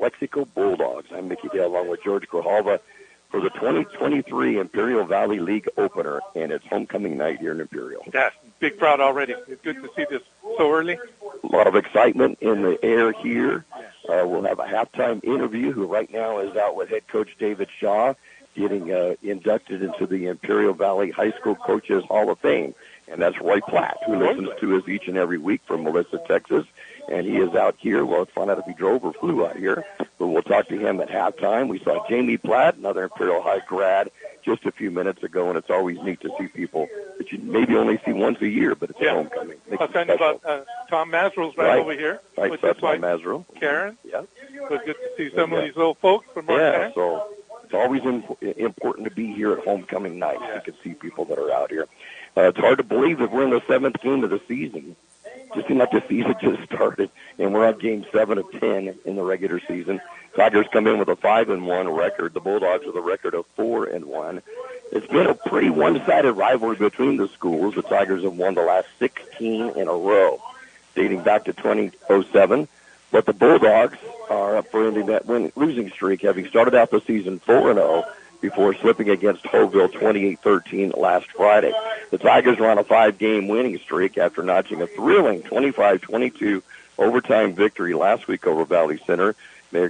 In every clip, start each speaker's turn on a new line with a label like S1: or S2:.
S1: Calexico Bulldogs. I'm Mickey Dale along with George Grijalva for the 2023 Imperial Valley League opener, and it's homecoming night here in Imperial.
S2: Yeah, big crowd already. It's good to see this so early.
S1: A lot of excitement in the air here. We'll have a halftime interview, who right now is out with head coach David Shaw, getting inducted into the Imperial Valley High School Coaches Hall of Fame. And that's Roy Platt, who listens to us each and every week from Melissa, Texas. And he is out here. Well, let's find out if he drove or flew out here. But we'll talk to him at halftime. We saw Jamie Platt, another Imperial High grad, just a few minutes ago. And it's always neat to see people that you maybe only see once a year, but it's a homecoming.
S2: I was talking about Tom Mazrell's right over here.
S1: Right,
S2: with
S1: so
S2: his wife,
S1: Tom Mazrell.
S2: Karen.
S1: Yeah.
S2: So it's good to see some of these little folks from Montana.
S1: Yeah, so it's always important to be here at homecoming night. You can see people that are out here. It's hard to believe that we're in the 7th game of the season. Just seemed like the season just started, and we're on game 7 of 10 in the regular season. Tigers come in with a 5-1 record. The Bulldogs with a record of 4-1. It's been a pretty one-sided rivalry between the schools. The Tigers have won the last 16 in a row, dating back to 2007. But the Bulldogs are up for ending that losing streak, having started out the season 4-0 before slipping against Hoville 28-13 last Friday. The Tigers are on a 5-game winning streak after notching a thrilling 25-22 overtime victory last week over Valley Center,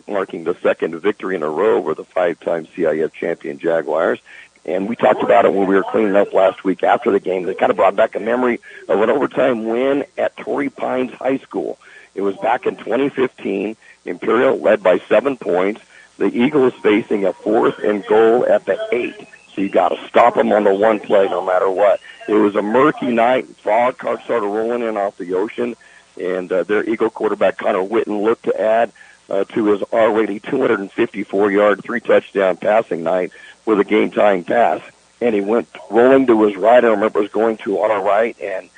S1: marking the second victory in a row over the 5-time CIF champion Jaguars. And we talked about it when we were cleaning up last week after the game. It kind of brought back a memory of an overtime win at Torrey Pines High School. It was back in 2015. Imperial led by 7 points. The Eagles facing a 4th and goal at the 8. So you got to stop them on the one play no matter what. It was a murky night. Fog cars started rolling in off the ocean, and their Eagle quarterback Connor Witten looked to add to his already 254-yard, 3-touchdown passing night with a game-tying pass. And he went rolling to his right. I remember it was going to on our right and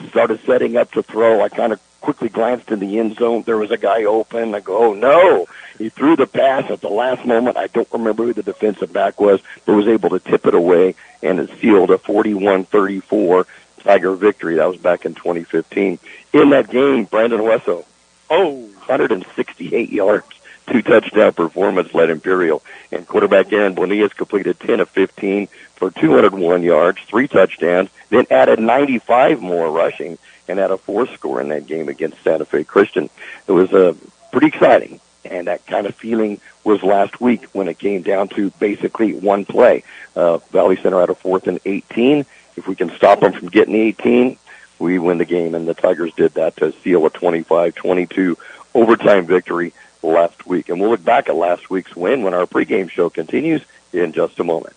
S1: started setting up to throw. I kind of quickly glanced in the end zone. There was a guy open. I go, oh, no. He threw the pass at the last moment. I don't remember who the defensive back was, but was able to tip it away, and it sealed a 41-34 Tiger victory. That was back in 2015. In that game, Brandon Wesso, 168 yards, 2-touchdown performance led Imperial. And quarterback Aaron Bonillas completed 10 of 15 for 201 yards, 3 touchdowns, then added 95 more rushing and had a 4th score in that game against Santa Fe Christian. It was pretty exciting, and that kind of feeling was last week when it came down to basically one play. Valley Center had a 4th and 18. If we can stop them from getting 18, we win the game, and the Tigers did that to seal a 25-22 overtime victory last week. And we'll look back at last week's win when our pregame show continues in just a moment.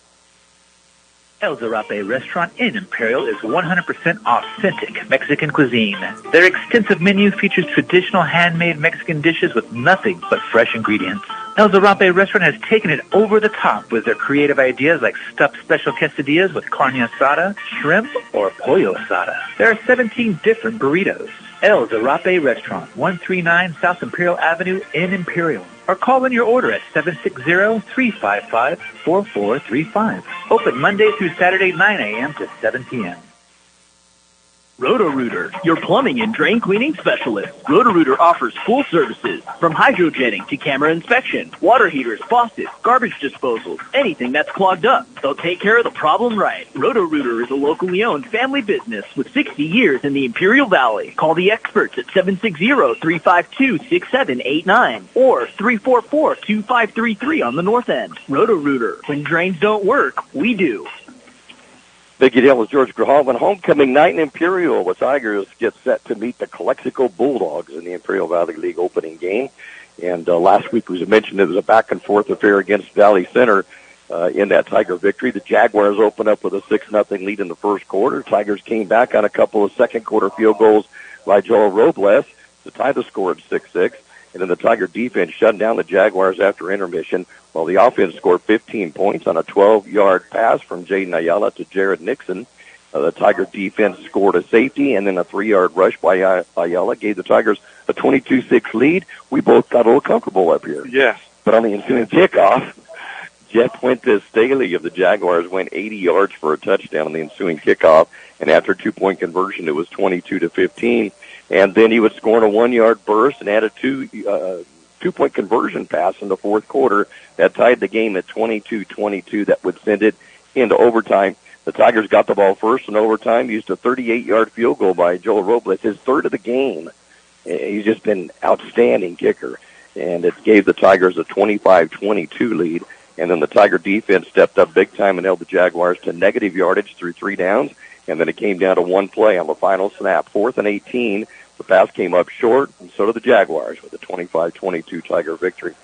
S3: El Zarape restaurant in Imperial is 100% authentic Mexican cuisine. Their extensive menu features traditional handmade Mexican dishes with nothing but fresh ingredients. El Zarape restaurant has taken it over the top with their creative ideas like stuffed special quesadillas with carne asada, shrimp, or pollo asada. There are 17 different burritos. El Zarape Restaurant, 139 South Imperial Avenue in Imperial. Or call in your order at 760-355-4435. Open Monday through Saturday, 9 a.m. to 7 p.m.
S4: Roto-Rooter, your plumbing and drain cleaning specialist. Roto-Rooter offers full services, from hydrojetting to camera inspection, water heaters, faucets, garbage disposals, anything that's clogged up. They'll take care of the problem right. Roto-Rooter is a locally owned family business with 60 years in the Imperial Valley. Call the experts at 760-352-6789 or 344-2533 on the north end. Roto-Rooter, when drains don't work, we do.
S1: Mickey Dale with George Grijalva. Homecoming night in Imperial. The Tigers get set to meet the Calexico Bulldogs in the Imperial Valley League opening game. And last week, as I mentioned, it was a back-and-forth affair against Valley Center in that Tiger victory. The Jaguars opened up with a 6-0 lead in the first quarter. Tigers came back on a couple of second-quarter field goals by Joel Robles to tie the score at 6-6. And then the Tiger defense shut down the Jaguars after intermission, while the offense scored 15 points on a 12-yard pass from Jaden Ayala to Jared Nixon. The Tiger defense scored a safety, and then a 3-yard rush by Ayala gave the Tigers a 22-6 lead. We both got a little comfortable up here.
S2: Yes.
S1: But on the ensuing kickoff, Jeff Fuentes Staley of the Jaguars went 80 yards for a touchdown on the ensuing kickoff, and after a 2-point conversion, it was 22-15. And then he would score in a 1-yard burst and added 2 two-point conversion pass in the fourth quarter that tied the game at 22-22. That would send it into overtime. The Tigers got the ball first in overtime, used a 38-yard field goal by Joel Robles, his third of the game. He's just been outstanding kicker, and it gave the Tigers a 25-22 lead. And then the Tiger defense stepped up big time and held the Jaguars to negative yardage through 3 downs, and then it came down to one play on the final snap. 4th and 18, the pass came up short, and so did the Jaguars with a 25-22 Tiger victory.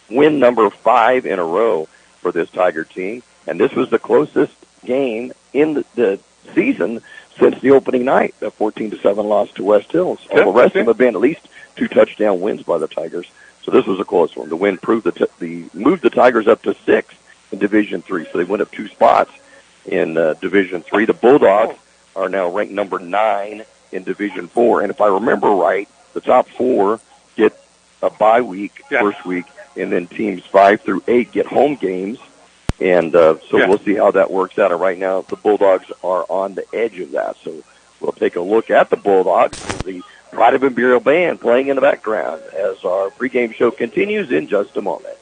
S1: Win number 5 in a row for this Tiger team, and this was the closest game in the season since the opening night, a 14-7 loss to West Hills. All the rest of them have been at least 2 touchdown wins by the Tigers. So this was a close one. The win moved the Tigers up to 6 in Division III. So they went up 2 spots in Division III. The Bulldogs are now ranked number 9 in Division IV. And if I remember right, the top 4 get a bye week, first week, and then teams 5 through 8 get home games. And we'll see how that works out. And right now, the Bulldogs are on the edge of that. So we'll take a look at the Bulldogs. The Pride of Imperial Band playing in the background as our pregame show continues in just a moment.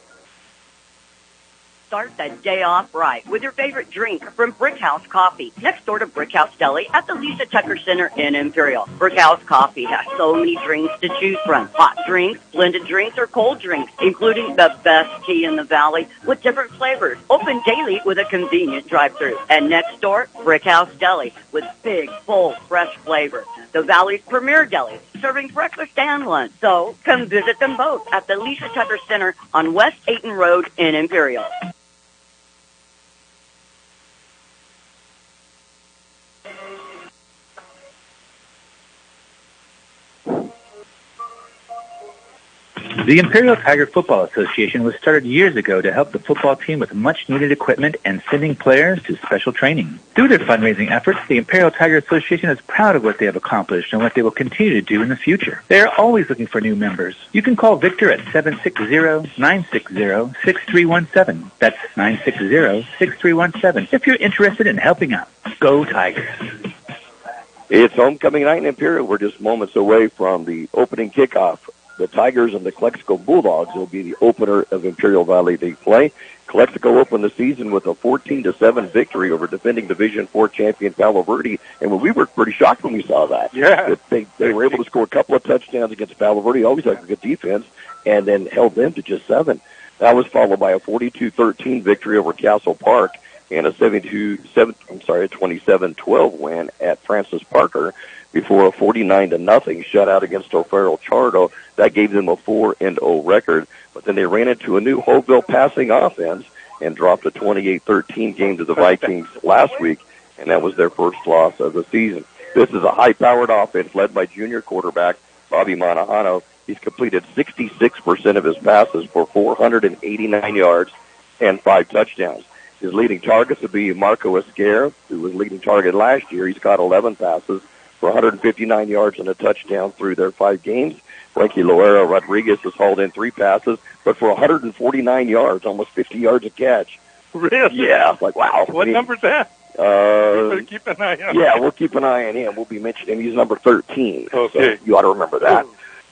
S5: Start the day off right with your favorite drink from Brick House Coffee, next door to Brick House Deli at the Lisa Tucker Center in Imperial. Brick House Coffee has so many drinks to choose from. Hot drinks, blended drinks, or cold drinks, including the best tea in the valley with different flavors. Open daily with a convenient drive-thru. And next door, Brick House Deli with big, bold, fresh flavor. The Valley's premier deli, serving breakfast and lunch. So come visit them both at the Lisa Tucker Center on West Ayton Road in Imperial.
S3: The Imperial Tiger Football Association was started years ago to help the football team with much-needed equipment and sending players to special training. Through their fundraising efforts, the Imperial Tiger Association is proud of what they have accomplished and what they will continue to do in the future. They are always looking for new members. You can call Victor at 760-960-6317. That's 960-6317 if you're interested in helping out. Go Tigers!
S1: It's homecoming night in Imperial. We're just moments away from the opening kickoff. The Tigers and the Calexico Bulldogs will be the opener of Imperial Valley League play. Calexico opened the season with a 14-7 victory over defending Division IV champion Palo Verde, and we were pretty shocked when we saw that.
S2: Yeah.
S1: They were able to score a couple of touchdowns against Palo Verde, always had a good defense, and then held them to just 7. That was followed by a 42-13 victory over Castle Park and a 27-12 win at Francis Parker before a 49-0 shutout against O'Farrell Chardo. That gave them a 4-0 record, but then they ran into a new Hoveville passing offense and dropped a 28-13 game to the Vikings last week, and that was their first loss of the season. This is a high-powered offense led by junior quarterback Bobby Manahano. He's completed 66% of his passes for 489 yards and 5 touchdowns. His leading targets would be Marco Esquer, who was leading target last year. He's got 11 passes for 159 yards and a touchdown through their 5 games. Frankie Loera Rodriguez has hauled in 3 passes, but for 149 yards, almost 50 yards a catch.
S2: Really?
S1: Yeah, like, wow.
S2: What number's that?
S1: Better
S2: keep an eye on
S1: Yeah, we'll keep an eye on him. We'll be mentioning him. He's number 13.
S2: Okay.
S1: So you ought to remember that.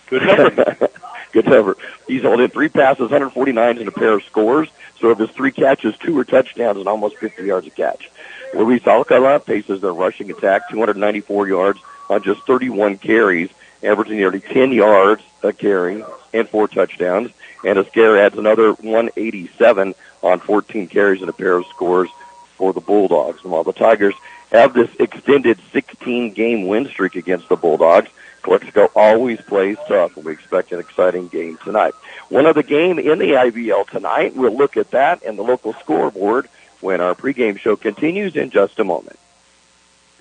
S2: Good number.
S1: Good number. He's hauled in 3 passes, 149 and a pair of scores. So of his 3 catches, 2 were touchdowns and almost 50 yards a catch. Luis Alcala paces their rushing attack, 294 yards on just 31 carries, averaging nearly 10 yards a carry and 4 touchdowns. And Esquer adds another 187 on 14 carries and a pair of scores for the Bulldogs. And while the Tigers have this extended 16-game win streak against the Bulldogs, Calexico always plays tough, and we expect an exciting game tonight. One other game in the IVL tonight. We'll look at that and the local scoreboard when our pregame show continues in just a moment.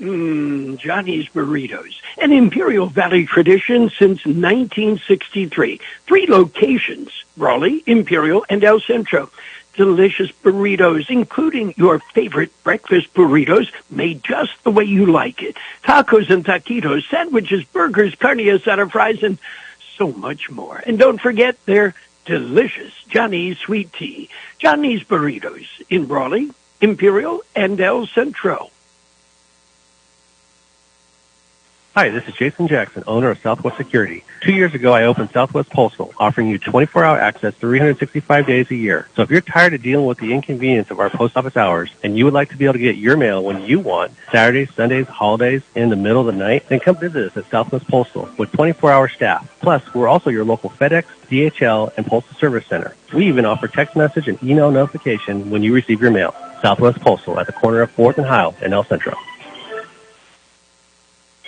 S6: Johnny's Burritos, an Imperial Valley tradition since 1963. 3 locations, Raleigh, Imperial, and El Centro. Delicious burritos, including your favorite breakfast burritos, made just the way you like it. Tacos and taquitos, sandwiches, burgers, carne asada fries, and so much more. And don't forget their delicious Johnny's sweet tea. Johnny's Burritos in Raleigh, Imperial, and El Centro.
S7: Hi, this is Jason Jackson, owner of Southwest Security. 2 years ago, I opened Southwest Postal, offering you 24-hour access 365 days a year. So if you're tired of dealing with the inconvenience of our post office hours and you would like to be able to get your mail when you want, Saturdays, Sundays, holidays, in the middle of the night, then come visit us at Southwest Postal with 24-hour staff. Plus, we're also your local FedEx, DHL, and Postal Service Center. We even offer text message and email notification when you receive your mail. Southwest Postal at the corner of 4th and Heil in El Centro.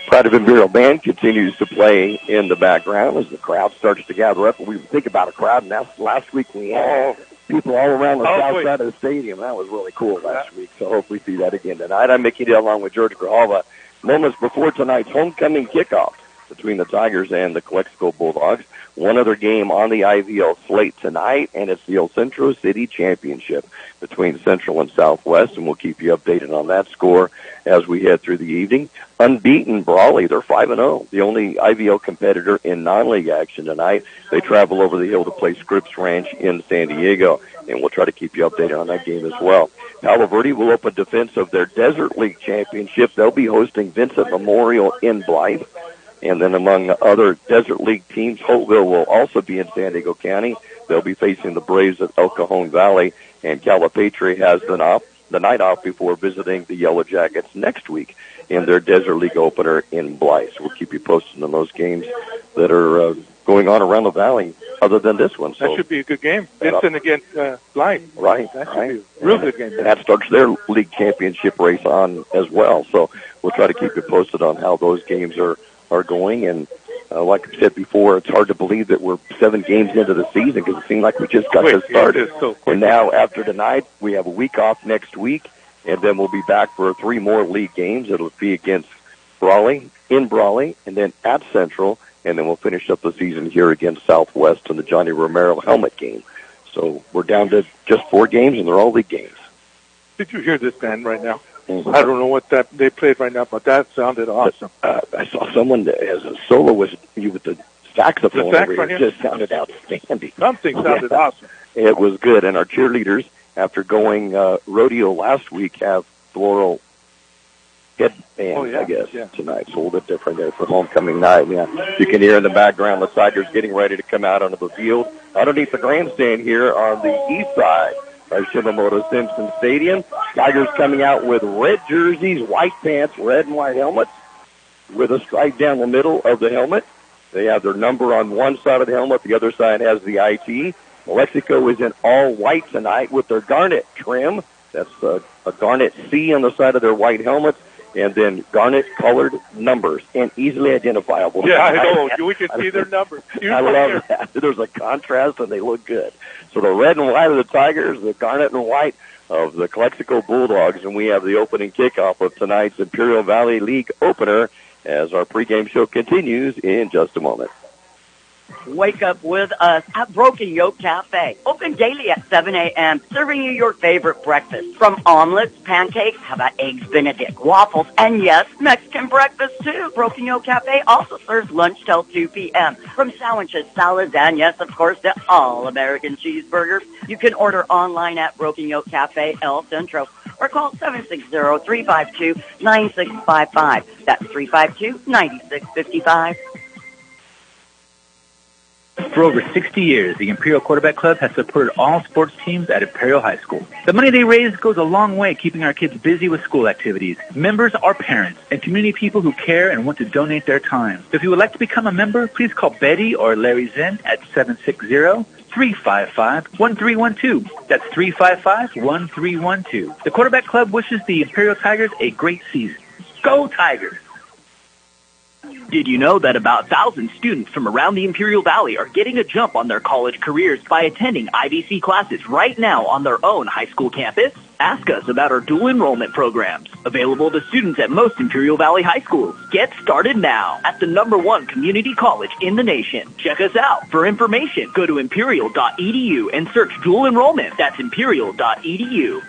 S1: Pride of Imperial Band continues to play in the background as the crowd starts to gather up. We think about a crowd, and that's last week we had people all around the south side of the stadium. That was really cool last week, so hopefully see that again tonight. I'm Mickey Dale along with George Grijalva. Moments before tonight's homecoming kickoff between the Tigers and the Calexico Bulldogs. One other game on the IVL slate tonight, and it's the El Centro City Championship between Central and Southwest, and we'll keep you updated on that score as we head through the evening. Unbeaten Brawley, they're 5-0, the only IVL competitor in non-league action tonight. They travel over the hill to play Scripps Ranch in San Diego, and we'll try to keep you updated on that game as well. Palo Verde will open defense of their Desert League Championship. They'll be hosting Vincent Memorial in Blythe. And then among other Desert League teams, Holtville will also be in San Diego County. They'll be facing the Braves of El Cajon Valley. And Calipatri has the night off before visiting the Yellow Jackets next week in their Desert League opener in Blythe. So we'll keep you posted on those games that are going on around the valley other than this one. So
S2: that should be a good game. Vincent against Blythe.
S1: Right.
S2: That should be a real good game.
S1: And that starts their league championship race on as well. So we'll try to keep you posted on how those games are going. And like I said before, it's hard to believe that we're 7 games into the season because it seemed like we just got this started. And now after tonight, we have a week off next week, and then we'll be back for 3 more league games. It'll be against Brawley, in Brawley, and then at Central, and then we'll finish up the season here against Southwest in the Johnny Romero helmet game. So we're down to just 4 games, and they're all league games.
S2: Did you hear this band right now? Mm-hmm. I don't know what that they played right now, but that sounded awesome.
S1: I saw someone that has a soloist with the saxophone over here. It just sounded outstanding.
S2: Something sounded awesome.
S1: It was good. And our cheerleaders, after going rodeo last week, have floral headbands, I guess, tonight. It's a little bit different there for homecoming night. Yeah, you can hear in the background the Tigers getting ready to come out onto the field underneath the grandstand here on the east side of Shimamoto Simpson Stadium. Tigers coming out with red jerseys, white pants, red and white helmets with a stripe down the middle of the helmet. They have their number on one side of the helmet. The other side has the IT. Calexico is in all white tonight with their garnet trim. That's a garnet C on the side of their white helmets, and then garnet-colored numbers and easily identifiable.
S2: Yeah, I know. We can see their numbers.
S1: I love that. There's a contrast, and they look good. So the red and white of the Tigers, the garnet and white of the Calexico Bulldogs, and we have the opening kickoff of tonight's Imperial Valley League opener as our pregame show continues in just a moment.
S5: Wake up with us at Broken Yoke Cafe. Open daily at 7 a.m., serving you your favorite breakfast. From omelets, pancakes, how about eggs Benedict, waffles, and yes, Mexican breakfast too. Broken Yoke Cafe also serves lunch till 2 p.m. From sandwiches, salads, and yes, of course, the all-American cheeseburgers. You can order online at Broken Yoke Cafe El Centro or call 760-352-9655. That's 352-9655.
S3: For over 60 years, the Imperial Quarterback Club has supported all sports teams at Imperial High School. The money they raise goes a long way keeping our kids busy with school activities. Members are parents and community people who care and want to donate their time. If you would like to become a member, please call Betty or Larry Zinn at 760-355-1312. That's 355-1312. The Quarterback Club wishes the Imperial Tigers a great season. Go Tigers!
S4: Did you know that about 1,000 students from around the Imperial Valley are getting a jump on their college careers by attending IVC classes right now on their own high school campus? Ask us about our dual enrollment programs, available to students at most Imperial Valley high schools. Get started now at the #1 community college in the nation. Check us out. For information, go to imperial.edu and search dual enrollment. That's imperial.edu.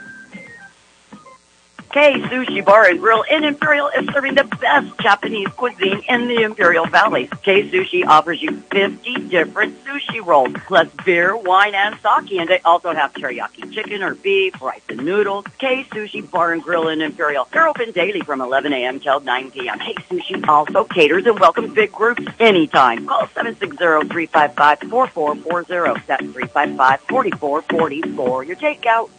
S5: Kxo Sushi Bar and Grill in Imperial is serving the best Japanese cuisine in the Imperial Valley. Kxo Sushi offers you 50 different sushi rolls, plus beer, wine, and sake. And they also have teriyaki chicken or beef, rice and noodles. Kxo Sushi Bar and Grill in Imperial. They're open daily from 11 a.m. till 9 p.m. Kxo Sushi also caters and welcomes big groups anytime. Call 760-355-4440. That's 355-4440 for your takeout.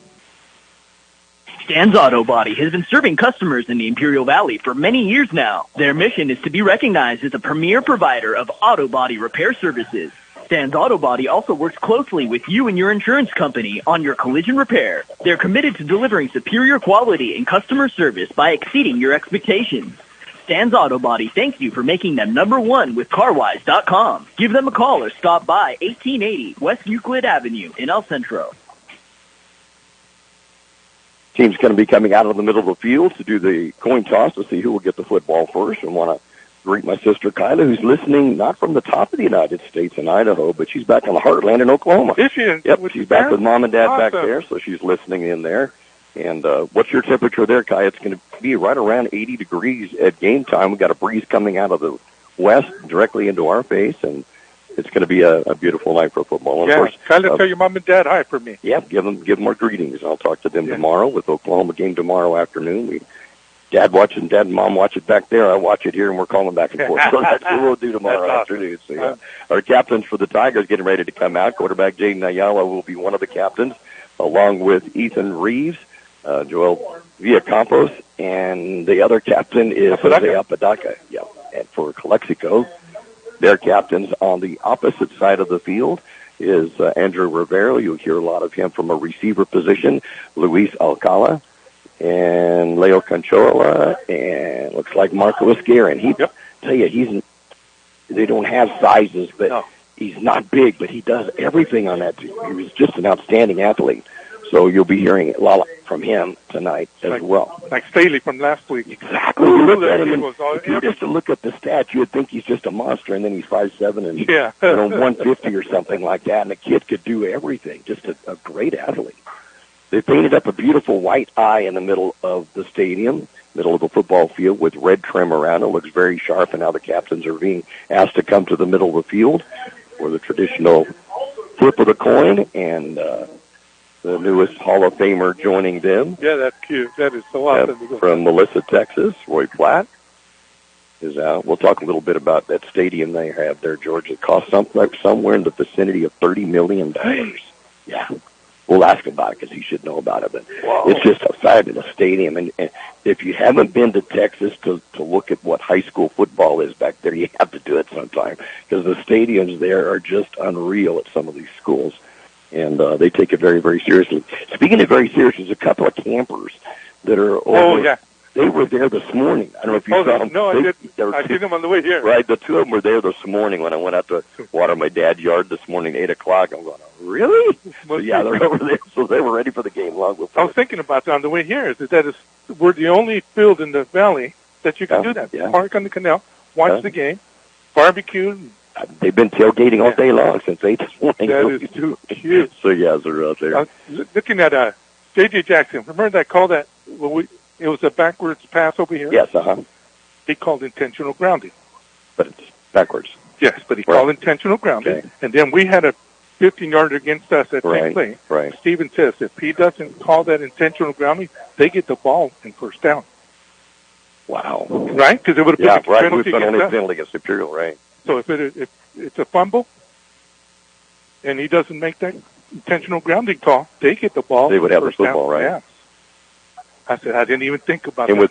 S4: Stan's Auto Body has been serving customers in the Imperial Valley for many years now. Their mission is to be recognized as a premier provider of auto body repair services. Stan's Auto Body also works closely with you and your insurance company on your collision repair. They're committed to delivering superior quality and customer service by exceeding your expectations. Stan's Auto Body thanks you for making them #1 with CarWise.com. Give them a call or stop by 1880 West Euclid Avenue in El Centro.
S1: Team's going to be coming out of the middle of the field to do the coin toss to see who will get the football first. And want to greet my sister Kyla, who's listening not from the top of the United States in Idaho, but she's back in the heartland in Oklahoma.
S2: Is she?
S1: Yep, she's back with Mom and Dad
S2: awesome.
S1: back there, so she's listening in there. And what's your temperature there, Kai? It's going to be right around 80 degrees at game time. We've got a breeze coming out of the west directly into our face, and it's going to be a beautiful night for football. And
S2: yeah,
S1: of course,
S2: Kyla, tell your mom and dad hi for me.
S1: Yeah, give them our greetings. I'll talk to them tomorrow with the Oklahoma game tomorrow afternoon. Dad and Mom watch it back there. I watch it here, and we're calling back and forth. So that's what we'll do tomorrow afternoon. So, our captains for the Tigers getting ready to come out. Quarterback Jaden Ayala will be one of the captains, along with Ethan Reeves, Joel Villacampos, and the other captain is Jose Apodaca. Yeah, and for Calexico, their captains on the opposite side of the field is Andrew Rivero. You'll hear a lot of him from a receiver position. Luis Alcala and Leo Conchola, and looks like Marco Esguera. And tell you, they don't have sizes, but he's not big, but he does everything on that team. He was just an outstanding athlete. So you'll be hearing a lot from him tonight as well.
S2: Like Staley from last week.
S1: Exactly. You look at him, and if you were just to look at the stats, you would think he's just a monster, and then he's 5'7" and 150 or something like that, and the kid could do everything. Just a great athlete. They painted up a beautiful white eye in the middle of the stadium, middle of the football field, with red trim around it. Looks very sharp, and now the captains are being asked to come to the middle of the field for the traditional flip of the coin, and the newest Hall of Famer joining them.
S2: Yeah, that's cute. That is so awesome.
S1: From Melissa, Texas, Roy Platt is out. We'll talk a little bit about that stadium they have there, George. It costs somewhere in the vicinity of $30 million. Yeah. We'll ask about it because he should know about it. But it's just a fabulous stadium. And if you haven't been to Texas to look at what high school football is back there, you have to do it sometime because the stadiums there are just unreal at some of these schools. And they take it very, very seriously. Speaking of very serious, there's a couple of campers that are over. They were there this morning. I don't know if you saw them.
S2: No, I didn't. I seen them on the way here.
S1: Right, the two of them were there this morning when I went out to water my dad's yard this morning at 8 o'clock. I'm going, really? So, yeah, they're over there. So they were ready for the game long before.
S2: I was thinking about that on the way here. We're the only field in the valley that you can do that.
S1: Yeah.
S2: Park on the canal, watch the game, barbecue.
S1: They've been tailgating all day long since 8 this morning.
S2: That is too cute.
S1: So, yeah, they're out there.
S2: Looking at J.J. Jackson. Remember that call that it was a backwards pass over here?
S1: Yes,
S2: He called intentional grounding.
S1: But it's backwards.
S2: Yes, but he called intentional grounding. Okay. And then we had a 15-yarder against us at same play.
S1: Right.
S2: Steven says if he doesn't call that intentional grounding, they get the ball in first down.
S1: Wow.
S2: Right? Because it would have been a penalty against us.
S1: Penalty against Imperial, right.
S2: So if it's a fumble and he doesn't make that intentional grounding call, they get the ball.
S1: They would have the football,
S2: down.
S1: right?
S2: Yeah. I said, I didn't even think about that.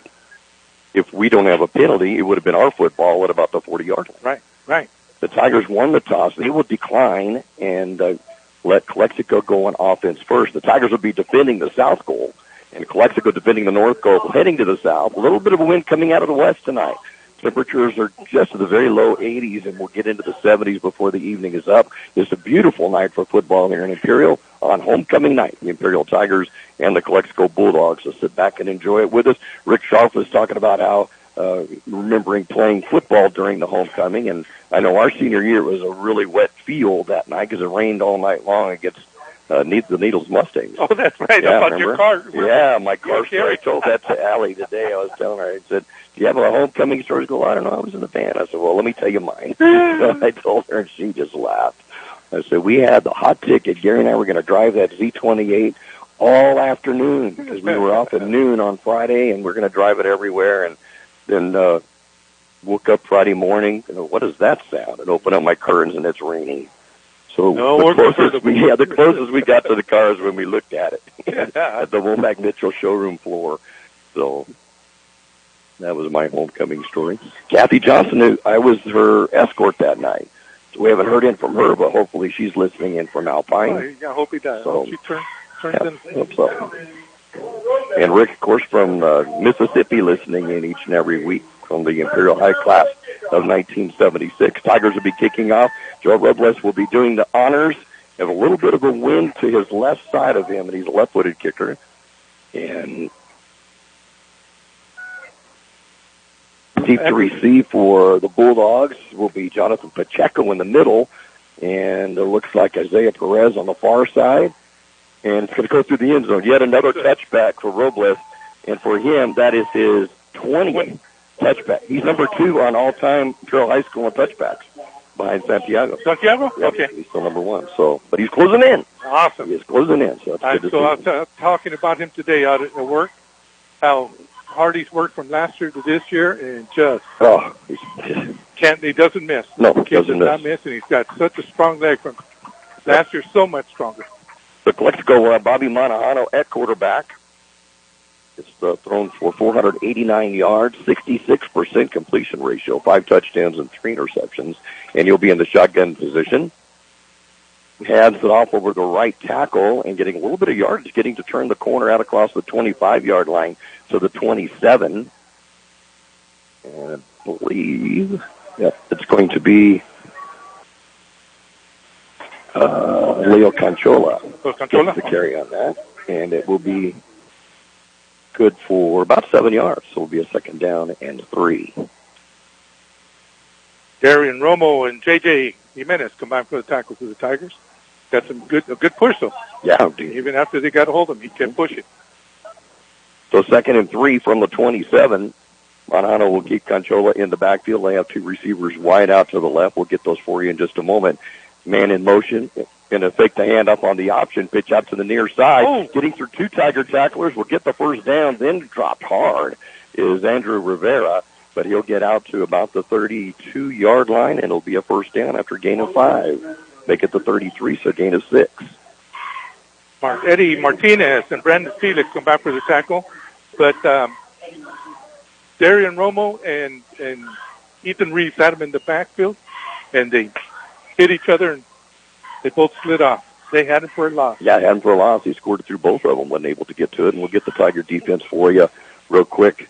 S1: If we don't have a penalty, it would have been our football at about the 40-yard line.
S2: Right.
S1: The Tigers won the toss. They will decline and let Calexico go on offense first. The Tigers will be defending the south goal, and Calexico defending the north goal, heading to the south. A little bit of a wind coming out of the west tonight. Temperatures are just in the very low 80s, and we'll get into the 70s before the evening is up. It's a beautiful night for football here in Imperial on homecoming night. The Imperial Tigers and the Calexico Bulldogs. So sit back and enjoy it with us. Rick Scharf was talking about how remembering playing football during the homecoming, and I know our senior year was a really wet field that night because it rained all night long. It gets the Needles Mustangs.
S2: Oh, that's right.
S1: Yeah,
S2: About
S1: remember?
S2: your car.
S1: Yeah, my car
S2: Yeah,
S1: story. I told that to Allie today. I was telling her, I said, do you have a homecoming story? She goes, I don't know. I was in the van. I said, well, let me tell you mine. So I told her, and she just laughed. I said, we had the hot ticket. Gary and I were going to drive that Z28 all afternoon because we were off at noon on Friday, and we're going to drive it everywhere. And then woke up Friday morning. What is that sound? And open up my curtains, and it's raining. So the closest we got to the car is when we looked at it at the Womack Mitchell showroom floor. So that was my homecoming story. Kathy Johnson, I was her escort that night. So we haven't heard in from her, but hopefully she's listening in from Alpine.
S2: I hope he does.
S1: So,
S2: she turns in.
S1: Hope so. And Rick, of course, from Mississippi, listening in each and every week from the Imperial High class of 1976. Tigers will be kicking off. Joe Robles will be doing the honors. Have a little bit of a wind to his left side of him, and he's a left-footed kicker. And deep to receive for the Bulldogs will be Jonathan Pacheco in the middle, and it looks like Isaiah Perez on the far side. And it's going to go through the end zone. Yet another touchback for Robles, and for him, that is his 20th touchback. He's number 2 on all-time Imperial High School in touchbacks behind Santiago.
S2: Santiago?
S1: Yep,
S2: okay.
S1: He's still number 1. So, but he's closing in.
S2: Awesome.
S1: He's closing in. So,
S2: I was talking about him today out at work, how hard he's worked from last year to this year, and just he doesn't miss.
S1: No, he
S2: does not miss, and he's got such a strong leg from last year, so much stronger.
S1: The Calexico Bobby Monajano at quarterback. It's thrown for 489 yards, 66% completion ratio, 5 touchdowns and 3 interceptions, and he'll be in the shotgun position. Hands it off over the right tackle and getting a little bit of yardage, getting to turn the corner out across the 25-yard line to the 27. And I believe it's going to be Leo Conchola gets the carry on that, and it will be good for about 7 yards, so it'll be a second down and 3.
S2: Darian Romo and J.J. Jimenez combined for the tackle for the Tigers. Got a good push, though.
S1: Yeah.
S2: Even after they got a hold of him, he kept pushing.
S1: So second and 3 from the 27. Monajano will keep Conchola in the backfield. They have 2 receivers wide out to the left. We'll get those for you in just a moment. Man in motion. Going to fake the hand up on the option, pitch out to the near side. Getting through 2 Tiger tacklers will get the first down, then dropped hard is Andrew Rivera, but he'll get out to about the 32-yard line, and it'll be a first down after a gain of 5. Make it the 33, so gain of 6.
S2: Eddie Martinez and Brandon Felix come back for the tackle, but Darian Romo and Ethan Reeves had him in the backfield, and they hit each other, and they both slid off. They had him for a loss.
S1: Yeah, had him for a loss. He scored through both of them, wasn't able to get to it, and we'll get the Tiger defense for you real quick.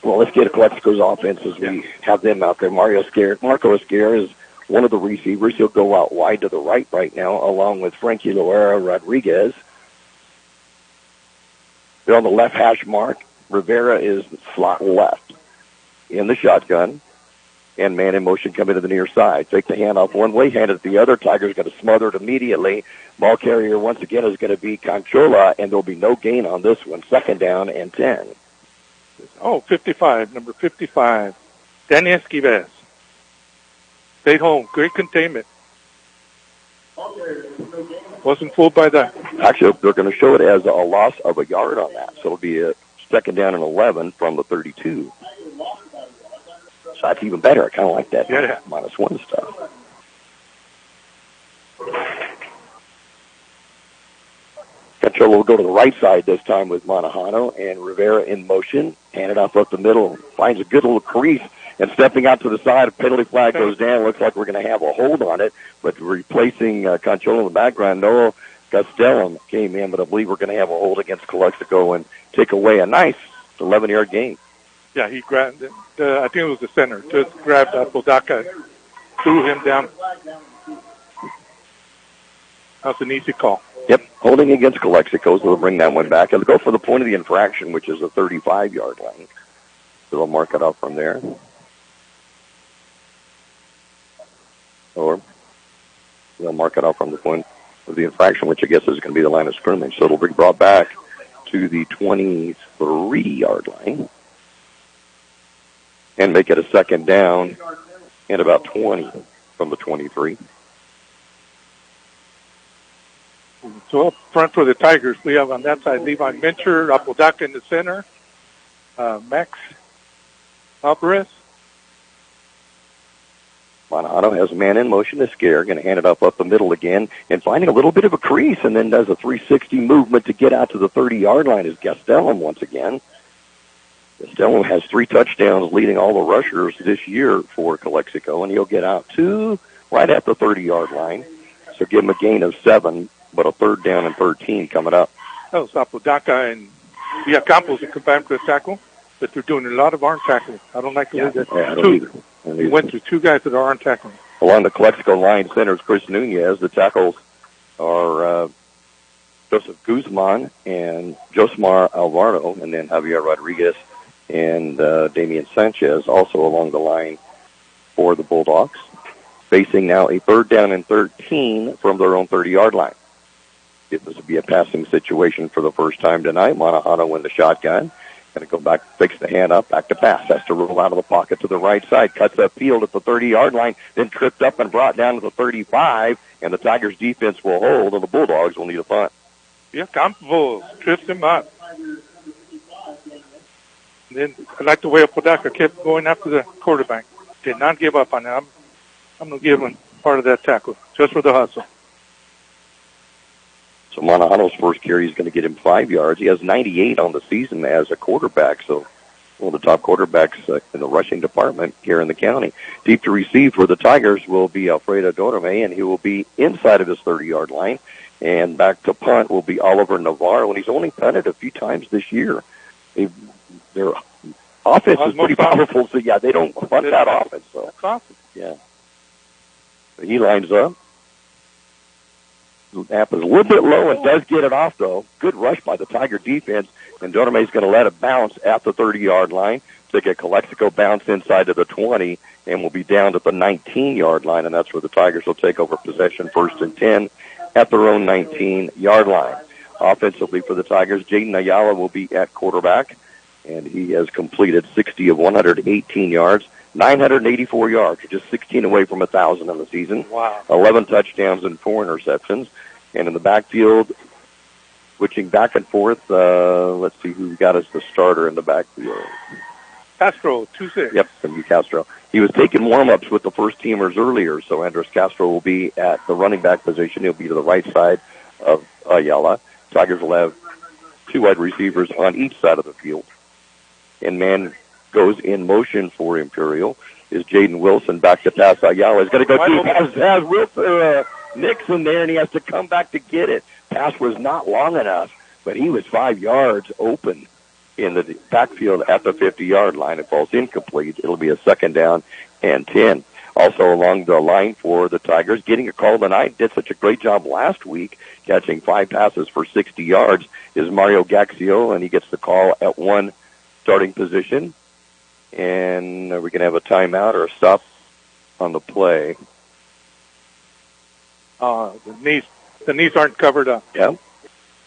S1: Well, let's get Calexico's offense as we have them out there. Marco Esquer is one of the receivers. He'll go out wide to the right now, along with Frankie Loera Rodriguez. They're on the left hash mark. Rivera is slot left in the shotgun. And man in motion coming to the near side. Take the handoff one way, hand it the other. Tiger's going to smother it immediately. Ball carrier once again is going to be Conchola, and there'll be no gain on this one. Second down and 10.
S2: 55, number 55. Danny Esquives. Stayed home. Great containment. Wasn't fooled by that.
S1: Actually, they're going to show it as a loss of a yard on that. So it'll be a second down and 11 from the 32. So that's even better. I kind of like that -1 stuff. Centro will go to the right side this time with Monajano, and Rivera in motion. Handed off up the middle. Finds a good little crease, and stepping out to the side, a penalty flag goes down. Looks like we're going to have a hold on it, but replacing Conchola in the background, Noah Castellum came in, but I believe we're going to have a hold against Calexico and take away a nice 11-yard gain.
S2: Yeah, he grabbed it. I think it was the center. Just grabbed Bodaka, threw him down. That's an easy call.
S1: Yep, holding against Calexico, so they'll bring that one back. They'll go for the point of the infraction, which is a 35-yard line. So they'll mark it off from there. Or they'll mark it off from the point of the infraction, which I guess is going to be the line of scrimmage. So it'll be brought back to the 23-yard line and make it a second down and about 20 from the 23.
S2: So up front for the Tigers, we have on that side Levi Mincher, Apodaca in the center, Max Alvarez.
S1: Monano has a man in motion to scare, going to hand it up the middle again, and finding a little bit of a crease, and then does a 360 movement to get out to the 30-yard line is Gastelum once again. Gastelum has 3 touchdowns, leading all the rushers this year for Calexico, and he'll get out to right at the 30-yard line. So give him a gain of 7, but a third down and 13 coming up.
S2: That was Apodaca and Villacampos that combined for the tackle, but they're doing a lot of arm tackling. I don't like the way that we went through 2 guys that are arm tackling.
S1: Along the Calexico line, center is Chris Nunez. The tackles are Joseph Guzman and Josmar Alvaro, and then Javier Rodriguez and Damian Sanchez also along the line for the Bulldogs. Facing now a third down and 13 from their own 30-yard line. If this will be a passing situation for the first time tonight, Monahano in the shotgun. Going to go back, fix the hand up, back to pass. Has to roll out of the pocket to the right side. Cuts up field at the 30-yard line, then tripped up and brought down to the 35, and the Tigers' defense will hold, and the Bulldogs will need a punt.
S2: Yeah, Campos trips him up. And then I like the way Apodaca kept going after the quarterback. Did not give up on him. I'm going to give him part of that tackle, just for the hustle.
S1: So Monahano's first carry is going to get him 5 yards. He has 98 on the season as a quarterback, so one of the top quarterbacks in the rushing department here in the county. Deep to receive for the Tigers will be Alfredo Dorame, and he will be inside of his 30-yard line. And back to punt will be Oliver Navarro, and he's only punted a few times this year. Their offense is pretty powerful, so yeah, they don't punt that often. So
S2: that's awesome.
S1: Yeah. So he lines up. Snap is a little bit low and does get it off, though. Good rush by the Tiger defense, and Dorame is going to let it bounce at the 30-yard line to get Calexico bounce inside to the 20, and will be down to the 19-yard line, and that's where the Tigers will take over possession, 1st and 10 at their own 19-yard line. Offensively for the Tigers, Jaden Ayala will be at quarterback, and he has completed 60 of 118 yards, 984 yards, just 16 away from 1,000 in the season.
S2: Wow.
S1: 11 touchdowns and 4 interceptions. And in the backfield, switching back and forth, let's see who got as the starter in the backfield.
S2: Castro, 2-6.
S1: Yep, from you, Castro. He was taking warm-ups with the first-teamers earlier, so Andres Castro will be at the running back position. He'll be to the right side of Ayala. Tigers will have 2 wide receivers on each side of the field. And man goes in motion for Imperial is Jaden Wilson back to pass Ayala. He's going to go through, has Wilson, Nixon there, and he has to come back to get it. Pass was not long enough, but he was 5 yards open in the backfield at the 50-yard line. It falls incomplete. It'll be a second down and 10. Also along the line for the Tigers, getting a call tonight, did such a great job last week, catching 5 passes for 60 yards, is Mario Gaxio, and he gets the call at 1 starting position. And are we going to have a timeout or a stop on the play?
S2: The knees aren't covered up.
S1: Yeah.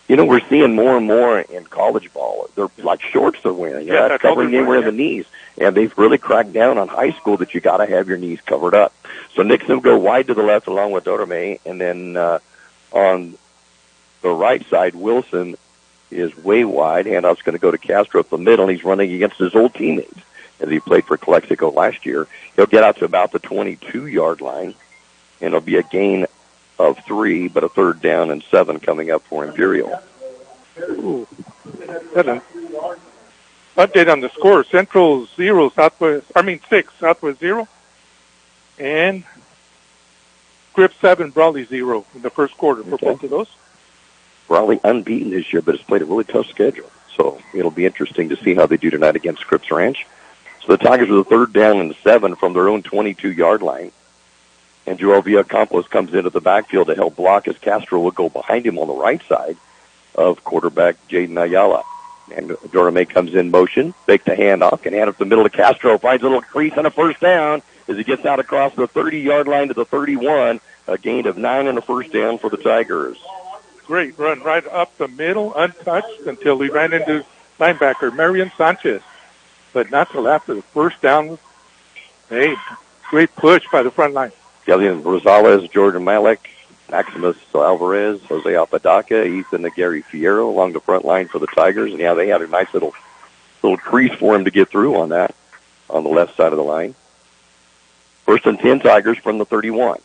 S1: You know, we're seeing more and more in college ball. They're like shorts they're wearing.
S2: Yeah,
S1: that's covering anywhere the knees. And they've really cracked down on high school that you got to have your knees covered up. So Nixon will go wide to the left along with Dorame. And then on the right side, Wilson is way wide. Handoff's going to go to Castro up the middle. He's running against his old teammates as he played for Calexico last year. He'll get out to about the 22-yard line, and it'll be a gain of 3, but a third down and 7 coming up for Imperial.
S2: Ooh. Update on the score. Centro 0, 6, Southwest 0. And Grip 7, Brawley 0 in the first quarter for both of those.
S1: Brawley unbeaten this year, but has played a really tough schedule. So it'll be interesting to see how they do tonight against Scripps Ranch. So the Tigers with a third down and 7 from their own 22-yard line. And Joel Villacampos comes into the backfield to help block as Castro will go behind him on the right side of quarterback Jaden Ayala. And Dorame comes in motion, fake the handoff, can hand up the middle to Castro, finds a little crease on a first down as he gets out across the 30-yard line to the 31, a gain of 9 and a first down for the Tigers.
S2: Great run right up the middle, untouched until he ran into linebacker Marion Sanchez, but not till after the first down. Hey, great push by the front line.
S1: Gillian Rosales, Jordan Malik, Maximus Alvarez, Jose Apodaca, Ethan Gary Fierro along the front line for the Tigers. And, yeah, they had a nice little crease for him to get through on that, on the left side of the line. 1st and 10 Tigers from the 31.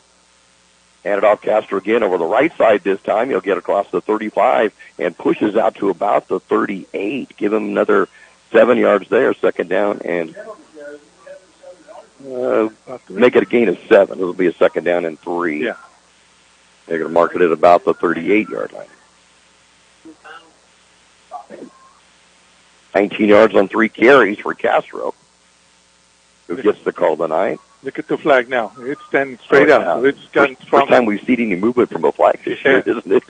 S1: Handed off Castro again over the right side this time. He'll get across the 35 and pushes out to about the 38. Give him another 7 yards there, second down, and make it a gain of 7. It'll be a second down and 3.
S2: Yeah.
S1: They're going to mark it at about the 38-yard line. 19 yards on 3 carries for Castro, who gets the call tonight.
S2: Look at the flag now. It's standing straight out.
S1: Yeah.
S2: So it's gotten stronger.
S1: First time we've seen any movement from a flag this year, isn't it?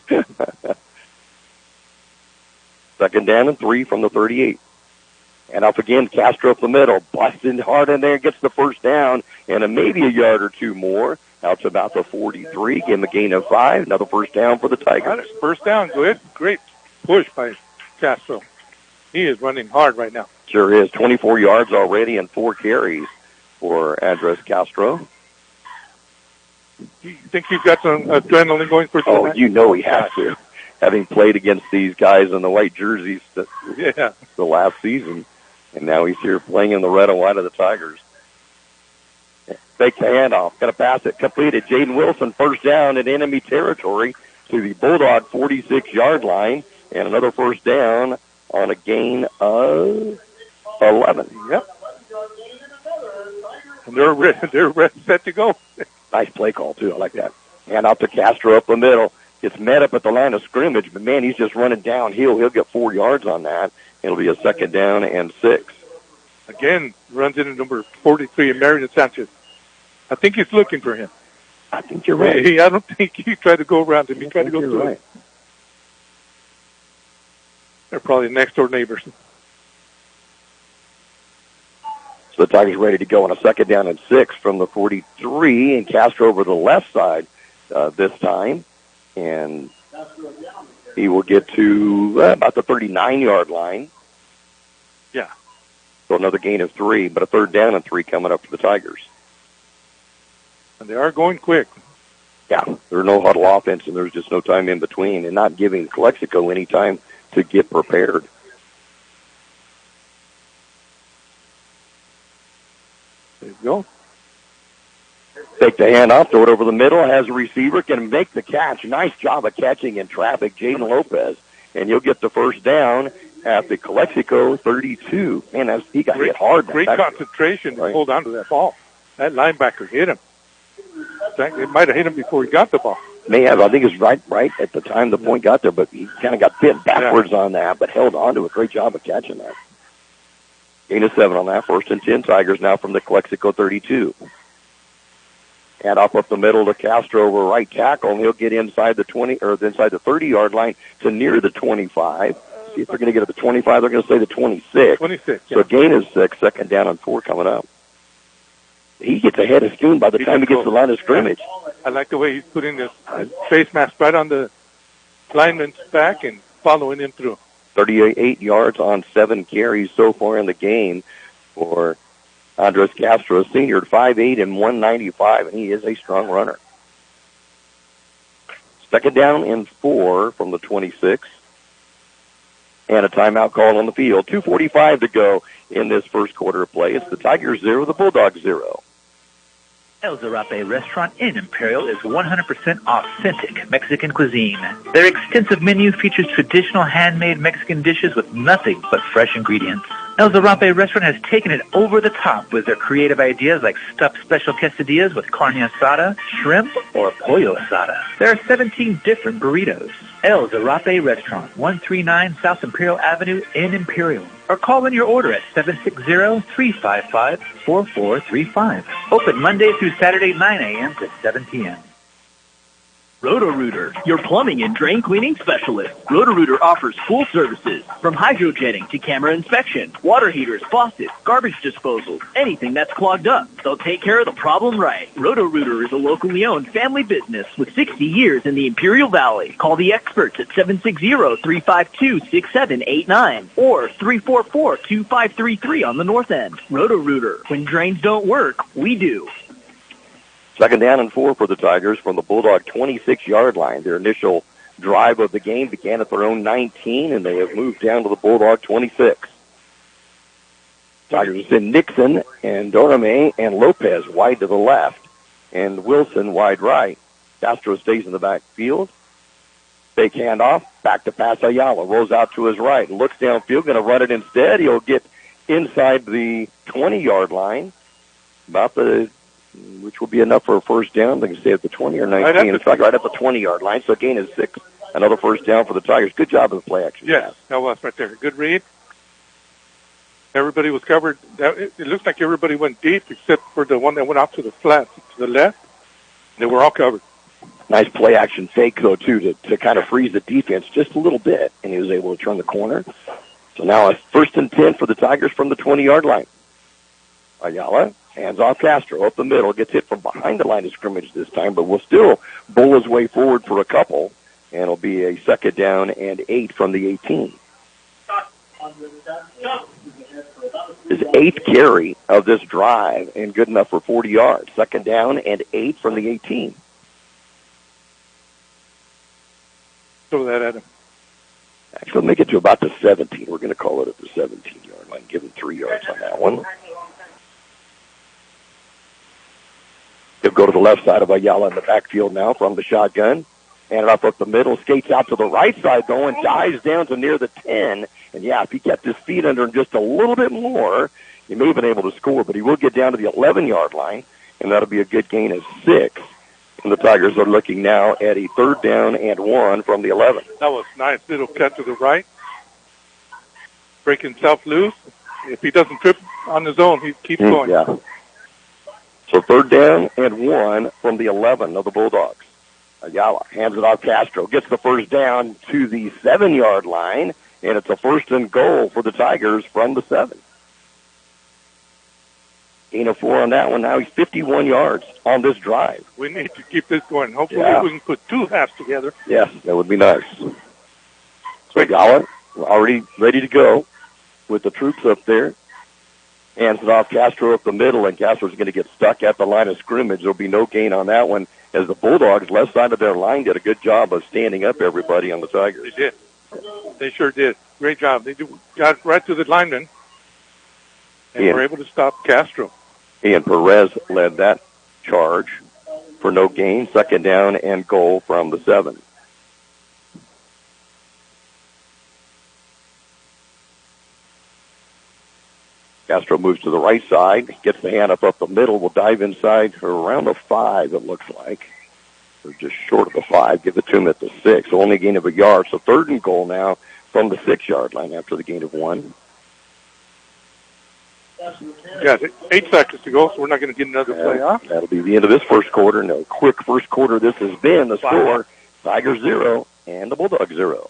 S1: Second down and 3 from the 38. And up again, Castro up the middle. Busting hard in there, gets the first down, and maybe a yard or 2 more. Out to about the 43. Give him a gain of 5. Another first down for the Tigers.
S2: First down, good. Great push by Castro. He is running hard right now.
S1: Sure is. 24 yards already and 4 carries for Andres Castro.
S2: You think he's got some adrenaline going for tonight?
S1: Oh, you know he has to. Having played against these guys in the white jerseys the last season, and now he's here playing in the red and white of the Tigers. Fake the handoff. Got to pass it. Completed. Jaden Wilson, first down in enemy territory to the Bulldog 46-yard line, and another first down on a gain of 11.
S2: Yep. And they're set to go.
S1: Nice play call, too. I like that. Hand out to Castro up the middle. Gets met up at the line of scrimmage, but, man, he's just running downhill. He'll get 4 yards on that. It'll be a second down and 6.
S2: Again, runs into number 43, Marion Sanchez. I think he's looking for him.
S1: I think you're right.
S2: I don't think he tried to go around him. He tried to go through him. They're probably next-door neighbors.
S1: So the Tigers ready to go on a second down and 6 from the 43, and Castro over the left side this time. And he will get to about the 39-yard line.
S2: Yeah.
S1: So another gain of 3, but a third down and 3 coming up for the Tigers.
S2: And they are going quick.
S1: Yeah, there's no huddle offense, and there's just no time in between, and not giving Calexico any time to get prepared.
S2: There you go.
S1: Take the handoff, throw it over the middle, has a receiver, can make the catch. Nice job of catching in traffic, Jaden Lopez. And you'll get the first down at the Calexico 32. Man, he got hit hard.
S2: Great concentration to hold on to that ball. That linebacker hit him. It might have hit him before he got the ball.
S1: May have. I think it's right at the time the point got there, but he kind of got bent backwards on that, but held on to it. Great job of catching that. Gain of 7 on that. 1st and 10 Tigers now from the Calexico 32. And up the middle to Castro over right tackle, and he'll get inside the 20 or inside the 30-yard line to near the 25. See if they're going to get at the 25. They're going to say the 26.
S2: 26.
S1: So gain is 6. Second down and 4 coming up. He gets ahead of Schoon by the time he gets to the line of scrimmage.
S2: I like the way he's putting his face mask right on the lineman's back and following him through.
S1: 38 yards on 7 carries so far in the game for Andres Castro, a senior at 5'8" and 195, and he is a strong runner. Second down and 4 from the 26. And a timeout call on the field. 2:45 to go in this first quarter of play. It's the Tigers 0, the Bulldogs 0.
S3: El Zarape restaurant in Imperial is 100% authentic Mexican cuisine. Their extensive menu features traditional handmade Mexican dishes with nothing but fresh ingredients. El Zarape restaurant has taken it over the top with their creative ideas like stuffed special quesadillas with carne asada, shrimp, or pollo asada. There are 17 different burritos. El Zarape restaurant, 139 South Imperial Avenue in Imperial. Or call in your order at 760-355-4435. Open Monday through Saturday, 9 a.m. to 7 p.m.
S4: Roto-Rooter, your plumbing and drain cleaning specialist. Roto-Rooter offers full services, from hydrojetting to camera inspection, water heaters, faucets, garbage disposal, anything that's clogged up. They'll take care of the problem right. Roto-Rooter is a locally owned family business with 60 years in the Imperial Valley. Call the experts at 760-352-6789 or 344-2533 on the north end. Roto-Rooter. When drains don't work, we do.
S1: Second down and 4 for the Tigers from the Bulldog 26-yard line. Their initial drive of the game began at their own 19, and they have moved down to the Bulldog 26. Tigers send Nixon and Dorame and Lopez wide to the left, and Wilson wide right. Castro stays in the backfield. Fake handoff, back to pass Ayala. Rolls out to his right, looks downfield, going to run it instead. He'll get inside the 20-yard line, which will be enough for a first down. They can stay at the 20 or 19. In fact, right at the 20-yard line. So gain is 6. Another first down for the Tigers. Good job of the play action.
S2: Yes, that was right there. Good read. Everybody was covered. It looks like everybody went deep except for the one that went out to the flat to the left. They were all covered.
S1: Nice play action fake, though, too, to kind of freeze the defense just a little bit, and he was able to turn the corner. So now a first and 10 for the Tigers from the 20-yard line. Ayala hands off Castro up the middle, gets hit from behind the line of scrimmage this time, but will still bowl his way forward for a couple, and it'll be a second down and 8 from the 18. His 8th carry of this drive, and good enough for 40 yards. Second down and 8 from the 18.
S2: Throw that at him.
S1: Actually, make it to about the 17. We're going to call it at the 17-yard line. Give him 3 yards on that one. He'll go to the left side of Ayala in the backfield now from the shotgun. Hand it up the middle, skates out to the right side going, dives down to near the 10. And, yeah, if he kept his feet under him just a little bit more, he may have been able to score, but he will get down to the 11-yard line, and that'll be a good gain of 6. And the Tigers are looking now at a third down and 1 from the 11.
S2: That was nice little cut to the right. Break himself loose. If he doesn't trip on his own, he keeps going.
S1: Yeah. So third down and 1 from the 11 of the Bulldogs. Ayala hands it off Castro, gets the first down to the 7-yard line, and it's a first and goal for the Tigers from the 7. Gain of 4 on that one. Now he's 51 yards on this drive.
S2: We need to keep this going. Hopefully we can put 2 halves together.
S1: Yes, that would be nice. So Ayala already ready to go with the troops up there. Hands it off Castro up the middle, and Castro's going to get stuck at the line of scrimmage. There'll be no gain on that one, as the Bulldogs, left side of their line, did a good job of standing up everybody on the Tigers.
S2: They did. They sure did. Great job. They got right to the lineman, and were able to stop Castro.
S1: Ian Perez led that charge for no gain. Second down and goal from the 7. Castro moves to the right side, gets the hand up the middle, will dive inside around the 5, it looks like. Or just short of the 5, give it to him at the 6. So only a gain of a yard. So third and goal now from the 6-yard line after the gain of 1.
S2: Yeah, 8 seconds to go, so we're not going to get another play off.
S1: That'll be the end of this first quarter. No quick first quarter this has been. The score, Tigers 0 and the Bulldogs 0.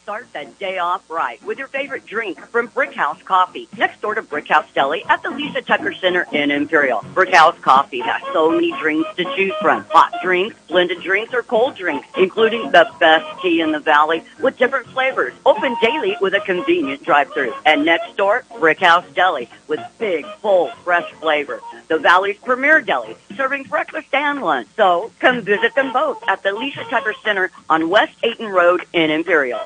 S5: Start that day off right with your favorite drink from Brickhouse Coffee, next door to Brickhouse Deli at the Lisa Tucker Center in Imperial. Brickhouse Coffee has so many drinks to choose from. Hot drinks, blended drinks, or cold drinks, including the best tea in the valley with different flavors. Open daily with a convenient drive-thru. And next door, Brickhouse Deli with big, full, fresh flavor. The valley's premier deli, serving breakfast and lunch. So come visit them both at the Lisa Tucker Center on West Ayton Road in Imperial.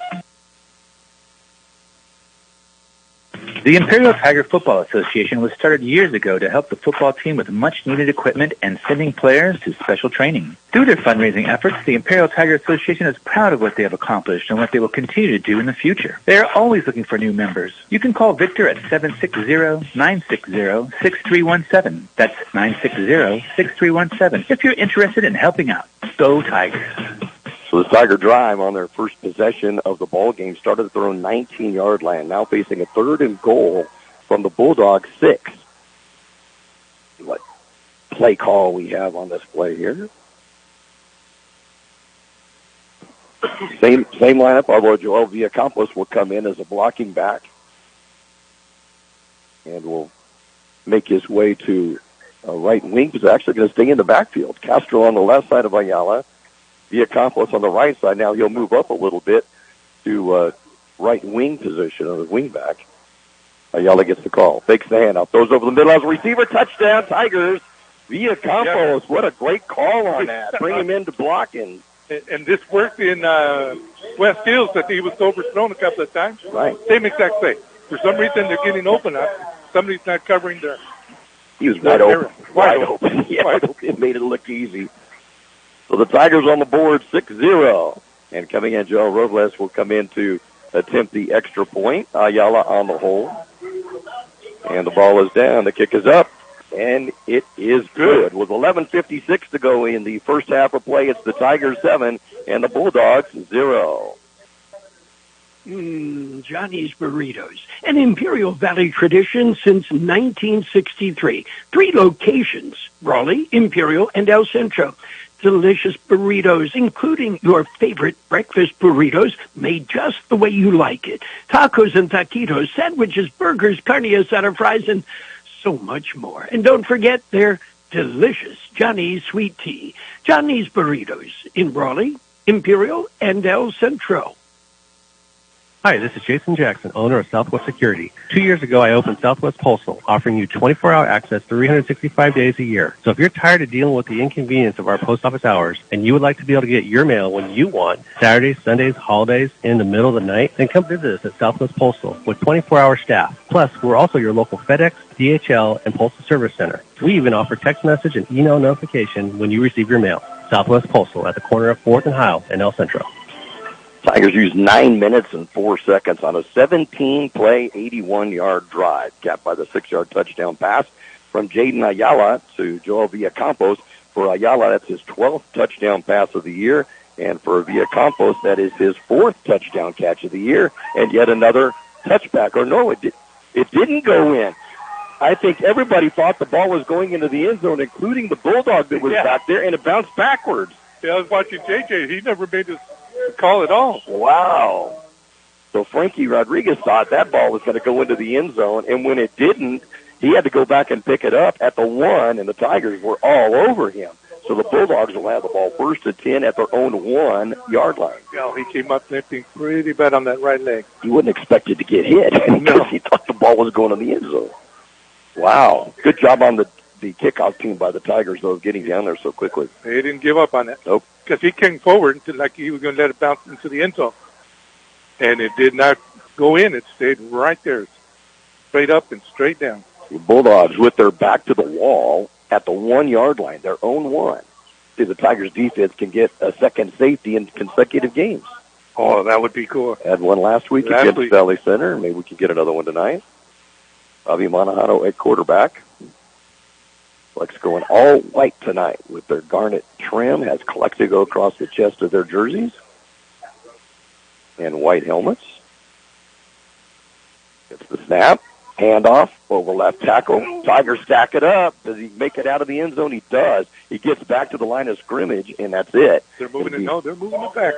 S3: The Imperial Tiger Football Association was started years ago to help the football team with much-needed equipment and sending players to special training. Through their fundraising efforts, the Imperial Tiger Association is proud of what they have accomplished and what they will continue to do in the future. They are always looking for new members. You can call Victor at 760-960-6317. That's 960-6317 if you're interested in helping out. Go Tigers!
S1: So the Tiger drive on their first possession of the ball game started at their own 19-yard line, now facing a third and goal from the Bulldogs 6. What play call we have on this play here. Same lineup, although Joel Villacampos will come in as a blocking back and will make his way to right wing. He's actually going to stay in the backfield. Castro on the left side of Ayala, Villacampos on the right side. Now he'll move up a little bit to right wing position on the wing back. Ayala gets the call. Fakes the handoff. Throws over the middle as a receiver. Touchdown, Tigers. Villacampos. What a great call on that. Bring him into blocking.
S2: And this worked in West Hills that he was overthrown a couple of times.
S1: Right.
S2: Same exact thing. For some reason, they're getting open up. Somebody's not covering their...
S1: He was wide open. Wide open. Yeah, it made it look easy. So the Tigers on the board, 6-0. And coming in, Joe Robles will come in to attempt the extra point. Ayala on the hole. And the ball is down. The kick is up. And it is good. With 11:56 to go in the first half of play, it's the Tigers 7 and the Bulldogs 0.
S6: Johnny's Burritos, an Imperial Valley tradition since 1963. 3 locations, Raleigh, Imperial, and El Centro. Delicious burritos, including your favorite breakfast burritos, made just the way you like it. Tacos and taquitos, sandwiches, burgers, carne asada, fries, and so much more. And don't forget their delicious Johnny's sweet tea. Johnny's Burritos in Raleigh, Imperial, and El Centro.
S7: Hi, this is Jason Jackson, owner of Southwest Security. 2 years ago, I opened Southwest Postal, offering you 24-hour access 365 days a year. So if you're tired of dealing with the inconvenience of our post office hours and you would like to be able to get your mail when you want, Saturdays, Sundays, holidays, in the middle of the night, then come visit us at Southwest Postal with 24-hour staff. Plus, we're also your local FedEx, DHL, and Postal Service Center. We even offer text message and email notification when you receive your mail. Southwest Postal at the corner of 4th and Hiles in El Centro.
S1: Tigers used 9 minutes and 4 seconds on a 17-play, 81-yard drive, capped by the 6-yard touchdown pass from Jaden Ayala to Joel Villacampos. For Ayala, that's his 12th touchdown pass of the year, and for Villacampos, that is his 4th touchdown catch of the year, and yet another touchback. Or no, it didn't go in. I think everybody thought the ball was going into the end zone, including the Bulldog that was back there, and it bounced backwards.
S2: Yeah, I was watching JJ. He never made his call at all.
S1: Wow. So Frankie Rodriguez thought that ball was going to go into the end zone, and when it didn't, he had to go back and pick it up at the 1, and the Tigers were all over him. So the Bulldogs will have the ball first and 10 at their own 1-yard line.
S2: Yeah, he came up limping pretty bad on that right leg.
S1: He wouldn't expect it to get hit because he thought the ball was going in the end zone. Wow. Good job on the kickoff team by the Tigers, though, getting down there so quickly.
S2: They didn't give up on it.
S1: Nope.
S2: Because he came forward like he was going to let it bounce into the end zone. And it did not go in. It stayed right there, straight up and straight down.
S1: The Bulldogs with their back to the wall at the 1-yard line, their own 1. See, the Tigers' defense can get a second safety in consecutive games.
S2: Oh, that would be cool.
S1: Had one last week against Valley Center. Maybe we can get another one tonight. Bobby Monajano at quarterback. Flex going all white tonight with their garnet trim. Has Calexico across the chest of their jerseys. And white helmets. It's the snap. Handoff over left tackle. Tigers stack it up. Does he make it out of the end zone? He does. He gets back to the line of scrimmage, and that's it.
S2: They're moving it. No, they're moving it back.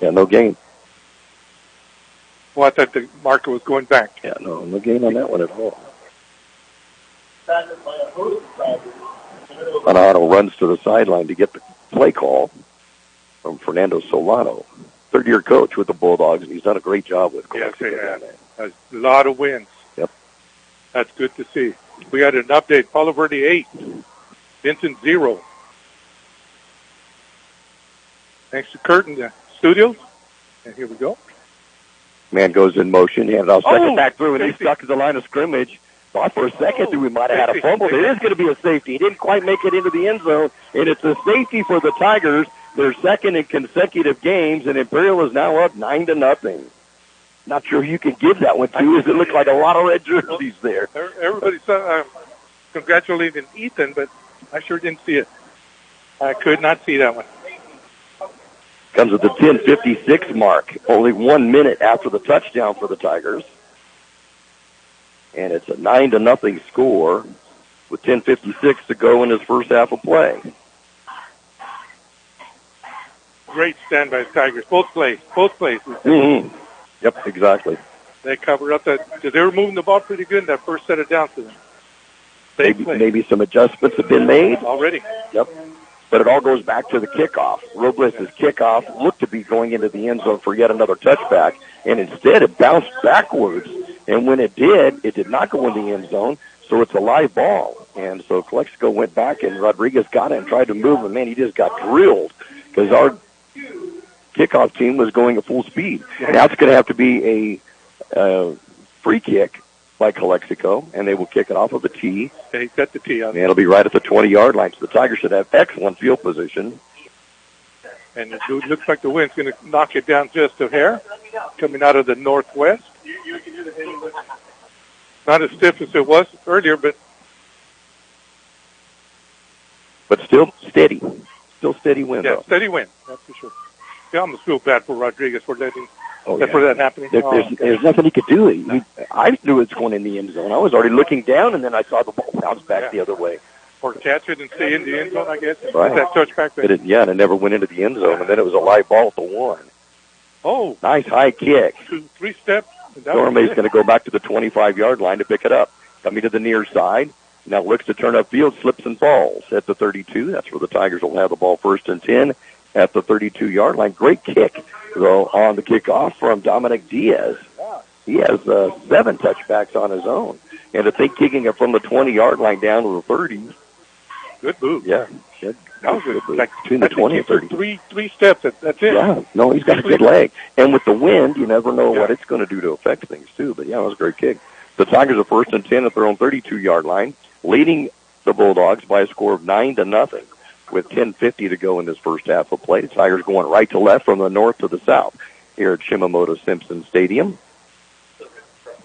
S1: Yeah, no gain.
S2: Well, I thought the marker was going back.
S1: Yeah, no gain on that one at all. Monajano runs to the sideline to get the play call from Fernando Solano. Third-year coach with the Bulldogs, and he's done a great job with Calexico.
S2: Yes, they have. A lot of wins.
S1: Yep.
S2: That's good to see. We had an update. Palo Verde 8. Vincent 0. Thanks to Kurt in the studios. And here we go.
S1: Man goes in motion, hands off second back through, and he's stuck at the line of scrimmage. Thought for a second we might have had a fumble. There is going to be a safety. He didn't quite make it into the end zone, and it's a safety for the Tigers. Their second in consecutive games, and Imperial is now up 9-0. Not sure who you can give that one to, as it looked like a lot of red jerseys there.
S2: Everybody's congratulating Ethan, but I sure didn't see it. I could not see that one.
S1: Comes at the 10:56 mark, only 1 minute after the touchdown for the Tigers. And it's a 9-0 score with 10:56 to go in his first half of play.
S2: great stand by the Tigers. Both plays.
S1: Mm-hmm. Yep, exactly.
S2: They covered up that. They were moving the ball pretty good in that first set of downs to them.
S1: Maybe some adjustments have been made
S2: already.
S1: Yep. But it all goes back to the kickoff. Robles' kickoff looked to be going into the end zone for yet another touchback, and instead it bounced backwards. And when it did not go in the end zone, so it's a live ball. And so Calexico went back, and Rodriguez got it and tried to move him. Man, he just got drilled because our kickoff team was going at full speed. Now it's going to have to be a free kick by Calexico, and they will kick it off of the tee.
S2: They set the tee up.
S1: And it'll be right at the 20-yard line. So the Tigers should have excellent field position.
S2: And it looks like the wind's going to knock it down just a hair, coming out of the northwest. Not as stiff as it was earlier, but still steady. Still steady wind. Yeah, steady wind, that's for sure. Yeah, I almost feel bad for Rodriguez for letting for that happening.
S1: There's nothing he could do. I knew it was going in the end zone. I was already looking down, and then I saw the ball bounce back the other way.
S2: Or catch it and stay in the end zone, I guess.
S1: Right.
S2: That touchback there.
S1: And it never went into the end zone, and then it was a live ball at the 1.
S2: Oh.
S1: Nice high kick.
S2: 2-3 steps.
S1: Dorme's going to go back to the 25-yard line to pick it up. Coming to the near side. Now looks to turn upfield, slips and falls at the 32. That's where the Tigers will have the ball 1st and 10 at the 32-yard line. Great kick, though, on the kickoff from Dominic Diaz. He has 7 touchbacks on his own. And to think kicking it from the 20-yard line down to the 30.
S2: Good move.
S1: Yeah.
S2: That was good.
S1: Like between the 20 and 30.
S2: Three steps, that's it.
S1: Yeah. No, he's got a good leg. And with the wind, you never know what it's going to do to affect things, too. But, yeah, it was a great kick. The Tigers are 1st and 10 at their own 32-yard line, leading the Bulldogs by a score of 9-0 with 10:50 to go in this first half of play. The Tigers going right to left from the north to the south here at Shimamoto Simpson Stadium.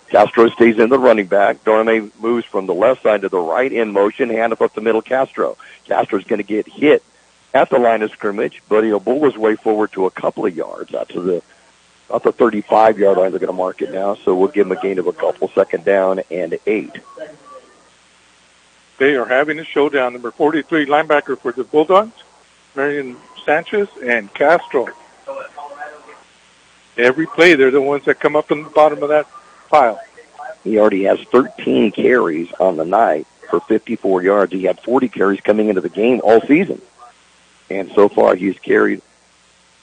S1: Castro stays in the running back. Dorme moves from the left side to the right in motion, hand up the middle Castro. Castro's going to get hit at the line of scrimmage, but he'll bull his way forward to a couple of yards out to the 35-yard line. They're going to mark it now, so we'll give him a gain of a couple, 2nd down and 8.
S2: They are having a showdown. Number 43 linebacker for the Bulldogs, Marion Sanchez and Castro. Every play, they're the ones that come up in the bottom of that pile.
S1: He already has 13 carries on the night for 54 yards. He had 40 carries coming into the game all season. And so far, he's carried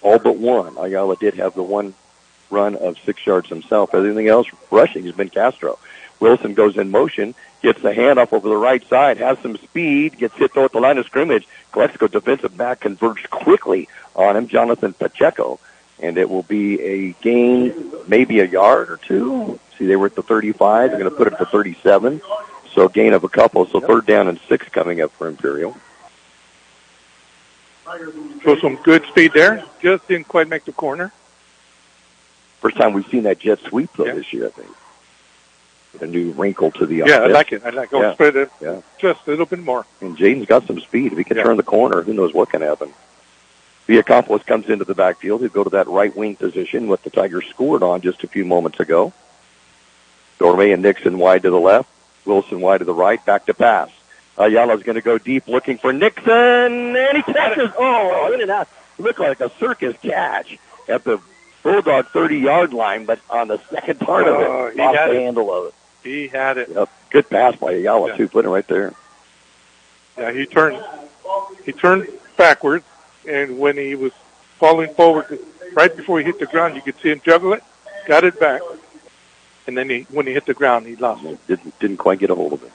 S1: all but one. Ayala did have the one run of 6 yards himself. Everything else rushing has been Castro. Wilson goes in motion, gets the handoff over the right side, has some speed, gets hit though at the line of scrimmage. Calexico defensive back converged quickly on him, Jonathan Pacheco. And it will be a gain, maybe a yard or 2. See, they were at the 35. They're going to put it to 37. So gain of a couple. So 3rd down and 6 coming up for Imperial.
S2: So some good speed there. Just didn't quite make the corner.
S1: First time we've seen that jet sweep, though, this year, I think. With a new wrinkle to the
S2: offense. I like it. I like it. Spread it just a little bit more.
S1: And Jaden's got some speed. If he can turn the corner, who knows what can happen. Villacampo's comes into the backfield. He'll go to that right wing position, what the Tigers scored on just a few moments ago. Dorme and Nixon wide to the left. Wilson wide to the right. Back to pass. Ayala's going to go deep looking for Nixon, and he catches. Oh, it looked like a circus catch at the Bulldog 30-yard line, but on the second part of it, off the handle of it.
S2: He had it.
S1: Yep. Good pass by Ayala, too, putting it right there.
S2: Yeah, he turned backwards, and when he was falling forward, right before he hit the ground, you could see him juggle it, got it back, and then when he hit the ground, he lost it.
S1: Didn't quite get a hold of it.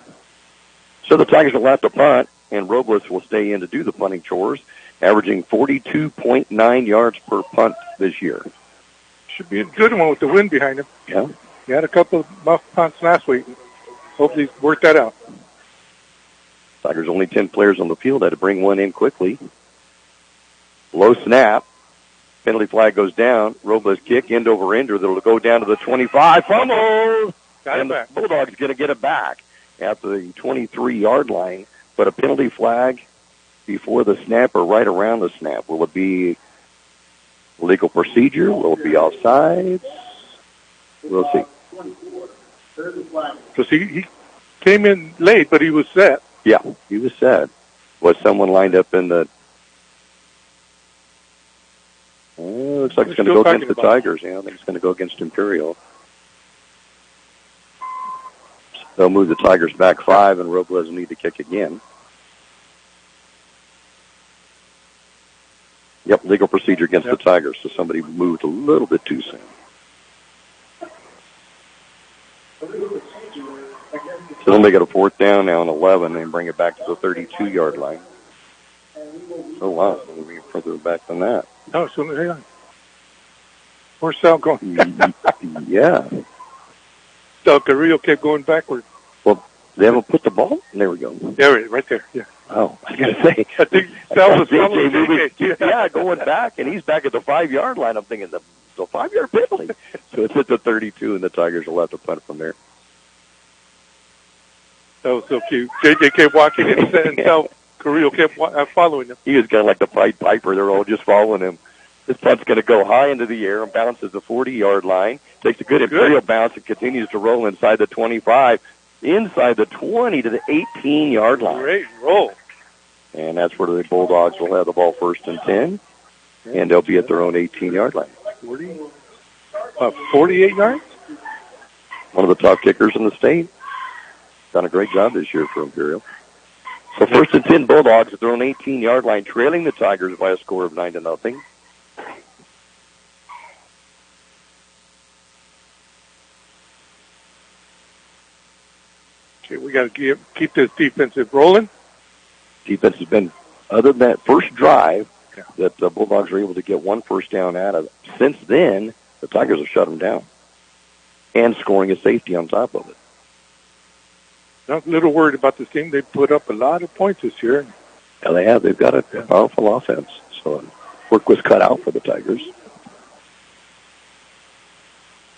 S1: So the Tigers will have to punt, and Robles will stay in to do the punting chores, averaging 42.9 yards per punt this year.
S2: Should be a good one with the wind behind him.
S1: Yeah.
S2: He had a couple of muff punts last week. Hopefully work that out.
S1: Tigers only 10 players on the field. Had to bring one in quickly. Low snap. Penalty flag goes down. Robles kick, end over ender. That'll go down to the 25. Fumble!
S2: Got it back.
S1: The Bulldogs going to get it back at the 23-yard line. But a penalty flag before the snap or right around the snap. Will it be legal procedure? Will it be offsides? We'll see.
S2: Because he came in late, but he was set.
S1: Yeah, he was set. Was someone lined up in the Looks like it's going to go against the Tigers. Yeah, I think it's going to go against Imperial. They'll move the Tigers back 5, and Robles will need to kick again. Yep, legal procedure against the Tigers, so somebody moved a little bit too soon. So they'll make it a 4th down now on 11 and bring it back to the 32-yard line. Oh, wow, we'll be further back than that.
S2: Oh, so hang on. Where's Sal going?
S1: Yeah.
S2: So Carrillo kept going backward.
S1: Well, they haven't put the ball? There we go.
S2: There, right there, yeah.
S1: Oh, I was going to say.
S2: I think Sal was following
S1: JJ. Yeah, going back, and he's back at the 5-yard line. I'm thinking the 5-yard penalty. So it's at the 32, and the Tigers will have to punt from there.
S2: That was so cute. JJ kept walking and Sal Carrillo kept following him.
S1: He was kind of like the Pied Piper. They're all just following him. This punt's going to go high into the air and bounces the 40-yard line. Takes a good Imperial bounce and continues to roll inside the 25, inside the 20 to the 18-yard line.
S2: Great roll.
S1: And that's where the Bulldogs will have the ball 1st and 10, and they'll be at their own 18-yard line.
S2: 48 yards?
S1: One of the top kickers in the state. Done a great job this year for Imperial. So 1st and 10 Bulldogs at their own 18-yard line, trailing the Tigers by a score of 9-0.
S2: Okay, we got to keep this defensive rolling.
S1: Defense has been, other than that first drive that the Bulldogs were able to get 1 first down out of, since then, the Tigers have shut them down. And scoring a safety on top of it.
S2: I'm a little worried about this team. They put up a lot of points this year.
S1: Yeah, they have. They've got a powerful offense. So work was cut out for the Tigers.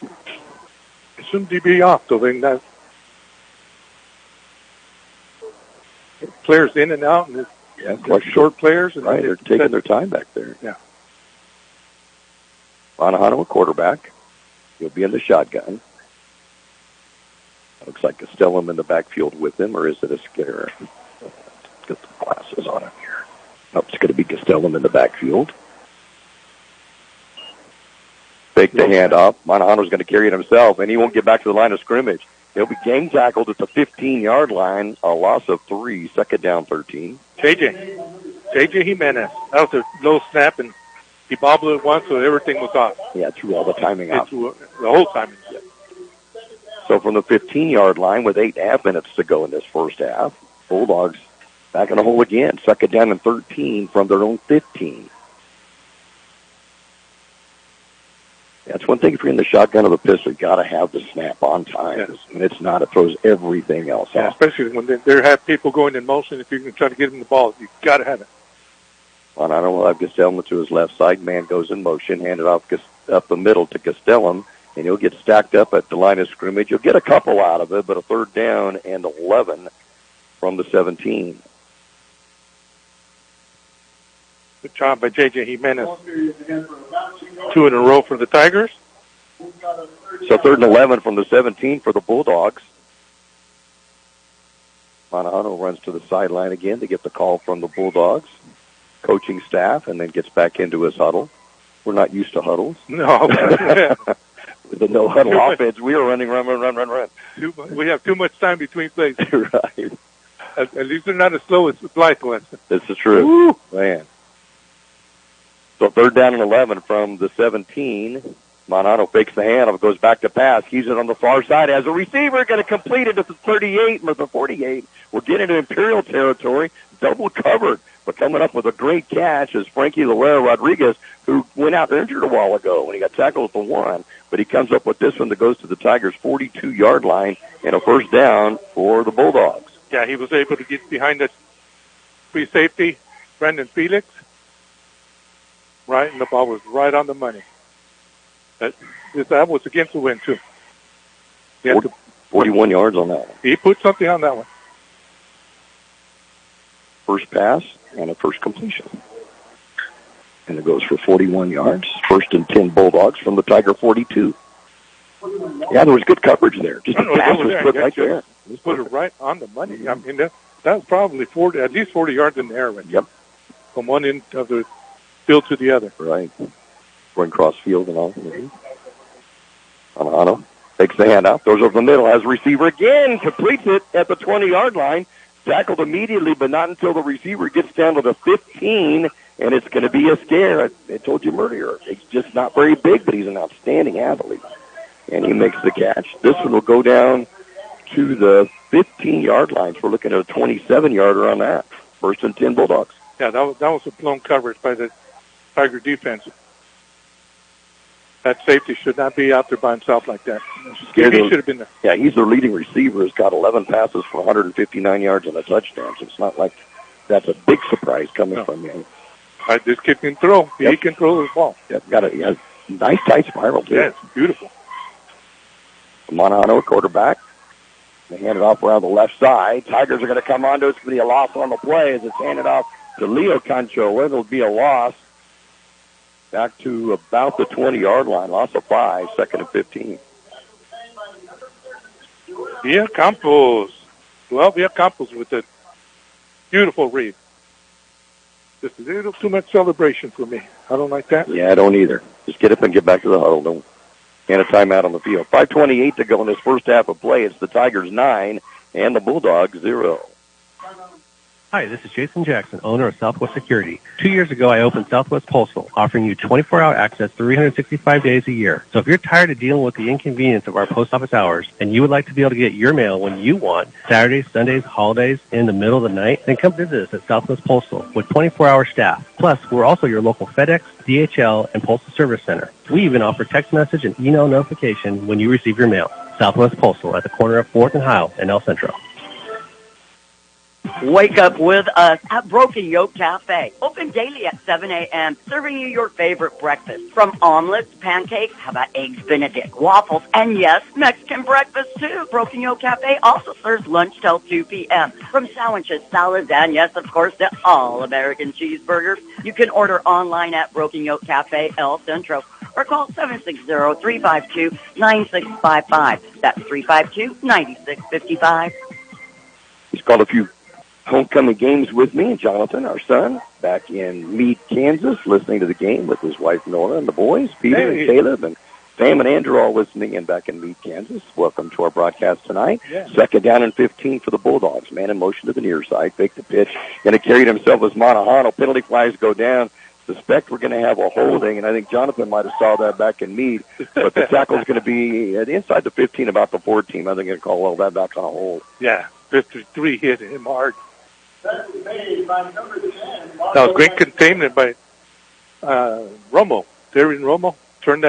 S2: It shouldn't be off, though. That players in and out, and
S1: like
S2: short players. And
S1: right, they're taking their time back there.
S2: Yeah.
S1: Manahano, a quarterback. He'll be in the shotgun. Looks like Castellum in the backfield with him, or is it a scare? Get the glasses on him here. Nope, it's going to be Castellum in the backfield. Fake the handoff. Manahano's going to carry it himself, and he won't get back to the line of scrimmage. He'll be gang tackled at the 15-yard line, a loss of 3, 2nd down 13.
S2: JJ Jimenez. That was a low snap, and he bobbled it once, so everything was off.
S1: Yeah, threw all the timing out.
S2: The whole timing. Yeah.
S1: So from the 15-yard line with 8.5 minutes to go in this first half, Bulldogs back in the hole again. 2nd down and 13 from their own 15. That's one thing if you're in the shotgun or the pistol, you got to have the snap on time.
S2: Yes.
S1: When it's not, it throws everything else off.
S2: Especially when they have people going in motion. If you can try to get them the ball, you got to have it.
S1: Well, I don't know. I've Castellum to his left side. Man goes in motion, handed off up the middle to Castellum. And he'll get stacked up at the line of scrimmage. You'll get a couple out of it, but a 3rd down and 11 from the 17.
S2: Good job by JJ Jimenez. 2 in a row for the Tigers.
S1: So 3rd and 11 from the 17 for the Bulldogs. Manahano runs to the sideline again to get the call from the Bulldogs coaching staff, and then gets back into his huddle. We're not used to huddles.
S2: No.
S1: With the no-huddle offense, we are running, run.
S2: We have too much time between plays.
S1: Right.
S2: At least they're not as slow as Blythe was.
S1: This is true. Woo! Man. So 3rd down and 11 from the 17. Manahano fakes the handoff, goes back to pass. Keeps it on the far side as a receiver. Going to complete it at the 38 or the 48. We're getting into Imperial territory. Double covered. But coming up with a great catch is Frankie Loera Rodriguez, who went out injured a while ago when he got tackled at the 1. But he comes up with this one that goes to the Tigers' 42-yard line and a 1st down for the Bulldogs.
S2: Yeah, he was able to get behind that free safety, Brandon Felix. Right, and the ball was right on the money. That was against the wind, too.
S1: 41 yards on that one.
S2: He put something on that one.
S1: First pass and a first completion. And it goes for 41 yards. 1st and 10 Bulldogs from the Tiger 42. Yeah, there was good coverage there. Just a pass was put right there.
S2: Just put it right on the money. I mean, that was probably at least 40 yards in the air.
S1: Yep.
S2: From one end of the field to the other.
S1: Right. going cross field and all. Alejandro takes the handoff, throws over the middle, has receiver again, completes it at the 20-yard line, tackled immediately, but not until the receiver gets down to the 15, and it's going to be a scare. I told you earlier, he's just not very big, but he's an outstanding athlete, and he makes the catch. This one will go down to the 15-yard line. So we're looking at a 27-yarder on that. First and 10 Bulldogs.
S2: Yeah, that was a blown coverage by the Tiger defense. That safety should not be out there by himself like that. He should have been there.
S1: Yeah, he's their leading receiver. He's got 11 passes for 159 yards and a touchdown. So it's not like that's a big surprise coming from him.
S2: This kid can throw. He can throw the ball.
S1: Yep, he has a nice tight spiral, too.
S2: Yeah, it's beautiful.
S1: Monano, quarterback. They hand it off around the left side. Tigers are going to come onto it. It's going to be a loss on the play as it's handed off to Leo Concho. It'll be a loss back to about the 20-yard line. Loss of 5, second and 15.
S2: Villa Campos. Well, Villa Campos with a beautiful read. Just a little too much celebration for me. I don't like that.
S1: Yeah, I don't either. Just get up and get back to the huddle. Don't and a timeout on the field. 5:28 to go in this first half of play. It's the Tigers 9 and the Bulldogs 0.
S7: Hi, this is Jason Jackson, owner of Southwest Security. 2 years ago, I opened Southwest Postal, offering you 24-hour access 365 days a year. So if you're tired of dealing with the inconvenience of our post office hours and you would like to be able to get your mail when you want, Saturdays, Sundays, holidays, in the middle of the night, then come visit us at Southwest Postal with 24-hour staff. Plus, we're also your local FedEx, DHL, and Postal Service Center. We even offer text message and email notification when you receive your mail. Southwest Postal at the corner of 4th and Heil in El Centro.
S5: Wake up with us at Broken Yoke Cafe. Open daily at 7 a.m., serving you your favorite breakfast. From omelets, pancakes, how about eggs Benedict, waffles, and yes, Mexican breakfast too. Broken Yoke Cafe also serves lunch till 2 p.m. From sandwiches, salads, and yes, of course, the all-American cheeseburgers. You can order online at Broken Yoke Cafe El Centro or call 760-352-9655. That's 352-9655.
S1: He's called a few homecoming games with me, and Jonathan, our son, back in Meade, Kansas, listening to the game with his wife Nora and the boys, Peter and Caleb, and Sam and Andrew all listening in back in Meade, Kansas. Welcome to our broadcast tonight. Second down and 15 for the Bulldogs. Man in motion to the near side, fake the pitch, going to carry it himself as Monahano. Penalty flags go down. Suspect we're going to have a holding, and I think Jonathan might have saw that back in Meade, but the tackle's going to be inside the 15, about the 14. I think they're going to call all that back on a hold.
S2: Yeah, 53 hit him hard. That was great containment by Romo. Darren Romo turned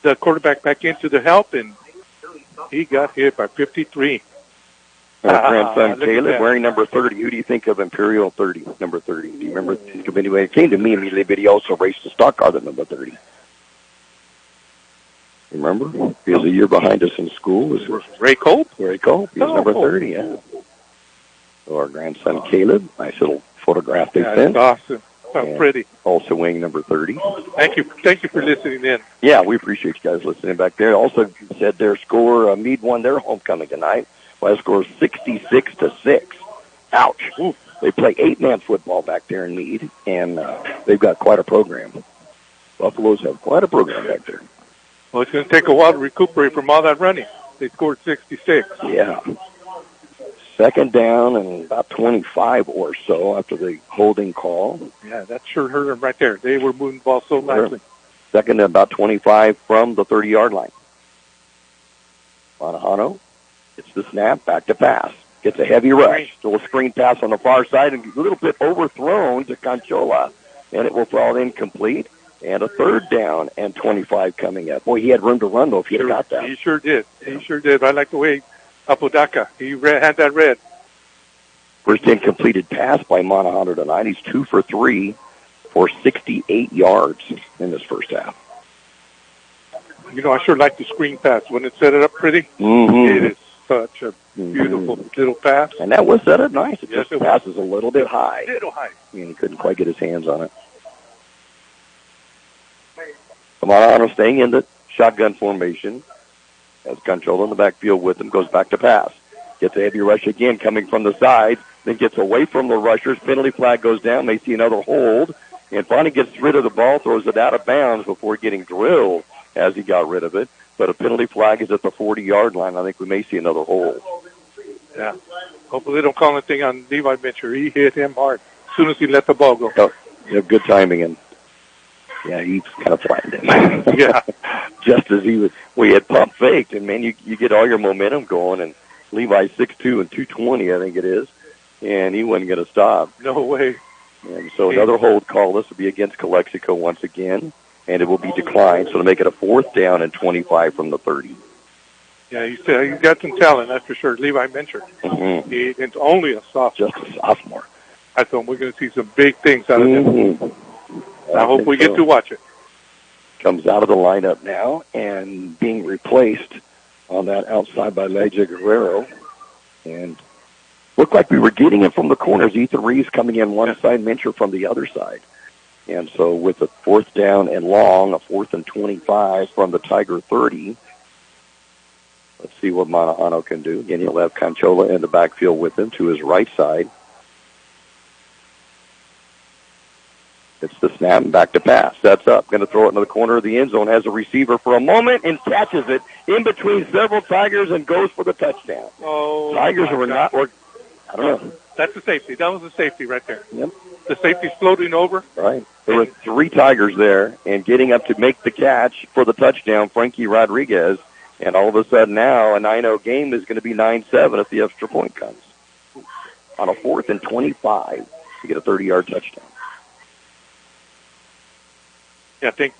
S2: the quarterback back into the help, and he got hit by 53.
S1: Grandson Caleb wearing number 30. Who do you think of Imperial 30, number 30? Do you remember? Anyway, it came to me immediately, but he also raced a stock car at number 30. Remember? He was a year behind us in school. Was
S2: Ray Cope?
S1: Ray Cope. He was number 30, yeah. So our grandson Caleb, nice little photograph they sent.
S2: That's awesome. How pretty.
S1: Also weighing number 30.
S2: Thank you for listening in.
S1: Yeah, we appreciate you guys listening back there. Also said their score, Meade won their homecoming tonight by a score of 66-6. Ouch. Ooh. They play 8-man football back there in Meade, and they've got quite a program. Buffaloes have quite a program back there.
S2: Well, it's going to take a while to recuperate from all that running. They scored 66.
S1: Yeah. Second down and about 25 or so after the holding call.
S2: Yeah, that sure hurt them right there. They were moving the ball so nicely.
S1: Second and about 25 from the 30-yard line. Monahano gets the snap, back to pass. Gets a heavy rush. Still a screen pass on the far side and a little bit overthrown to Conchola. And it will fall incomplete. And a third down and 25 coming up. Boy, he had room to run, though, if he had got that.
S2: He sure did. He sure did. I like the way Apodaca, he had that red.
S1: First incompleted pass by Monahano tonight. He's 2 for 3 for 68 yards in this first half.
S2: You know, I sure like the screen pass. When it set it up pretty, it is such a beautiful little pass.
S1: And that was set up nice. It
S2: yes,
S1: just passes a little bit high.
S2: Little high.
S1: And he couldn't quite get his hands on it. Monahano staying in the shotgun formation. As Conchola in the backfield with him, goes back to pass. Gets a heavy rush again coming from the side, then gets away from the rushers. Penalty flag goes down. May see another hold, and finally gets rid of the ball, throws it out of bounds before getting drilled as he got rid of it. But a penalty flag is at the 40-yard line. I think we may see another hold.
S2: Yeah. Hopefully they don't call anything on Levi Mitchell. He hit him hard as soon as he let the ball go.
S1: Oh, yeah, good timing, and yeah, he kind of flattened him.
S2: Yeah.
S1: Just as we had pump faked, and man, you get all your momentum going, and Levi's 6'2" and 220, I think it is, and he wasn't going to stop.
S2: No way.
S1: And so another hold call. This will be against Calexico once again, and it will be declined, so to make it a 4th down and 25 from the 30.
S2: Yeah, he's got some talent, that's for sure. Levi Mincher.
S1: Mm-hmm.
S2: It's only a sophomore.
S1: Just a sophomore.
S2: I thought we're going to see some big things out of him. I hope we get to watch it.
S1: Comes out of the lineup now and being replaced on that outside by Leja Guerrero. And looked like we were getting it from the corners. Ethan Reeves coming in one side, Mincher from the other side. And so with a 4th down and long, a 4th and 25 from the Tiger 30. Let's see what Manahano can do. Again, he'll have Conchola in the backfield with him to his right side. It's the snap and back to pass. That's up. Going to throw it into the corner of the end zone. Has a receiver for a moment and catches it in between several Tigers and goes for the touchdown.
S2: Oh,
S1: Tigers were not. I don't know.
S2: That's a safety. That was a safety right there.
S1: Yep.
S2: The safety's floating over.
S1: Right. There were 3 Tigers there, and getting up to make the catch for the touchdown, Frankie Rodriguez. And all of a sudden now, a 9-0 game is going to be 9-7 if the extra point comes. On a 4th and 25 to get a 30-yard touchdown.
S2: Yeah, I think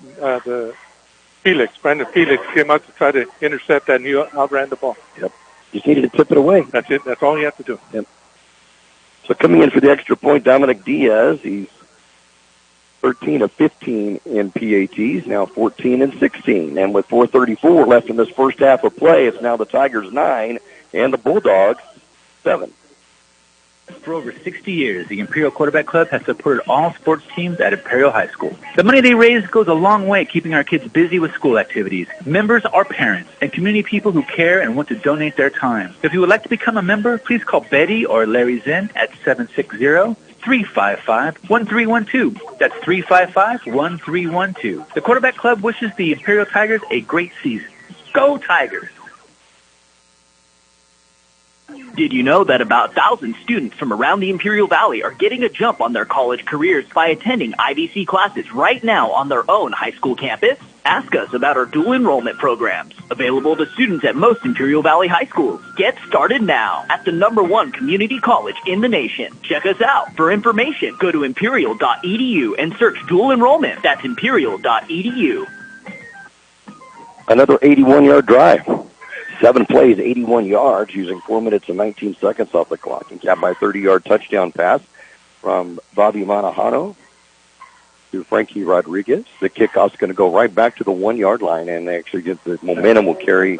S2: Brandon Felix came out to try to intercept that and he outran the ball.
S1: Yep. Just needed to tip it away.
S2: That's it. That's all you have to do.
S1: Yep. So coming in for the extra point, Dominic Diaz. He's 13 of 15 in PATs, now 14 and 16. And with 4:34 left in this first half of play, it's now the Tigers 9 and the Bulldogs 7.
S3: For over 60 years, the Imperial Quarterback Club has supported all sports teams at Imperial High School. The money they raise goes a long way keeping our kids busy with school activities. Members are parents and community people who care and want to donate their time. If you would like to become a member, please call Betty or Larry Zinn at 760-355-1312. That's 355-1312. The Quarterback Club wishes the Imperial Tigers a great season. Go Tigers!
S4: Did you know that about 1,000 students from around the Imperial Valley are getting a jump on their college careers by attending IVC classes right now on their own high school campus? Ask us about our dual enrollment programs, available to students at most Imperial Valley high schools. Get started now at the #1 community college in the nation. Check us out. For information, go to imperial.edu and search dual enrollment. That's imperial.edu.
S1: Another 81-yard drive. 7 plays, 81 yards, using 4 minutes and 19 seconds off the clock, and capped by a 30-yard touchdown pass from Bobby Manahano to Frankie Rodriguez. The kickoff's going to go right back to the 1-yard line, and they actually get the momentum will carry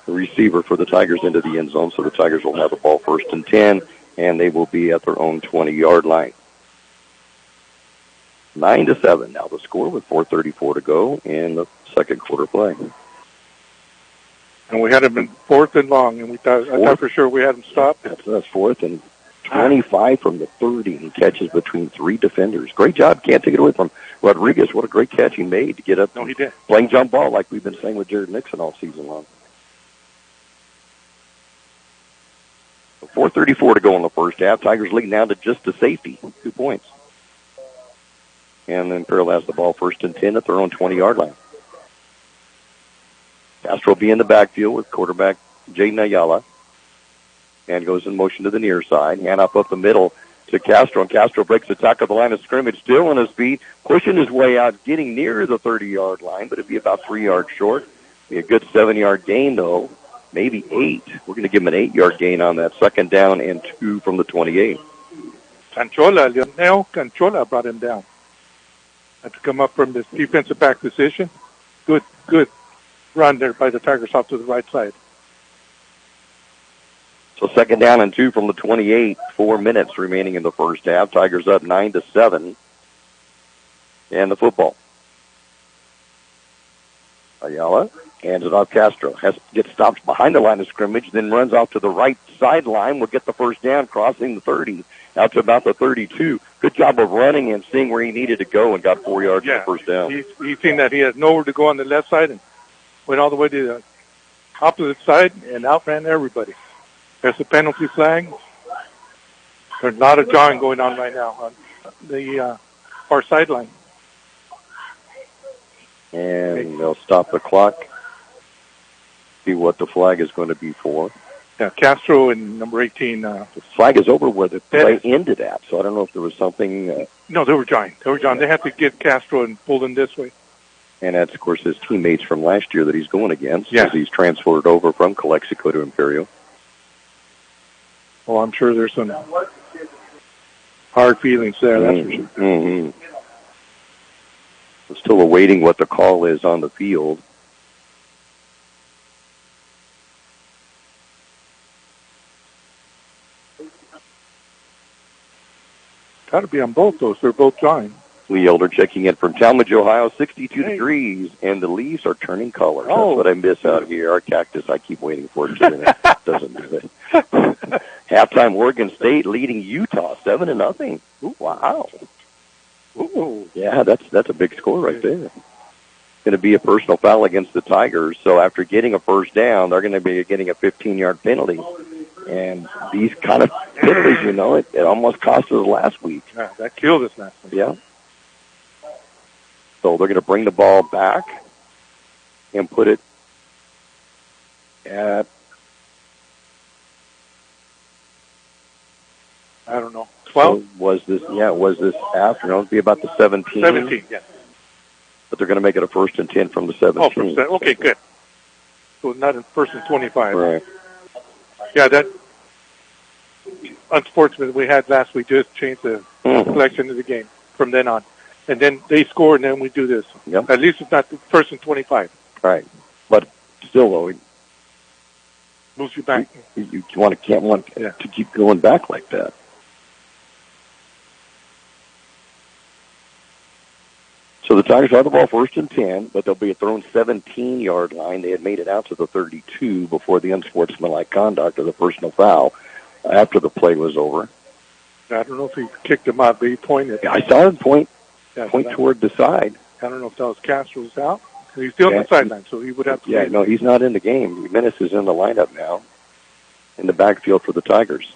S1: the receiver for the Tigers into the end zone, so the Tigers will have the ball 1st and 10, and they will be at their own 20-yard line. 9-7 now the score with 4:34 to go in the second quarter play.
S2: And we had him in 4th and long, and I thought for sure we had him stopped.
S1: That's 4th and 25 from the 30. He catches between 3 defenders. Great job. Can't take it away from Rodriguez. What a great catch he made to get up.
S2: No, he did.
S1: Playing jump ball like we've been saying with Jared Nixon all season long. 4:34 to go in the first half. Tigers lead now to just a safety, 2 points. And then Imperial has the ball 1st and 10 at their own 20-yard line. Castro will be in the backfield with quarterback Jaden Ayala. And goes in motion to the near side. Hand up the middle to Castro. And Castro breaks the tackle at the line of scrimmage. Still on his feet. Pushing his way out. Getting near the 30-yard line. But it'd be about 3 yards short. Be a good 7-yard gain, though. Maybe 8. We're going to give him an 8-yard gain on that. 2nd down and 2 from the 28.
S2: Lionel Canchola brought him down. Had to come up from this defensive back position. Good run there by the Tigers off to the right side.
S1: So 2nd down and 2 from the 28. 4 minutes remaining in the first half. Tigers up 9-7. And the football. Ayala hands it off. Castro gets stopped behind the line of scrimmage, then runs off to the right sideline. Will get the first down, crossing the 30, out to about the 32. good job of running and seeing where he needed to go and got 4 yards for the first down.
S2: He seen that he had nowhere to go on the left side and went all the way to the opposite side and outran everybody. There's a penalty flag. There's not a jawing going on right now on the far sideline.
S1: And they'll stop the clock, see what the flag is going to be for.
S2: Yeah, Castro and number 18.
S1: The flag is over where the play ended at, so I don't know if there was something.
S2: No, they were jawing. They have to get Castro and pull him this way.
S1: And that's, of course, his teammates from last year that he's going against.
S2: Yeah.
S1: He's transferred over from Calexico to Imperial.
S2: Well, I'm sure there's some hard feelings there, that's for sure.
S1: Mm-hmm. We're still awaiting what the call is on the field.
S2: Got to be on both those. They're both drawing.
S1: Lee Elder checking in from Talmadge, Ohio, 62 degrees, and the leaves are turning color. That's what I miss out here. Our cactus, I keep waiting for it, and it doesn't do it. Halftime, Oregon State leading Utah 7-0. Ooh, wow. Ooh, yeah, that's a big score right there. Going to be a personal foul against the Tigers, so after getting a first down, they're going to be getting a 15-yard penalty. And these kind of penalties, it almost cost us last week.
S2: Yeah, that killed us last week.
S1: Yeah. So they're going to bring the ball back and put it at,
S2: I don't know, 12?
S1: So was this after? It'll be about the 17.
S2: 17, yeah.
S1: But they're going to make it a 1st and 10 from the 17.
S2: Oh, okay, good. So not in 1st and 25.
S1: Right.
S2: Yeah, that unfortunately we had last week just changed the selection of the game from then on. And then they score, and then we do this.
S1: Yep.
S2: At least it's not the 1st and 25.
S1: Right. But still, though,
S2: moves you back.
S1: You can't want to keep going back like that. So the Tigers have the ball 1st and 10, but they'll be at their own 17-yard line. They had made it out to the 32 before the unsportsmanlike conduct of the personal foul after the play was over.
S2: I don't know if he kicked him out, but he pointed.
S1: Yeah, I saw him point toward the side.
S2: I don't know if that was Castro's out. He's still on the sideline, so he would have to.
S1: Yeah, no, he's not in the game. Jimenez is in the lineup now in the backfield for the Tigers.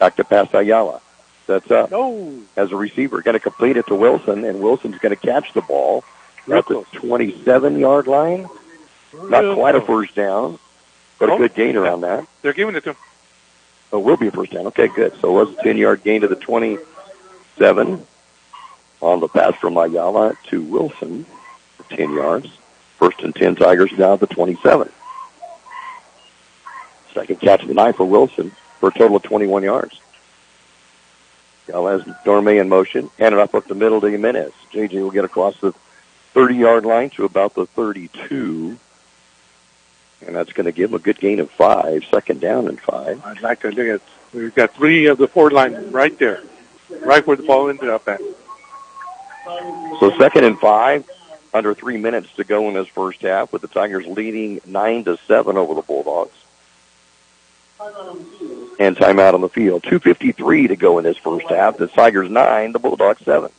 S1: Back to pass Ayala. That's up.
S2: No.
S1: As a receiver, going to complete it to Wilson, and Wilson's going to catch the ball at the 27-yard line. Not quite a first down, but a good gain around that.
S2: They're giving it to him.
S1: Oh, it will be a first down. Okay, good. So it was a 10-yard gain to the 27 on the pass from Ayala to Wilson for 10 yards. 1st and 10 Tigers down at the 27. Second catch of the night for Wilson for a total of 21 yards. Ayala has Dorme in motion. Hand it up the middle to Jimenez. JJ will get across the 30-yard line to about the 32. And that's going to give him a good gain of 5. Second down and 5.
S2: I'd like to look at. We've got 3 of the 4 lines right there, right where the ball ended up at.
S1: So 2nd and 5, under 3 minutes to go in this first half, with the Tigers leading 9-7 over the Bulldogs. And timeout on the field. 2:53 to go in this first half. The Tigers 9, the Bulldogs 7.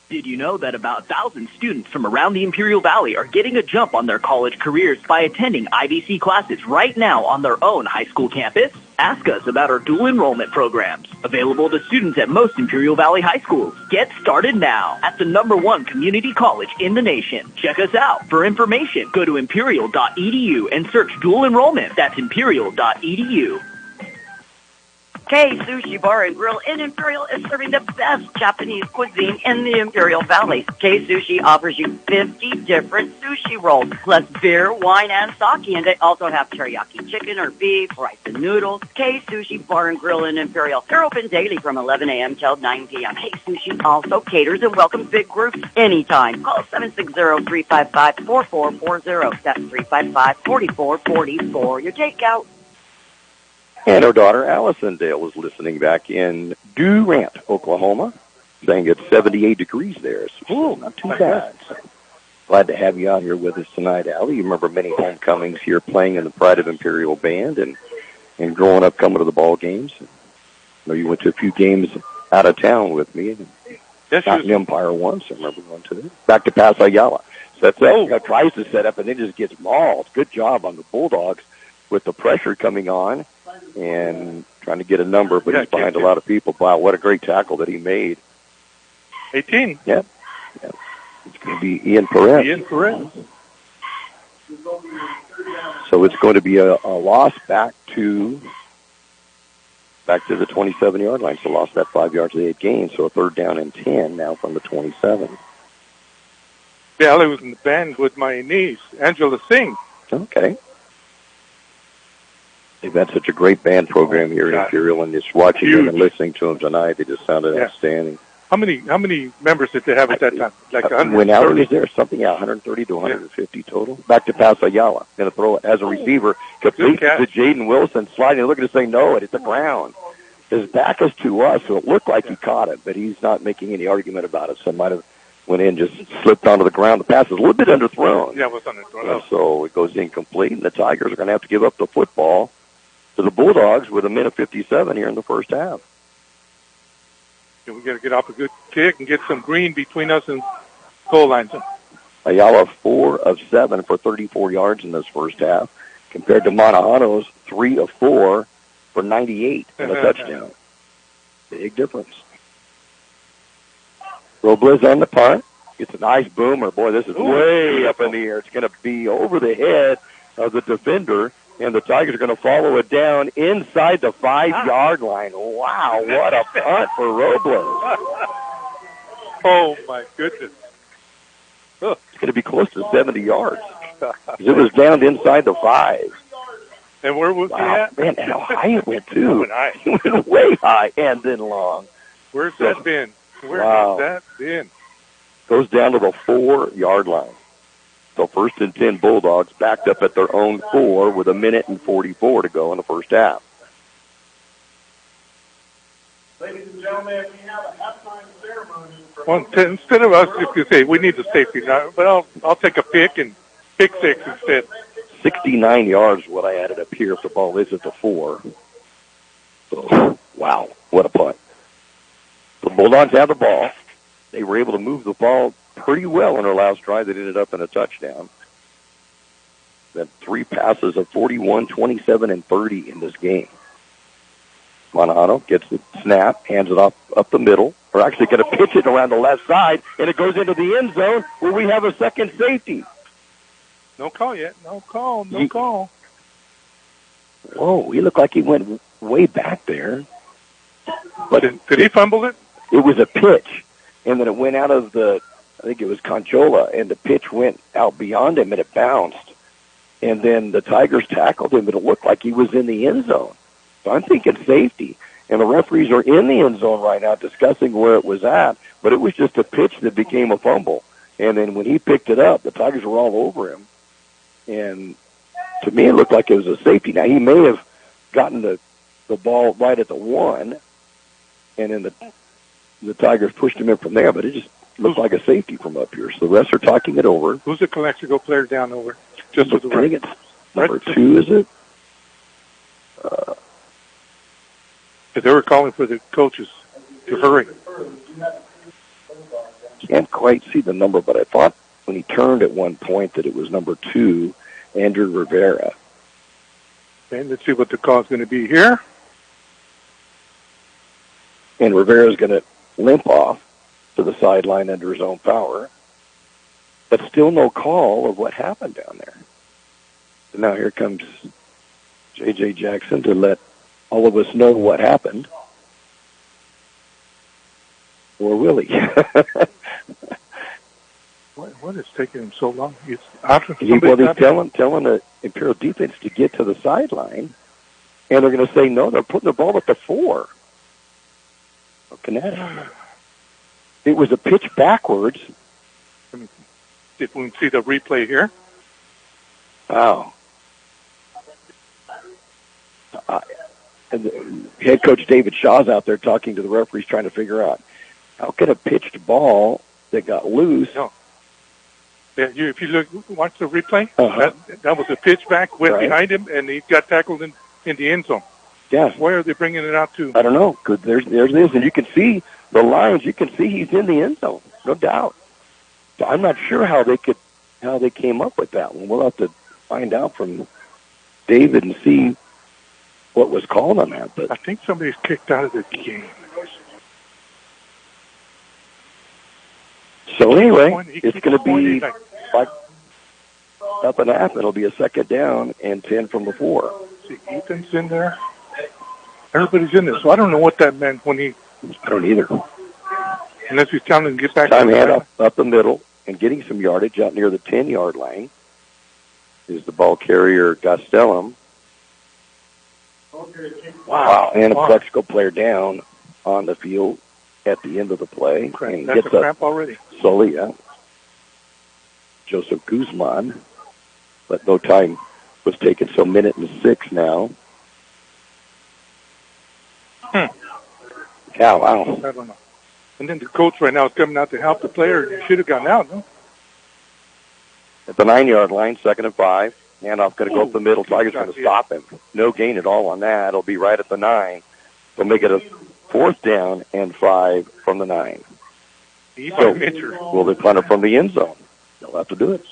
S4: Did you know that about 1,000 students from around the Imperial Valley are getting a jump on their college careers by attending IVC classes right now on their own high school campus? Ask us about our dual enrollment programs, available to students at most Imperial Valley high schools. Get started now at the #1 community college in the nation. Check us out. For information, go to imperial.edu and search dual enrollment. That's imperial.edu.
S5: Kxo Sushi Bar and Grill in Imperial is serving the best Japanese cuisine in the Imperial Valley. Kxo Sushi offers you 50 different sushi rolls, plus beer, wine, and sake. And they also have teriyaki chicken or beef, rice and noodles. Kxo Sushi Bar and Grill in Imperial. They're open daily from 11 a.m. till 9 p.m. Kxo Sushi also caters and welcomes big groups anytime. Call 760-355-4440. That's 355-4444. Your takeout.
S1: And our daughter, Allison Dale, was listening back in Durant, Oklahoma, saying it's 78 degrees there. So, not too bad. So, glad to have you out here with us tonight, Allie. You remember many homecomings here playing in the Pride of Imperial Band and growing up coming to the ball games. I know you went to a few games out of town with me.
S2: Yes,
S1: Not in Empire once. I remember going to this. Back to Paso Ayala. Sets up, tries to set up, and then just gets mauled. Good job on the Bulldogs with the pressure coming on and trying to get a number, but he's behind a lot of people. Wow, what a great tackle that he made.
S2: 18.
S1: Yep. It's going to be Ian Perez. So it's going to be a loss back to the 27-yard line. So lost that 5 yards they had gained. So a 3rd down and 10 now from the 27.
S2: Yeah, I was in the band with my niece, Angela Singh.
S1: Okay. They've had such a great band program here at Imperial, and just watching them and listening to them tonight, they just sounded outstanding.
S2: How many members did they have at that time? Like 130?
S1: When Allen was there, something 130 to 150 total. Back to Paso Ayala. Going to throw it as a receiver. Complete to Jaden Wilson, sliding, looking to say no, it hit the ground. His back is to us, so it looked like he caught it, but he's not making any argument about it, so it might have went in, just slipped onto the ground. The pass is a little bit underthrown.
S2: Yeah, it was underthrown.
S1: So it goes incomplete, and the Tigers are going to have to give up the football to the Bulldogs with 1:57 here in the first half.
S2: We got to get off a good kick and get some green between us and goal lines.
S1: Ayala 4 of 7 for 34 yards in this first half, compared to Manahano's 3 of 4 for 98 and a touchdown. Big difference. Robles on the punt. Gets a nice boomer. Boy, this is way up in the air. It's going to be over the head of the defender, and the Tigers are going to follow it down inside the 5-yard line. Wow, what a punt for Robles.
S2: Oh, my goodness.
S1: It's going to be close to 70 yards. It was down inside the 5.
S2: And where was he at?
S1: Man, how high it went, too. It went way high and then long.
S2: Where's that been? Where has that been?
S1: Goes down to the 4-yard line. So 1st and 10 Bulldogs backed up at their own 4 with 1:44 to go in the first half.
S8: Ladies and gentlemen, we have a halftime ceremony.
S2: Well, instead of us, if you say we need the safety, but I'll take a pick 6 instead.
S1: 69 yards is what I added up here if the ball is at the 4. So, wow, what a punt. The Bulldogs have the ball. They were able to move the ball pretty well in their last drive that ended up in a touchdown. Then 3 passes of 41, 27, and 30 in this game. Manahano gets the snap, hands it off up the middle. We're actually going to pitch it around the left side, and it goes into the end zone where we have a second safety.
S2: No call yet. No call.
S1: Whoa, he looked like he went way back there. But
S2: did he fumble it?
S1: It was a pitch, and then it went out of I think it was Conchola, and the pitch went out beyond him, and it bounced. And then the Tigers tackled him, but it looked like he was in the end zone. So I'm thinking safety. And the referees are in the end zone right now discussing where it was at, but it was just a pitch that became a fumble. And then when he picked it up, the Tigers were all over him. And to me, it looked like it was a safety. Now, he may have gotten the ball right at the 1, and then the Tigers pushed him in from there, but it just looked like a safety from up here. So the refs are talking it over.
S2: Who's the Calexico player down over? Just with the
S1: I think it's number 2, is it?
S2: They were calling for the coaches to hurry.
S1: Can't quite see the number, but I thought when he turned at one point that it was number 2, Andrew Rivera.
S2: Okay, let's see what the call is going to be here.
S1: And Rivera's going to limp off to the sideline under his own power. But still no call of what happened down there. So now here comes J.J. Jackson to let all of us know what happened. Or will he?
S2: What is taking him so long?
S1: He's telling the Imperial defense to get to the sideline, and they're going to say no. They're putting the ball at the 4. It was a pitch backwards.
S2: Let me see if we can see the replay here.
S1: Wow. And head coach David Shaw's out there talking to the referees, trying to figure out how can a pitched ball that got loose.
S2: No. Yeah, if you watch the replay, that was a pitch back, went behind him, and he got tackled in the end zone.
S1: Yeah.
S2: Why are they bringing it out to?
S1: I don't know. Cause there's this, and you can see the lines. You can see he's in the end zone, no doubt. So I'm not sure how they came up with that one. We'll have to find out from David and see what was called on that. But
S2: I think somebody's kicked out of the game.
S1: So anyway, it's going to be like up and a half. It'll be a second down and 10 from the 4.
S2: See, Ethan's in there. Everybody's in there, so I don't know what that meant when he...
S1: I don't either.
S2: Unless he's telling him to get back
S1: time
S2: to the
S1: hand up the middle and getting some yardage out near the 10-yard line is the ball carrier Gastelum. Wow. And a Calexico player down on the field at the end of the play. And
S2: that's
S1: gets
S2: a cramp already.
S1: Sully, yeah. Joseph Guzman. But no time was taken, so 1:06 now. Yeah, wow.
S2: I don't know. And then the coach right now is coming out to help the player. He should have gotten out, no?
S1: At the 9-yard line, 2nd and 5. Handoff going to go up the middle. Tigers going to stop him. No gain at all on that. It'll be right at the 9. They'll make it a 4th down and 5 from the 9. So, will they punt it from the end zone? They'll have to do it.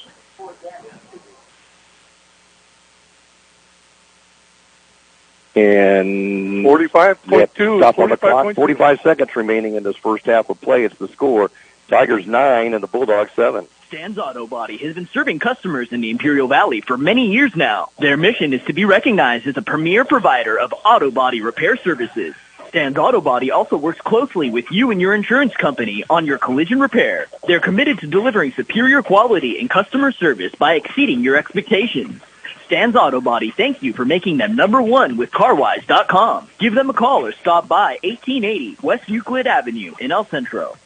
S1: And
S2: 45.2.
S1: Stop on the clock. 45 seconds remaining in this first half of play. It's the score. Tigers 9 and the Bulldogs 7.
S4: Stan's Auto Body has been serving customers in the Imperial Valley for many years now. Their mission is to be recognized as a premier provider of auto body repair services. Stan's Auto Body also works closely with you and your insurance company on your collision repair. They're committed to delivering superior quality and customer service by exceeding your expectations. Stan's Auto Body thanks you for making them #1 with CarWise.com. Give them a call or stop by 1880 West Euclid Avenue in El Centro.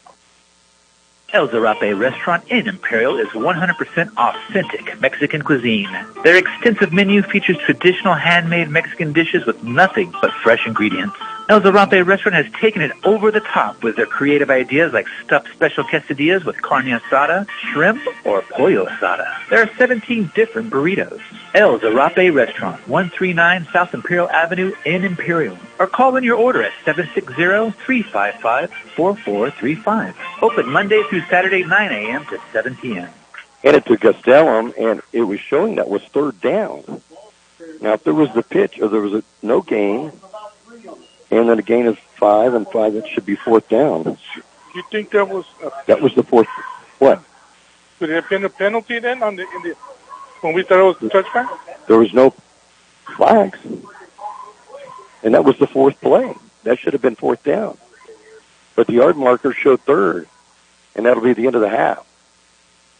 S3: El Zarape restaurant in Imperial is 100% authentic Mexican cuisine. Their extensive menu features traditional handmade Mexican dishes with nothing but fresh ingredients. El Zarape restaurant has taken it over the top with their creative ideas like stuffed special quesadillas with carne asada, shrimp, or pollo asada. There are 17 different burritos. El Zarape restaurant, 139 South Imperial Avenue in Imperial. Or call in your order at 760-355-4435. Open Monday through Saturday, 9 a.m. to 7 p.m.
S1: And it to Gastelum, and it was showing that was 3rd down. Now, if there was the pitch or there was no gain, and then a gain of 5 and 5, it should be 4th down.
S2: You think that was...
S1: that was the 4th... What?
S2: Could it have been a penalty then when we thought it was a touchback?
S1: There was no flags. And that was the 4th play. That should have been 4th down. But the yard marker showed 3rd, and that'll be the end of the half.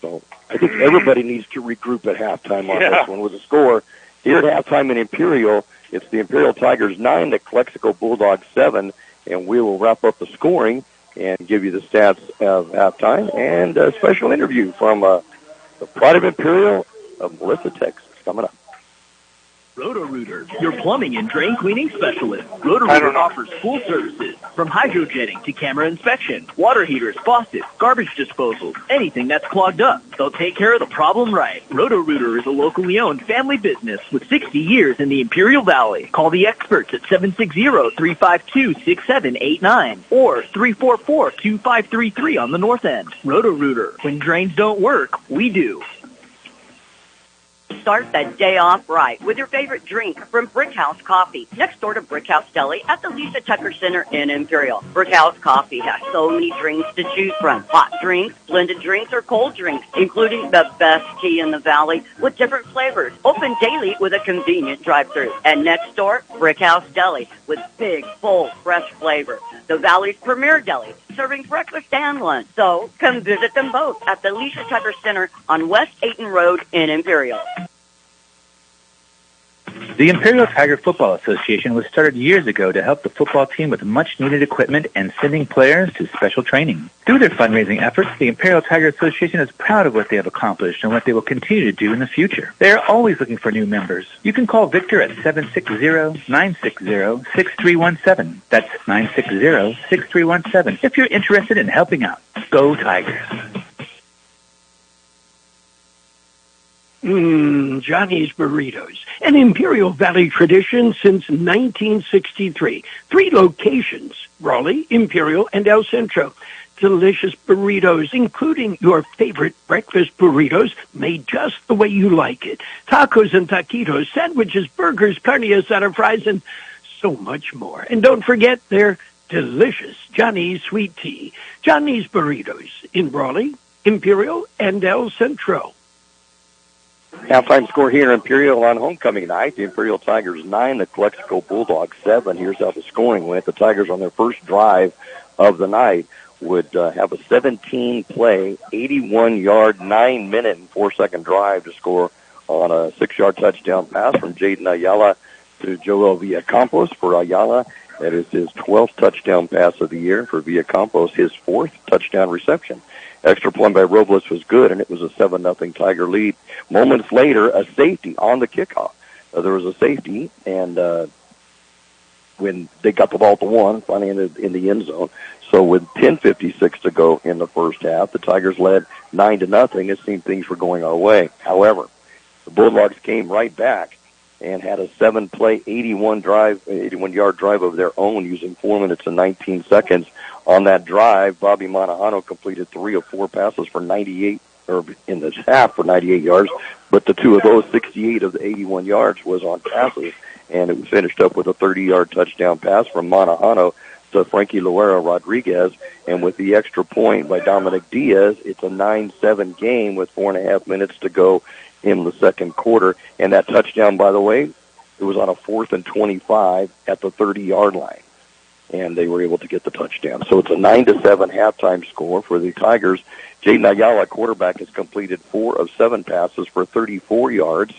S1: So I think everybody needs to regroup at halftime on this one with a score. Here at halftime in Imperial, it's the Imperial Tigers 9, the Calexico Bulldogs 7, and we will wrap up the scoring and give you the stats of halftime and a special interview from the Pride of Imperial of Melissa, Texas, coming up.
S4: Roto-Rooter, your plumbing and drain cleaning specialist. Roto-Rooter offers full services, from hydrojetting to camera inspection, water heaters, faucets, garbage disposals, anything that's clogged up. They'll take care of the problem right. Roto-Rooter is a locally owned family business with 60 years in the Imperial Valley. Call the experts at 760-352-6789 or 344-2533 on the north end. Roto-Rooter, when drains don't work, we do.
S5: Start that day off right with your favorite drink from Brickhouse Coffee, next door to Brickhouse Deli at the Lisa Tucker Center in Imperial. Brickhouse Coffee has so many drinks to choose from. Hot drinks, blended drinks, or cold drinks, including the best tea in the valley with different flavors. Open daily with a convenient drive-thru. And next door, Brickhouse Deli with big, full, fresh flavor. The valley's premier deli, serving breakfast and lunch. So come visit them both at the Lisa Tucker Center on West Ayton Road in Imperial.
S3: The Imperial Tiger Football Association was started years ago to help the football team with much-needed equipment and sending players to special training. Through their fundraising efforts, the Imperial Tiger Association is proud of what they have accomplished and what they will continue to do in the future. They are always looking for new members. You can call Victor at 760-960-6317. That's 960-6317 if you're interested in helping out. Go Tigers!
S6: Johnny's Burritos, an Imperial Valley tradition since 1963. 3 locations, Raleigh, Imperial, and El Centro. Delicious burritos, including your favorite breakfast burritos, made just the way you like it. Tacos and taquitos, sandwiches, burgers, carne asada, fries, and so much more. And don't forget their delicious Johnny's sweet tea. Johnny's Burritos in Raleigh, Imperial, and El Centro.
S1: Halftime score here in Imperial on homecoming night. The Imperial Tigers 9, the Calexico Bulldogs 7. Here's how the scoring went. The Tigers on their first drive of the night would have a 17-play, 81-yard, 9-minute and 4-second drive to score on a 6-yard touchdown pass from Jaden Ayala to Joel Villacampos. For Ayala, that is his 12th touchdown pass of the year. For Villacampos, his 4th touchdown reception. Extra point by Robles was good, and it was a 7-0 Tiger lead. Moments later, a safety on the kickoff. There was a safety, and when they got the ball to 1, finally in the end zone. So with 10:56 to go in the first half, the Tigers led 9-0. It seemed things were going our way. However, the Bulldogs came right back and had a 7-play, 81-yard drive of their own using 4 minutes and 19 seconds. On that drive, Bobby Monajano completed 3 of 4 passes for 98, or in this half for 98 yards, but the 2 of those, 68 of the 81 yards, was on passes, and it was finished up with a 30-yard touchdown pass from Monajano to Frankie Loera Rodriguez, and with the extra point by Dominic Diaz, it's a 9-7 game with 4.5 minutes to go in the second quarter. And that touchdown, by the way, it was on a 4th and 25 at the 30-yard line, and they were able to get the touchdown. So it's a 9-7 halftime score for the Tigers. Jaden Ayala, quarterback, has completed 4 of 7 passes for 34 yards.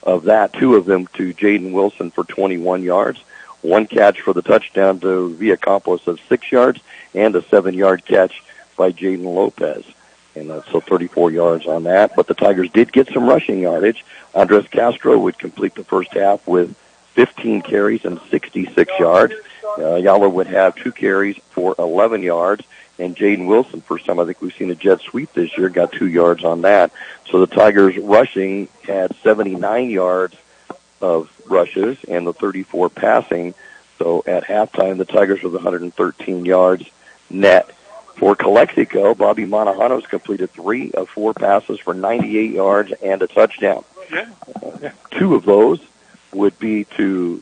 S1: Of that, 2 of them to Jaden Wilson for 21 yards. 1 catch for the touchdown to Villacampos of 6 yards, and a 7-yard catch by Jaden Lopez. And so 34 yards on that. But the Tigers did get some rushing yardage. Andres Castro would complete the first half with 15 carries and 66 yards. Ayala would have 2 carries for 11 yards. And Jaden Wilson, first time I think we've seen a jet sweep this year, got 2 yards on that. So the Tigers rushing had 79 yards of rushes and the 34 passing. So at halftime, the Tigers with 113 yards net. For Calexico, Bobby Monajano's completed 3 of 4 passes for 98 yards and a touchdown. 2 of those would be to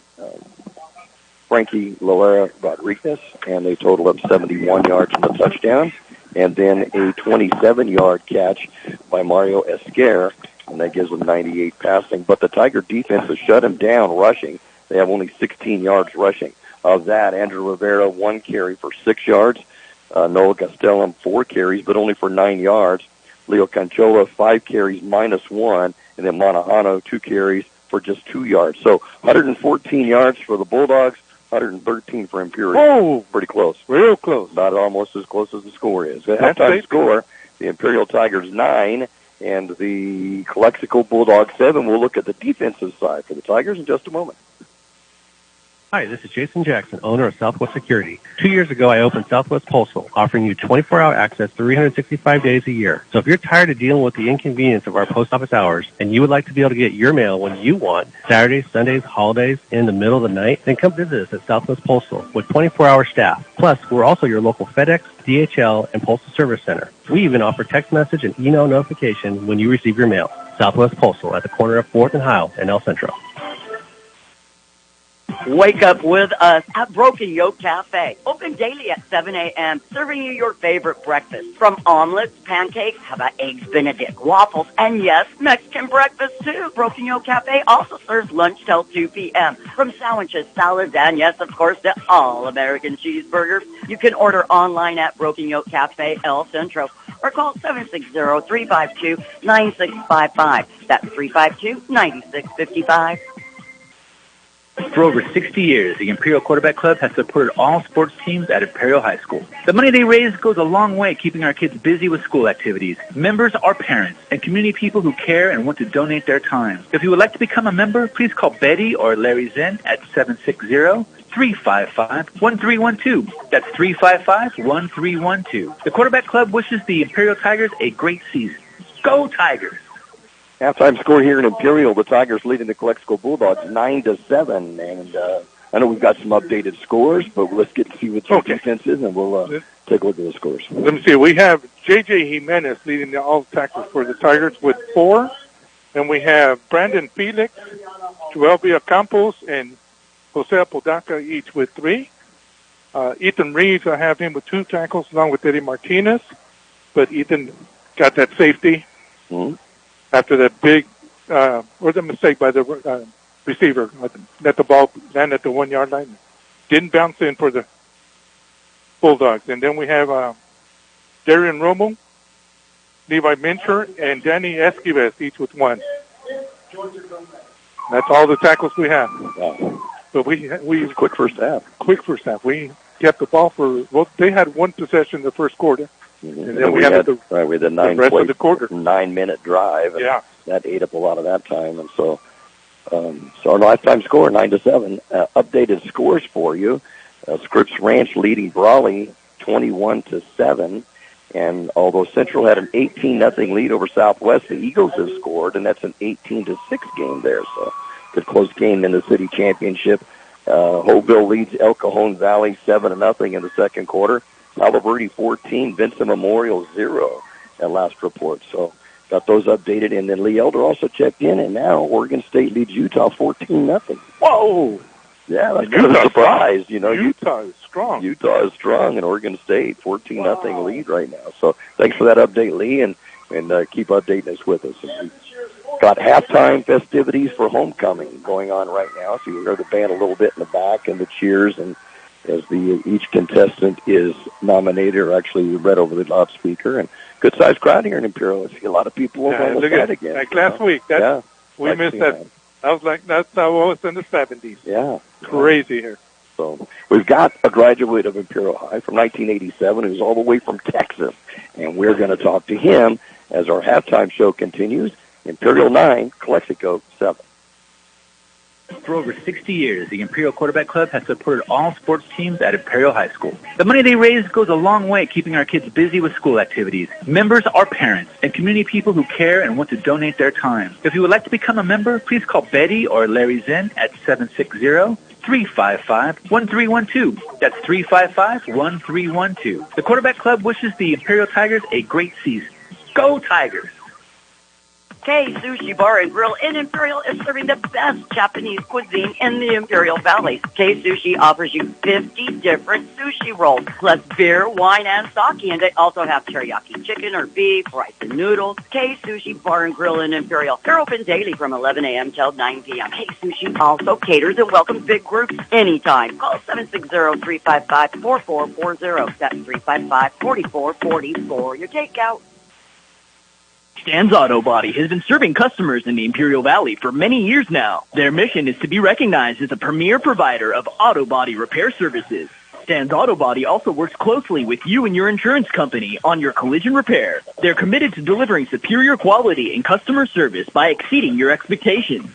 S1: Frankie Loera Rodriguez, and they total up 71 yards and a touchdown. And then a 27-yard catch by Mario Esquer, and that gives them 98 passing. But the Tiger defense has shut him down rushing. They have only 16 yards rushing. Of that, Andrew Rivera, 1 carry for 6 yards. Noah Gastelum, 4 carries, but only for 9 yards. Leo Canchola, 5 carries, -1. And then Monajano, 2 carries for just 2 yards. So 114 yards for the Bulldogs, 113 for Imperial.
S2: Oh,
S1: pretty close.
S2: Real close.
S1: Not almost as close as the score is. The halftime score, the Imperial Tigers 9 and the Calexico Bulldogs 7. We'll look at the defensive side for the Tigers in just a moment.
S7: Hi, this is Jason Jackson, owner of Southwest Security. 2 years ago, I opened Southwest Postal, offering you 24-hour access 365 days a year. So if you're tired of dealing with the inconvenience of our post office hours and you would like to be able to get your mail when you want, Saturdays, Sundays, holidays, in the middle of the night, then come visit us at Southwest Postal with 24-hour staff. Plus, we're also your local FedEx, DHL, and Postal Service Center. We even offer text message and email notification when you receive your mail. Southwest Postal at the corner of 4th and Heil in El Centro.
S5: Wake up with us at Broken Yoke Cafe. Open daily at 7 a.m., serving you your favorite breakfast. From omelets, pancakes, how about eggs Benedict, waffles, and yes, Mexican breakfast too. Broken Yoke Cafe also serves lunch till 2 p.m. From sandwiches, salads, and yes, of course, the all-American cheeseburgers. You can order online at Broken Yoke Cafe El Centro or call 760-352-9655. That's 352-9655.
S3: For over 60 years, the Imperial Quarterback Club has supported all sports teams at Imperial High School. The money they raise goes a long way keeping our kids busy with school activities. Members are parents and community people who care and want to donate their time. If you would like to become a member, please call Betty or Larry Zen at 760-355-1312. That's 355-1312. The Quarterback Club wishes the Imperial Tigers a great season. Go Tigers!
S1: Halftime score here in Imperial, the Tigers leading the Calexico Bulldogs 9-7. And I know we've got some updated scores, but let's get to see what the defense is, and we'll take a look at the scores.
S2: Let me see. We have J.J. Jimenez leading all tackles for the Tigers with 4. And we have Brandon Felix, Joel Campos, and Jose Apodaca each with 3. Ethan Reeves, I have him with 2 tackles along with Eddie Martinez. But Ethan got that safety after that big or the mistake by the receiver. Let the ball land at the 1-yard line. Didn't bounce in for the Bulldogs. And then we have Darian Romo, Levi Mincher, and Danny Esquives, each with 1. That's all the tackles we have.
S1: Wow.
S2: So we
S1: quick first half.
S2: Quick first half. We kept the ball for, well, they had 1 possession in the first quarter.
S1: And then we had the rest of the quarter. 9-minute drive. And that ate up a lot of that time. And so our lifetime score, 9-7. Updated scores for you. Scripps Ranch leading Brawley 21-7. And although Central had an 18-0 lead over Southwest, the Eagles have scored, and that's an 18-6 game there. So good close game in the city championship. Hopeville leads El Cajon Valley 7-0 in the second quarter. Palo Verde 14, Vincent Memorial 0 at last report. So got those updated. And then Lee Elder also checked in, and now Oregon State leads Utah 14-0.
S2: Whoa!
S1: Yeah, that's kind of a surprise. You know,
S2: Utah is strong.
S1: Utah is strong, and Oregon State 14-0 lead right now. So thanks for that update, Lee, and keep updating us with us. We've got halftime festivities for homecoming going on right now. So you hear the band a little bit in the back and the cheers, and as each contestant is nominated or actually read over the loudspeaker. And good-sized crowd here in Imperial. I see a lot of people over on the side again.
S2: Like last week. We missed that. That's how it was in the 70s.
S1: Yeah.
S2: Crazy here.
S1: So we've got a graduate of Imperial High from 1987 who's all the way from Texas, and we're going to talk to him as our halftime show continues. Imperial 9, Calexico 7.
S3: For over 60 years, the Imperial Quarterback Club has supported all sports teams at Imperial High School. The money they raise goes a long way keeping our kids busy with school activities. Members are parents and community people who care and want to donate their time. If you would like to become a member, please call Betty or Larry Zinn at 760-355-1312. That's 355-1312. The Quarterback Club wishes the Imperial Tigers a great season. Go Tigers!
S5: Kxo Sushi Bar and Grill in Imperial is serving the best Japanese cuisine in the Imperial Valley. Kxo Sushi offers you 50 different sushi rolls, plus beer, wine, and sake. And they also have teriyaki chicken or beef, rice and noodles. Kxo Sushi Bar and Grill in Imperial. They're open daily from 11 a.m. till 9 p.m. Kxo Sushi also caters and welcomes big groups anytime. Call 760-355-4440. That's 355-4440 for your takeout.
S4: Stan's Auto Body has been serving customers in the Imperial Valley for many years now. Their mission is to be recognized as a premier provider of auto body repair services. Stan's Auto Body also works closely with you and your insurance company on your collision repair. They're committed to delivering superior quality and customer service by exceeding your expectations.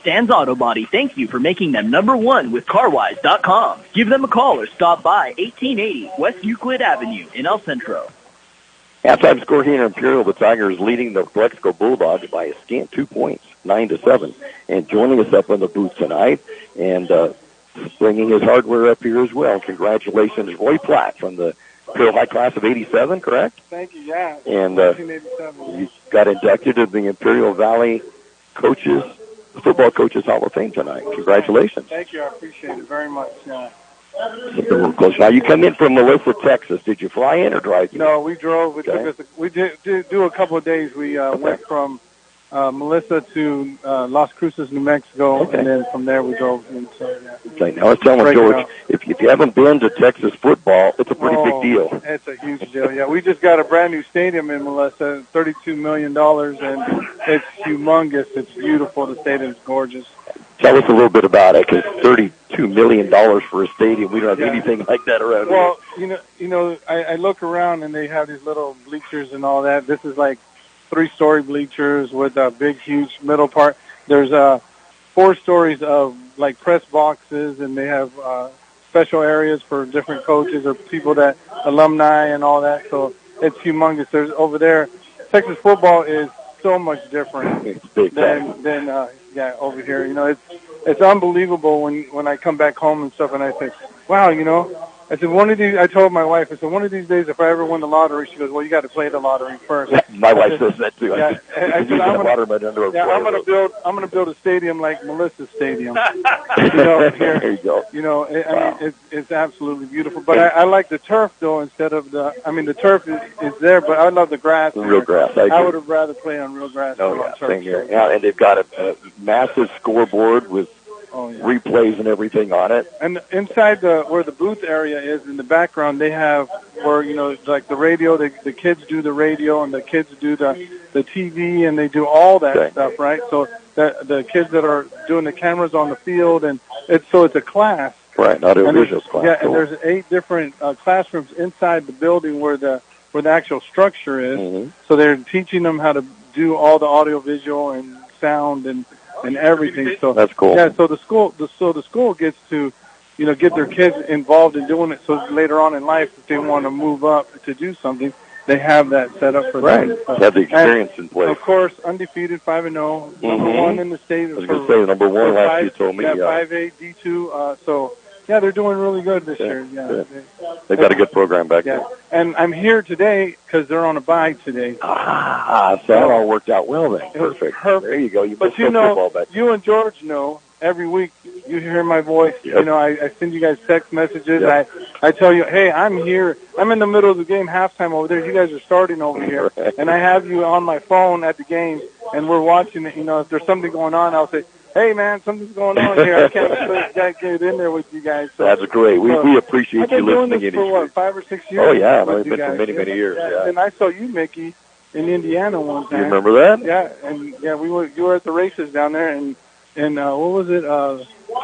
S4: Stan's Auto Body thanks you for making them #1 with CarWise.com. Give them a call or stop by 1880 West Euclid Avenue in El Centro.
S1: Halftime score here in Imperial, the Tigers leading the Calexico Bulldogs by a scant 2 points, 9-7. And joining us up in the booth tonight and bringing his hardware up here as well. Congratulations, Roy Platt from the Imperial High class of 87, correct?
S8: Thank you, yeah.
S1: And you got inducted to the Imperial Valley Football Coaches Hall of Fame tonight. Congratulations.
S8: Thank you, I appreciate it very much.
S1: Now, you come in from Melissa, Texas. Did you fly in or drive in?
S8: No, we drove. We did do a couple of days. We went from Melissa to Las Cruces, New Mexico, and then from there we drove. And so,
S1: Okay, now I was telling George, if you haven't been to Texas football, it's a pretty big deal.
S8: It's a huge deal, yeah. We just got a brand new stadium in Melissa, $32 million, and it's humongous. It's beautiful. The stadium's gorgeous.
S1: Tell us a little bit about it, because $32 million for a stadium, we don't have anything like that around here.
S8: Well, you know, I look around and they have these little bleachers and all that. This is like 3-story bleachers with a big, huge middle part. There's 4 stories of like press boxes, and they have special areas for different coaches or people alumni and all that. So it's humongous. There's over there, Texas football is so much different
S1: It's big time.
S8: than over here. You know, it's unbelievable when I come back home and stuff, and I think, wow, you know. I said, I told my wife, I said, one of these days, if I ever win the lottery, she goes, well, you got to play the lottery first.
S1: My wife says that too.
S8: Yeah, I said, I'm going to build a stadium like Melissa's stadium. You know, here.
S1: There you go.
S8: You know, I mean, it's absolutely beautiful. But I like the turf though instead of the turf is there, but I love the grass.
S1: The real grass.
S8: I would have rather play on real grass.
S1: Oh
S8: than
S1: yeah,
S8: on turf.
S1: same here. Yeah, and they've got a massive scoreboard with replays and everything on it.
S8: And inside where the booth area is in the background, they have where, you know, like the radio, the kids do the radio and the kids do the TV and they do all that stuff, right? So the kids that are doing the cameras on the field, and it's a class.
S1: Right, audio-visual class.
S8: Yeah, and there's 8 different classrooms inside the building where the actual structure is.
S1: Mm-hmm.
S8: So they're teaching them how to do all the audio-visual and sound and everything. So
S1: that's cool.
S8: Yeah, so the school gets to, you know, get their kids involved in doing it. So later on in life, if they want to move up to do something, they have that set up for them.
S1: Right, have the experience in place.
S8: Of course, undefeated, 5-0, number 1 in the state.
S1: I was going to say number 1 last you told me.
S8: Yeah, 5A, D2. So yeah, they're doing really good this year. Yeah,
S1: they've got a good program back there.
S8: And I'm here today because they're on a bye today.
S1: So that all worked out well then. Perfect. There you go.
S8: But you know, you and George know, every week you hear my voice. Yep. You know, I send you guys text messages.
S1: Yep.
S8: I tell you, hey, I'm here. I'm in the middle of the game, halftime over there. You guys are starting over here.
S1: Right.
S8: And I have you on my phone at the game, and we're watching it. You know, if there's something going on, I'll say, hey, man, something's going on here. I can't get in there with you guys. So,
S1: that's great. We appreciate you listening.
S8: I've been doing this for, 5 or 6 years?
S1: Oh, yeah. I've been for many, many years. Yeah.
S8: And I saw you, Mickey, in Indiana one time.
S1: You remember that?
S8: Yeah, and you were at the races down there, and what was it?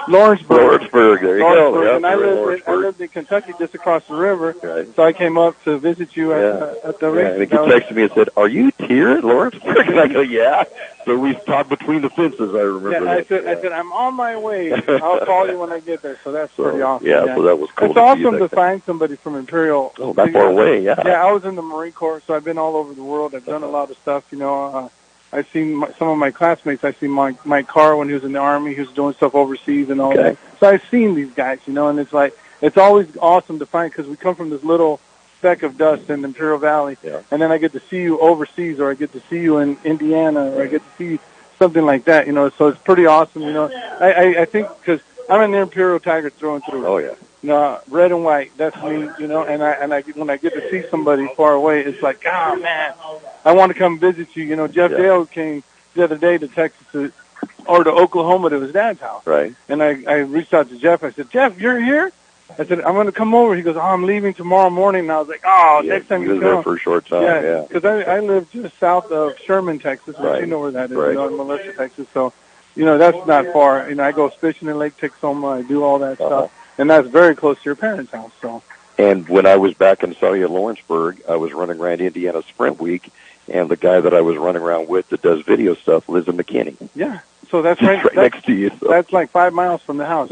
S8: Lawrenceburg.
S1: There you go. Yep,
S8: and I lived in Kentucky, just across the river. Right. So I came up to visit you at the race.
S1: And he texted me and said, "Are you here at Lawrenceburg?" And I go, "Yeah." So we talked between the fences. I remember.
S8: I said, "I'm on my way. I'll call you when I get there." So that's pretty awesome.
S1: Yeah, so that was cool.
S8: It's awesome to find somebody from Imperial.
S1: Oh, that far away, yeah.
S8: Yeah, I was in the Marine Corps, so I've been all over the world. I've done a lot of stuff, you know. I've seen some of my classmates. I've seen Mike Carr when he was in the Army. He was doing stuff overseas and all that. So I've seen these guys, you know, and it's always awesome to find because we come from this little speck of dust in the Imperial Valley, and then I get to see you overseas, or I get to see you in Indiana, or I get to see something like that, you know. So it's pretty awesome, you know. I think because I'm an Imperial Tiger through and through.
S1: Oh, yeah.
S8: No, red and white. That's me, you know. And I when I get to see somebody far away, it's like, oh man, I want to come visit you. You know, Jeff Dale came the other day to Texas or to Oklahoma to his dad's house.
S1: Right.
S8: And I reached out to Jeff. I said, Jeff, you're here? I said, I'm going to come over. He goes, I'm leaving tomorrow morning. And I was like, next time you come.
S1: There for a short time. Yeah.
S8: Because I live just south of Sherman, Texas. Which you know where that is.
S1: Right.
S8: You know, in Melissa, Texas. So, you know, that's not far. You know, I go fishing in Lake Texoma. I do all that stuff. And that's very close to your parents' house. So.
S1: And when I was back in Saudi Lawrenceburg, I was running around Indiana Sprint Week, and the guy that I was running around with that does video stuff lives in McKinney.
S8: Yeah. So that's right
S1: next to you. So.
S8: That's like 5 miles from the house.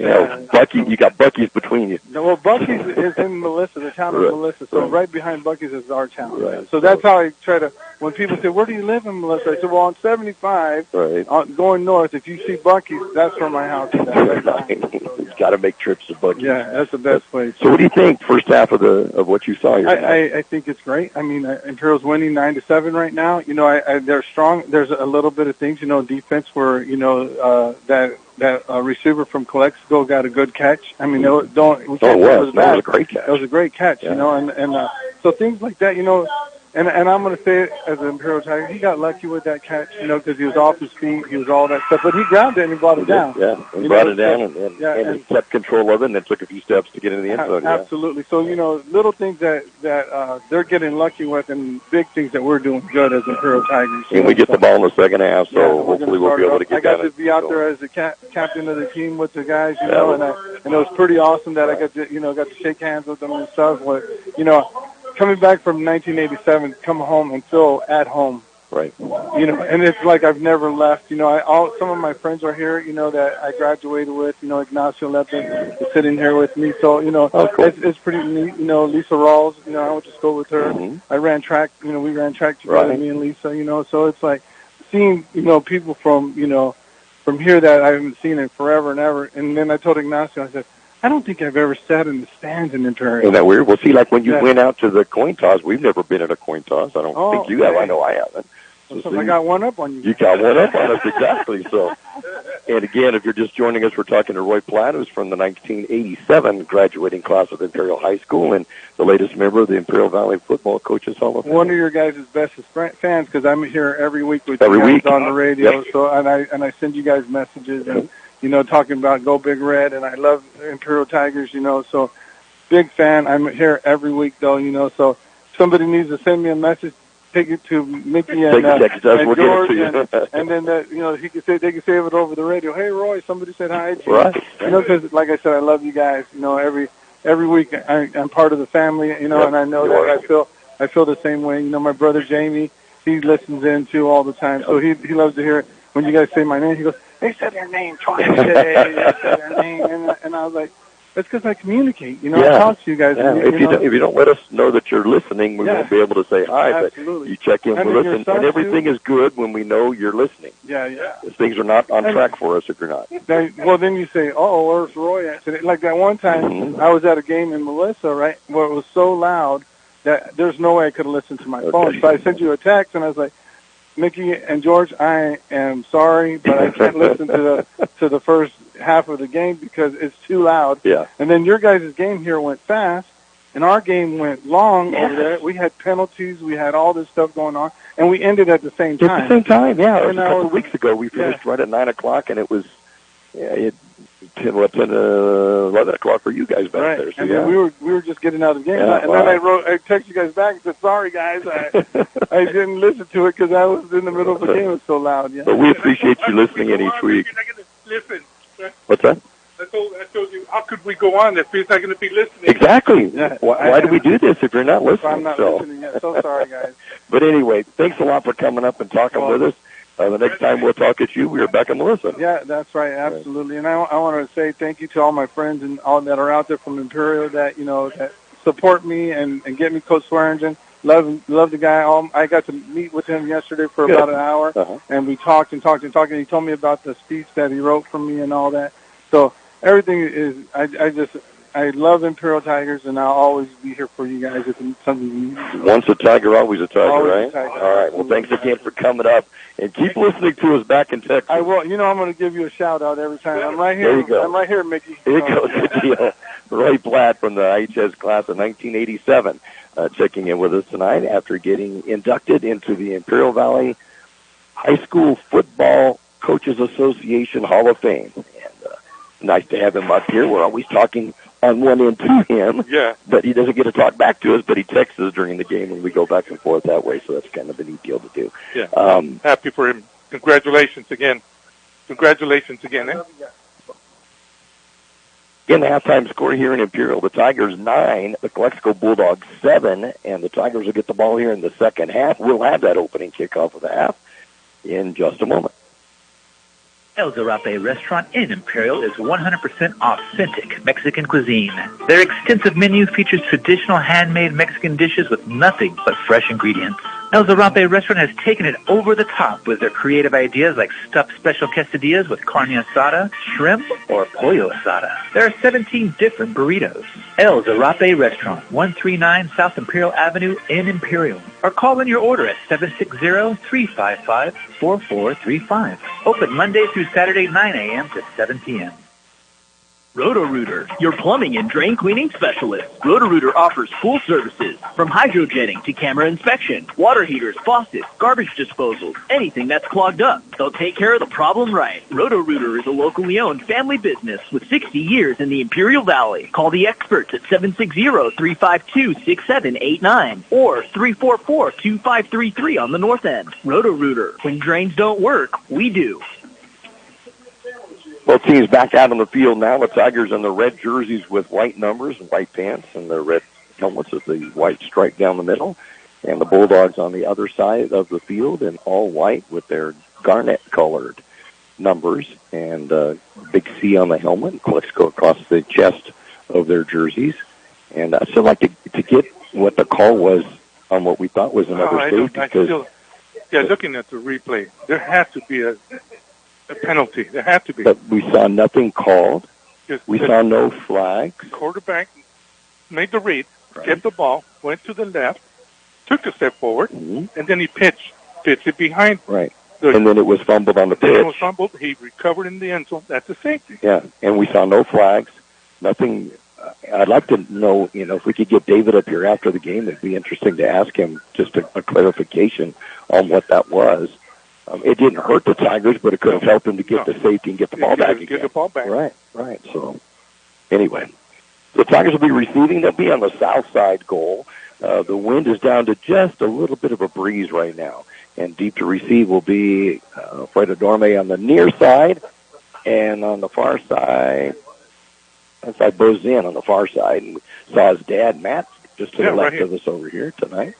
S1: Bucky, you got Bucky's between you.
S8: No, well, Bucky's is in Melissa, the town of Melissa. So right behind Bucky's is our town.
S1: Right.
S8: So that's how I try to, when people say, where do you live in Melissa? I said, well, on 75, going north, if you see Bucky's, that's where my house is.
S1: You've got to make trips to Bucky's.
S8: Yeah, that's the best place.
S1: So what do you think, first half of what you saw here?
S8: I think it's great. I mean, Imperial's winning 9-7 right now. You know, they're strong. There's a little bit of things, you know, defense where, you know, that receiver from Calexico got a good catch. I mean,
S1: it was a great catch.
S8: It was a great catch, you know, and so things like that, you know, and I'm going to say it as an Imperial Tiger, he got lucky with that catch, you know, because he was off his feet, he was all that stuff, but he grabbed it and he brought it down.
S1: Yeah, he brought it down and he kept control of it, and it took a few steps to get into the end zone.
S8: Absolutely. So, you know, little things that they're getting lucky with, and big things that we're doing good as Imperial Tigers.
S1: And we get the ball in the second half, so hopefully we'll be able to get
S8: that. I got to be out there as the captain of the team with the guys, you know, and it was pretty awesome that I got to shake hands with them and stuff. You know, coming back from 1987, come home and feel at home.
S1: Right.
S8: You know, and it's like I've never left. You know, some of my friends are here, you know, that I graduated with. You know, Ignacio Lepin is sitting here with me. So, you know, it's pretty neat. You know, Lisa Rawls, you know, I went to school with her. I ran track, you know, we ran track together, me and Lisa, you know. So it's like, seen, people from here that I haven't seen in forever and ever. And then I told Ignacio, I said, I don't think I've ever sat in the stands in Imperial.
S1: Isn't that weird? Well, see, like when you went out to the coin toss, we've never been at a coin toss. I don't think you have. I know I haven't.
S8: So I got one up on you.
S1: You got one up on us, exactly. So, and again, if you're just joining us, we're talking to Roy Platt, who's from the 1987 graduating class of Imperial High School and the latest member of the Imperial Valley Football Coaches Hall of Fame.
S8: One of your guys' bestest fans, because I'm here every week with you guys on the radio. Yep. So, and I send you guys messages and talking about Go Big Red, and I love Imperial Tigers. So big fan. I'm here every week, though. So somebody needs to send me a message. Take it to Mickey and George, and then they can save it over the radio. Hey, Roy, somebody said hi to you.
S1: Right.
S8: Because like I said, I love you guys. Every week I'm part of the family. And I know that I feel the same way. My brother Jamie, he listens in too all the time, so he loves to hear it when you guys say my name. He goes, they said their name twice today. They said their name, and I was like, that's because I communicate. I talk to you guys.
S1: Yeah. If you don't let us know that you're listening, we won't be able to say hi.
S8: Absolutely.
S1: But you check in with us, and everything is good when we know you're listening.
S8: Yeah.
S1: Things are not on track for us if you're not.
S8: Then you say, where's Roy at today? Like that one time, I was at a game in Melissa, right, where it was so loud that there's no way I could have listened to my phone. So I sent you a text, and I was like, Mickey and George, I am sorry, but I can't listen to the first half of the game because it's too loud.
S1: Yeah.
S8: And then your guys' game here went fast, and our game went long over there. We had penalties. We had all this stuff going on, and we ended at the same time.
S1: At the same time, yeah. It was a couple of weeks ago. We finished right at 9 o'clock, and it was 11 o'clock for you guys back there. So,
S8: and then we were just getting out of the game. And then I texted you guys back and said, sorry, guys, I didn't listen to it because I was in the middle of the game. It was so loud. Yeah.
S1: But we appreciate you listening in each week.
S2: Listen.
S1: What's that?
S2: I told you, how could we go on if he's not going to be listening?
S1: Exactly. Yeah. Why do we do this if you're not listening?
S8: I'm not listening yet. So sorry, guys.
S1: But anyway, thanks a lot for coming up and talking with us. The next time we'll talk at you, we're back in Melissa.
S8: Yeah, that's right, absolutely. And I want to say thank you to all my friends and all that are out there from Imperial that that support me and get me Coach Swearingen. Love the guy. I got to meet with him yesterday for about an hour, and we talked and talked and talked. And he told me about the speech that he wrote for me and all that. So everything is. I love Imperial Tigers, and I'll always be here for you guys if it's something you need.
S1: Once a Tiger, always a Tiger,
S8: always
S1: right?
S8: A tiger.
S1: All right. Well, thanks again for coming up, and keep listening to us back in Texas.
S8: I will. I'm going to give you a shout-out every time. I'm right here.
S1: There you go.
S8: I'm right here, Mickey.
S1: Here you go. Good deal. Roy Platt from the IHS class of 1987 checking in with us tonight after getting inducted into the Imperial Valley High School Football Coaches Association Hall of Fame. And nice to have him up here. We're always talking on one end to him, but he doesn't get to talk back to us, but he texts us during the game and we go back and forth that way, so that's kind of a neat deal to do.
S2: Yeah, happy for him. Congratulations again. Eh?
S1: Again, the halftime score here in Imperial, the Tigers 9, the Calexico Bulldogs 7, and the Tigers will get the ball here in the second half. We'll have that opening kickoff of the half in just a moment.
S3: El Zarape restaurant in Imperial is 100% authentic Mexican cuisine. Their extensive menu features traditional handmade Mexican dishes with nothing but fresh ingredients. El Zarape restaurant has taken it over the top with their creative ideas like stuffed special quesadillas with carne asada, shrimp, or pollo asada. There are 17 different burritos. El Zarape restaurant, 139 South Imperial Avenue in Imperial. Or call in your order at 760-355-4435. Open Monday through Saturday, 9 a.m. to 7 p.m.
S4: Roto-Rooter, your plumbing and drain cleaning specialist. Roto-Rooter offers full services, from hydrojetting to camera inspection, water heaters, faucets, garbage disposals, anything that's clogged up. They'll take care of the problem right. Roto-Rooter is a locally owned family business with 60 years in the Imperial Valley. Call the experts at 760-352-6789 or 344-2533 on the north end. Roto-Rooter, when drains don't work, we do.
S1: Both teams back out on the field now. The Tigers in the red jerseys with white numbers and white pants, and the red helmets with the white stripe down the middle. And the Bulldogs on the other side of the field in all white with their garnet-colored numbers and big C on the helmet, Calexico across the chest of their jerseys. And I'd still like to get what the call was on what we thought was another save, because
S2: Yeah, looking at the replay, there has to be a penalty. There has to be.
S1: But we saw nothing called. We saw no flags.
S2: Quarterback made the read, kept the ball, went to the left, took a step forward, and then he pitched it behind.
S1: Right. And then it was fumbled on the pitch.
S2: It was fumbled. He recovered in the end zone. That's a safety.
S1: Yeah, and we saw no flags, nothing. I'd like to know, if we could get David up here after the game, it'd be interesting to ask him just a clarification on what that was. It didn't hurt the Tigers, but it could have helped them to get the safety and get the ball back again.
S2: Get the ball back.
S1: Right. So, anyway, the Tigers will be receiving. They'll be on the south side goal. The wind is down to just a little bit of a breeze right now. And deep to receive will be Fredo Dorme on the near side. And on the far side, inside Bozin on the far side. And we saw his dad, Matt, just to the left of us over here tonight.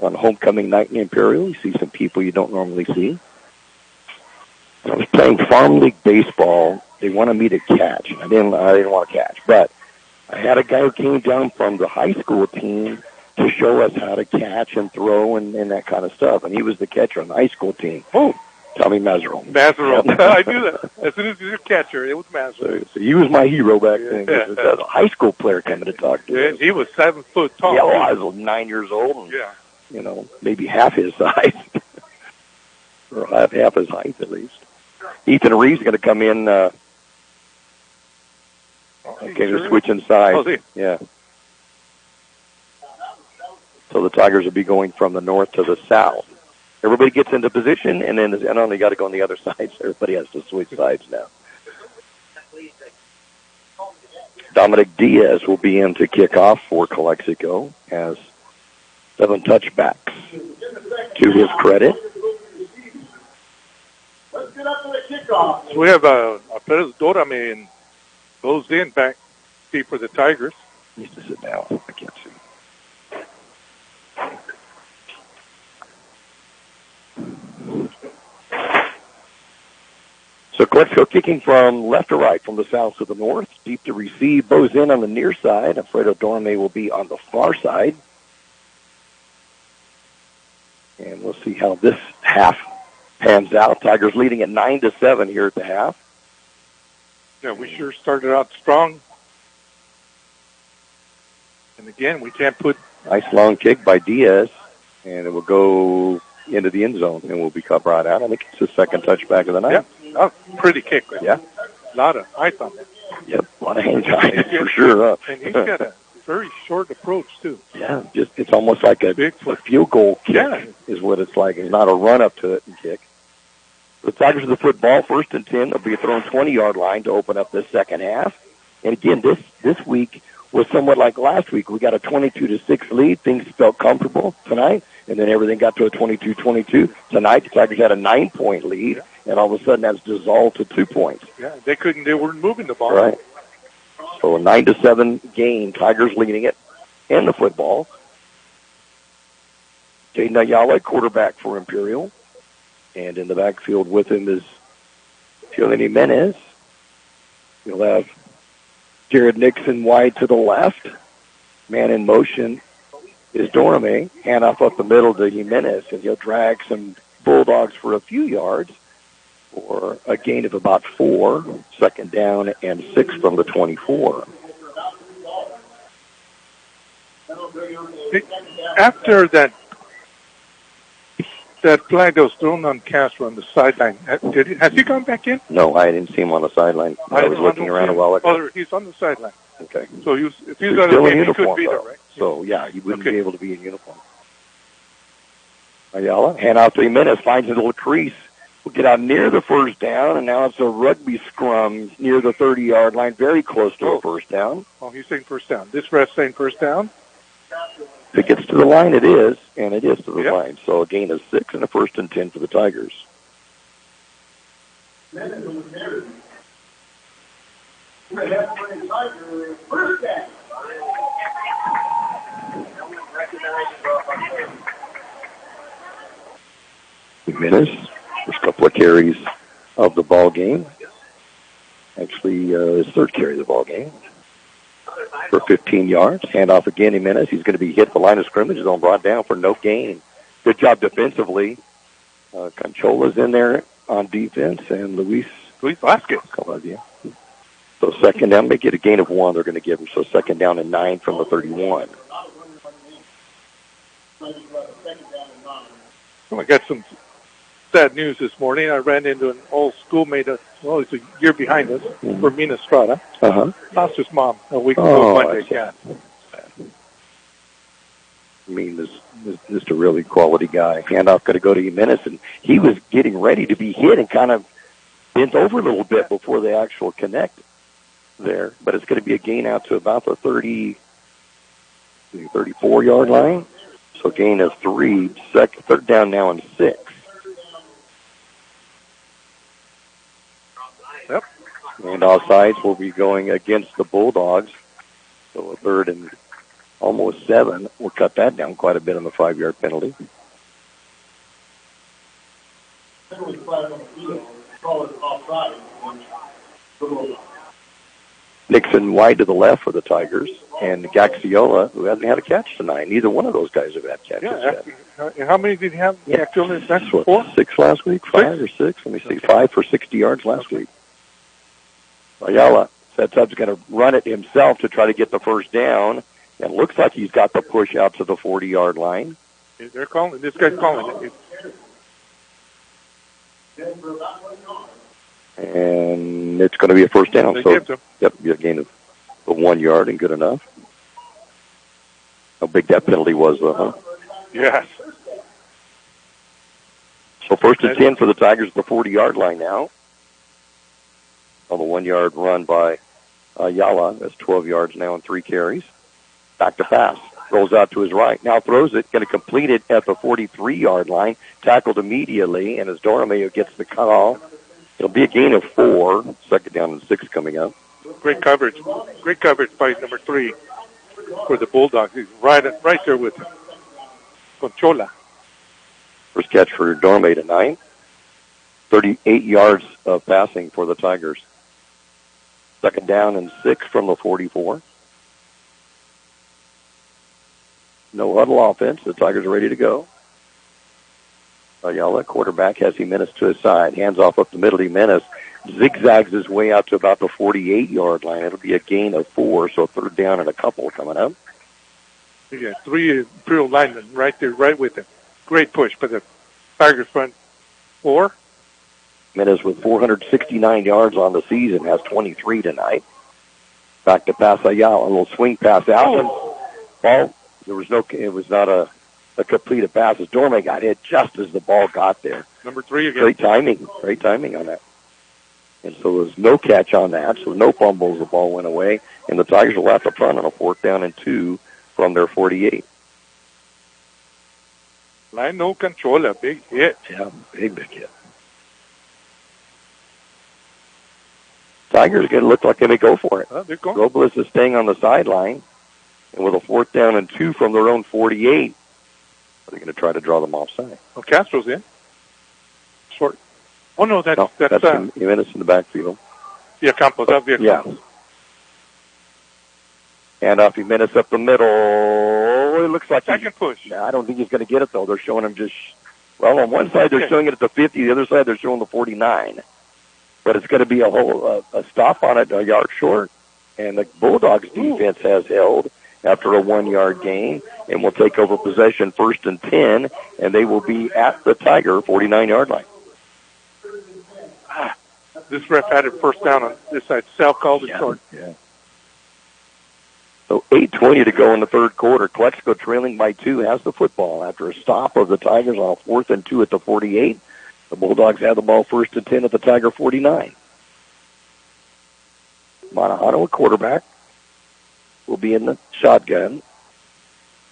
S1: On homecoming night in Imperial, you see some people you don't normally see. I was playing farm league baseball. They wanted me to catch. I didn't want to catch, but I had a guy who came down from the high school team to show us how to catch and throw and that kind of stuff. And he was the catcher on the high school team.
S2: Oh,
S1: Tommy Mazzaro.
S2: I knew that. As soon as he was a catcher, it was Mazzaro.
S1: So he was my hero back then. There was a high school player coming to talk to us.
S2: He was 7 foot tall.
S1: Yeah, I was 9 years old. And, maybe half his size. Or half his height, at least. Ethan Reeves is going to come in. Okay, they're switching sides. Yeah. So the Tigers will be going from the north to the south. Everybody gets into position, and then they got to go on the other side, so everybody has to switch sides now. Dominic Diaz will be in to kick off for Calexico, has 7 touchbacks to his credit.
S2: So we have Alfredo Dorame and goes in back deep for the Tigers.
S1: He needs to sit down. I can't see. So Calexico kicking from left to right, from the south to the north. Deep to receive. Bows in on the near side. Alfredo Dorame will be on the far side. And we'll see how this half pans out. Tigers leading at 9-7 here at the half.
S2: Yeah, we sure started out strong. And again, we can't put...
S1: Nice long kick by Diaz. And it will go into the end zone and will be brought out. I think it's his second touchback of the night.
S2: Yeah, pretty kick. Right?
S1: Yeah.
S2: A lot of height on that.
S1: Yep, a lot of hang time for sure.
S2: And he's got a very short approach, too.
S1: Yeah, it's almost like a field goal kick is what it's like. It's not a run-up to it and kick. The Tigers with the football, 1st and 10. They'll be thrown 20-yard line to open up this second half. And again, this week was somewhat like last week. We got a 22-6 lead. Things felt comfortable tonight, and then everything got to a 22-22. Tonight, the Tigers had a 9-point lead, and all of a sudden that's dissolved to 2 points.
S2: Yeah, they weren't moving the ball.
S1: Right. So a 9-7 game, Tigers leading it, and the football. Jaden Ayala, quarterback for Imperial. And in the backfield with him is Julian Jimenez. You'll have Jared Nixon wide to the left. Man in motion is Dorame. Handoff up the middle to Jimenez, and he'll drag some Bulldogs for a few yards for a gain of about 4. Second down and 6 from the 24.
S2: After that flag that was thrown on Castro on the sideline, has he gone back in?
S1: No, I didn't see him on the sideline. I was looking around a while ago.
S2: Oh, he's on the sideline.
S1: Okay.
S2: So if he's
S1: still in uniform,
S2: he could be there, right?
S1: So, yeah, he wouldn't be able to be in uniform. Ayala, hand out to Jimenez, finds a little crease. We'll get out near the first down, and now it's a rugby scrum near the 30-yard line, very close to a first down.
S2: Oh, he's saying first down. This ref's saying first down?
S1: If it gets to the line, it is, and it is to the line. So a gain of 6 and a 1st and 10 for the Tigers. Jimenez, first couple of carries of the ball game. Actually, his third carry of the ball game. For 15 yards. Handoff again, Jimenez. He's going to be hit the line of scrimmage. He's brought down for no gain. Good job defensively Conchola's in there on defense, and Luis
S2: Vasquez.
S1: So second down, they get a gain of 1 they're going to give him. So second down and 9 from the 31.
S2: Well, I got some sad news this morning. I ran into an old schoolmate, he's a year behind us, Fermina Estrada. Lost his mom a week ago Monday. Yeah.
S1: I mean, this just a really quality guy. Handoff going to go to Jimenez, and he was getting ready to be hit and kind of bent over a little bit before the actual connect there. But it's going to be a gain out to about the 34-yard line. So gain of 3, third down now and 6.
S2: Yep.
S1: And offsides will be going against the Bulldogs. So a third and almost 7. We'll cut that down quite a bit on the 5-yard penalty. Nixon wide to the left for the Tigers, and Gaxiola, who hasn't had a catch tonight. Neither one of those guys have had catches yet.
S2: And how many did he have? Gaxiola, that's
S1: 4? 6 last week, 5 or 6. Let me see, 5 for 60 yards last week. Ayala sets up, going to run it himself to try to get the first down, and looks like he's got the push out to the 40-yard line.
S2: They're calling. This guy's calling it.
S1: And it's going to be a first down. Yep, be a gain of 1 yard and good enough. How big that penalty was, though, huh?
S2: Yes.
S1: So first and 10 for the Tigers at the 40-yard line now. On the 1-yard run by Ayala. That's 12 yards now and 3 carries. Back to pass. Rolls out to his right. Now throws it. Going to complete it at the 43-yard line. Tackled immediately, and as Doromeo gets the call, it'll be a gain of 4. Second down and 6 coming up.
S2: Great coverage. Great coverage by number 3 for the Bulldogs. He's right there with Conchola.
S1: First catch for Doromeo tonight. 38 yards of passing for the Tigers. Second down and 6 from the 44. No huddle offense. The Tigers are ready to go. Ayala, quarterback, has Jimenez to his side. Hands off up the middle. Jimenez zigzags his way out to about the 48-yard line. It'll be a gain of 4, so third down and a couple coming up.
S2: Yeah, 3 Imperial linemen right there, right with him. Great push by the Tigers front 4.
S1: Jimenez with 469 yards on the season, has 23 tonight. Back to pass Ayala, a little swing pass out. And ball, it was not a completed pass as Dorme got hit just as the ball got there.
S2: Number 3 again.
S1: Great timing on that. And so there was no catch on that, so no fumbles. The ball went away, and the Tigers were left up front on a 4th down and 2 from their 48.
S2: Lino Conchola, big hit.
S1: Yeah, big hit. Tigers are going to look like they may go for it.
S2: They're going.
S1: Robles is staying on the sideline, and with a 4th down and 2 from their own 48, they're going to try to draw them offside.
S2: Oh, Castro's in. Short. Oh, no, that's
S1: Jimenez in the backfield.
S2: Yeah, Campos. That'll be a Campos.
S1: And off Jimenez up the middle. It looks like
S2: second push.
S1: I don't think he's going to get it, though. They're showing him on one side they're showing it at the 50, the other side they're showing the 49. But it's going to be a stop on it, a yard short. And the Bulldogs defense has held after a 1-yard gain, and will take over possession 1st and 10, and they will be at the Tiger 49-yard line.
S2: This ref had it first down on this side. Sal called it short.
S1: Yeah. So 8:20 to go in the third quarter. Calexico trailing by 2 has the football after a stop of the Tigers on 4th and 2 at the 48. The Bulldogs have the ball 1st and 10 at the Tiger 49. Monajano, a quarterback, will be in the shotgun.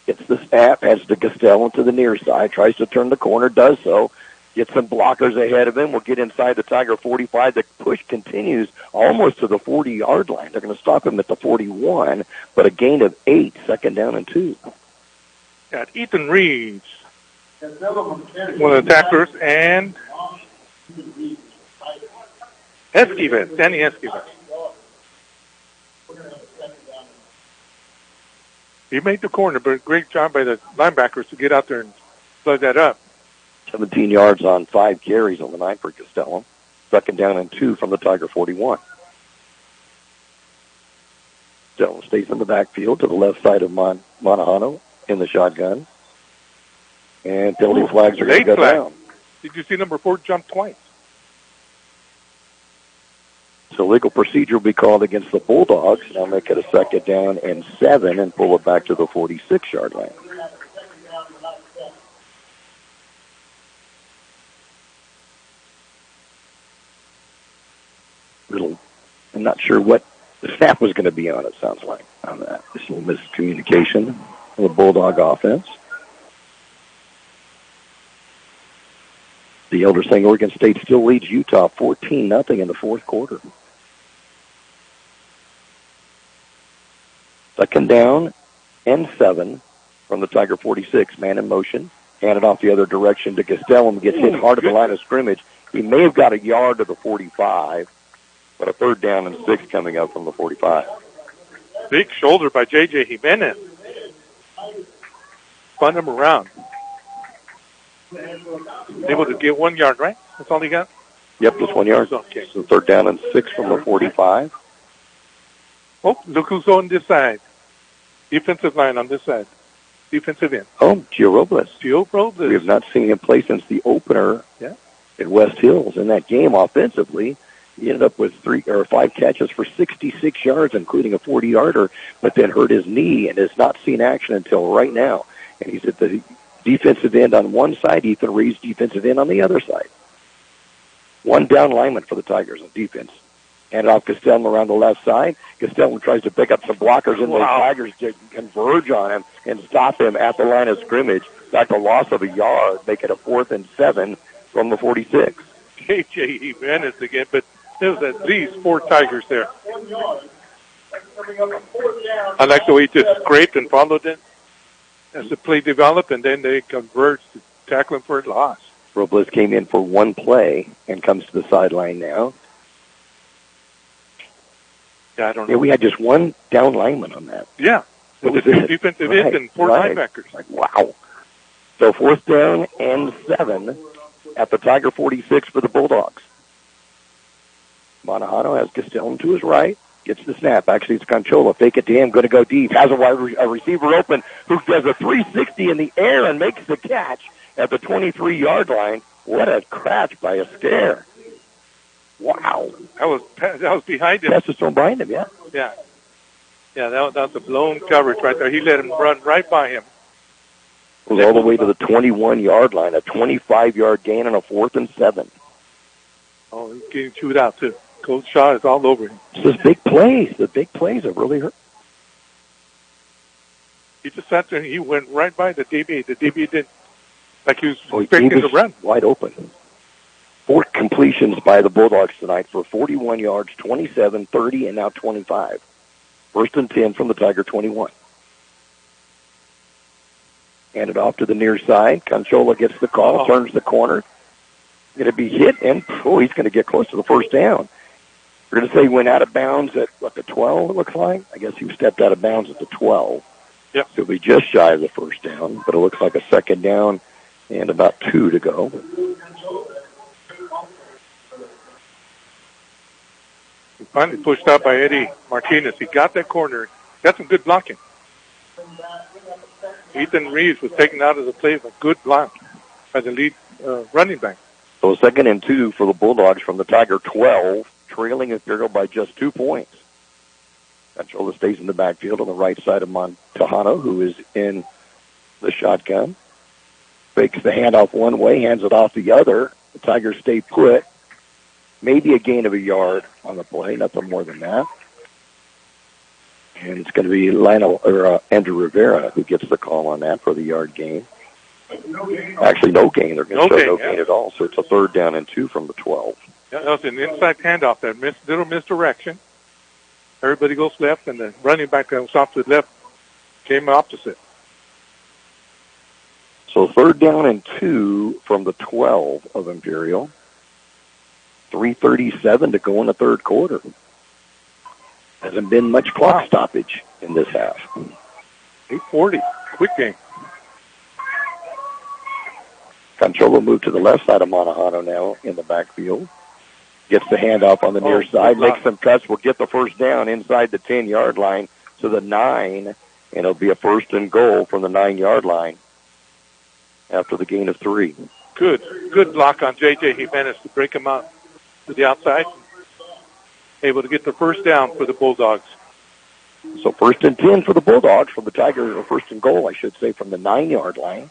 S1: Gets the snap, heads to Costello to the near side, tries to turn the corner, does so. Gets some blockers ahead of him. Will get inside the Tiger 45. The push continues almost to the 40-yard line. They're going to stop him at the 41, but a gain of 8, second down and 2.
S2: Got Ethan Reeves, one of the tacklers, and Esquivel, Danny Esquivel. He made the corner, but great job by the linebackers to get out there and plug that up.
S1: 17 yards on 5 carries on the night for Castellum. 2nd down and 2 from the Tiger 41. Castellum stays in the backfield to the left side of Monahano in the shotgun. And penalty flags are going to go down.
S2: Did you see number 4 jump twice?
S1: So legal procedure will be called against the Bulldogs. Now make it a 2nd down and 7 and pull it back to the 46-yard line. I'm not sure what the snap was going to be on, it sounds like, on that. This little miscommunication on the Bulldog offense. The Elders saying Oregon State still leads Utah 14-0 in the 4th quarter. 2nd down and 7 from the Tiger 46. Man in motion. Handed off the other direction to Castellum. Gets hit hard at the line of scrimmage. He may have got a yard to the 45, but a 3rd down and 6 coming up from the 45.
S2: Big shoulder by J.J. Jimenez. Spun him around. Able to get 1 yard, right? That's all he got?
S1: Yep, just 1 yard.
S2: Okay.
S1: So 3rd down and 6 from the 45.
S2: Oh, look who's on this side. Defensive line on this side. Defensive end.
S1: Oh, Gio Robles.
S2: Gio Robles.
S1: We have not seen him play since the opener at West Hills. In that game, offensively, he ended up with 3 or 5 catches for 66 yards, including a 40-yarder, but then hurt his knee and has not seen action until right now. And he's at the defensive end on one side, Ethan Reed's defensive end on the other side. 1 down lineman for the Tigers on defense. Handed off Castellum around the left side. Castellum tries to pick up some blockers, and the Tigers converge on him and stop him at the line of scrimmage. Back a loss of a yard, make it a 4th and 7 from the 46.
S2: J.J. Jimenez again, but there was at least 4 Tigers there. I like the way he just scraped and followed it as the play developed, and then they converged to tackle him for a loss.
S1: Robles came in for 1 play and comes to the sideline now.
S2: Yeah, I don't know.
S1: Yeah, we had just 1 down lineman on that.
S2: Yeah, with the 2 defensive ends and 4 linebackers.
S1: Like, wow. So 4th down and 7 at the Tiger 46 for the Bulldogs. Monahano has Castellum to his right. Gets the snap. Actually, it's Conchola. Fake it to him. Going to go deep. Has a receiver open who does a 360 in the air and makes the catch at the 23-yard line. What a catch by a scare. Wow.
S2: That was behind him.
S1: That's just thrown behind him, yeah.
S2: Yeah. Yeah, that was a blown coverage right there. He let him run right by him.
S1: It was all the way to the 21-yard line. A 25-yard gain on a 4th and 7.
S2: Oh, he's getting chewed out, too. Coach Shaw is all over him.
S1: It's those big plays. The big plays have really hurt.
S2: He just sat there and he went right by the DB. The DB didn't, like he was expecting to run.
S1: Wide open. 4 completions by the Bulldogs tonight for 41 yards, 27, 30, and now 25. 1st and 10 from the Tiger 21. Handed off to the near side. Conchola gets the call, turns the corner. Going to be hit, and he's going to get close to the 1st down. We're going to say he went out of bounds at, the 12, it looks like? I guess he stepped out of bounds at the 12.
S2: Yep.
S1: So he'll be just shy of the 1st down, but it looks like a 2nd down and about 2 to go.
S2: He finally pushed out by Eddie Martinez. He got that corner. Got some good blocking. Ethan Reeves was taken out of the play with a good block by the lead running back.
S1: So 2nd and 2 for the Bulldogs from the Tiger 12, trailing Imperial by just 2 points. Conchola stays in the backfield on the right side of Montejano, who is in the shotgun. Fakes the handoff one way, hands it off the other. The Tigers stay put. Maybe a gain of a yard on the play, nothing more than that. And it's going to be Andrew Rivera who gets the call on that for the yard gain. Actually, no gain. They're going to show no gain at all. So it's a 3rd down and 2 from the 12.
S2: Yeah, that was an inside handoff there. Little misdirection. Everybody goes left, and the running back goes off to the left. Came opposite.
S1: So 3rd down and 2 from the 12 of Imperial. 3:37 to go in the 3rd quarter. Hasn't been much clock stoppage in this half.
S2: 8:40. Quick game.
S1: Conchola moved to the left side of Monahano now in the backfield. Gets the handoff on the near side, makes some cuts, will get the first down inside the 10-yard line to the 9, and it'll be a first and goal from the 9-yard line after the gain of 3.
S2: Good block on J.J. He managed to break him out to the outside. Able to get the first down for the Bulldogs.
S1: So first and 10 for the Bulldogs, from the Tigers, or first and goal, I should say, from the 9-yard line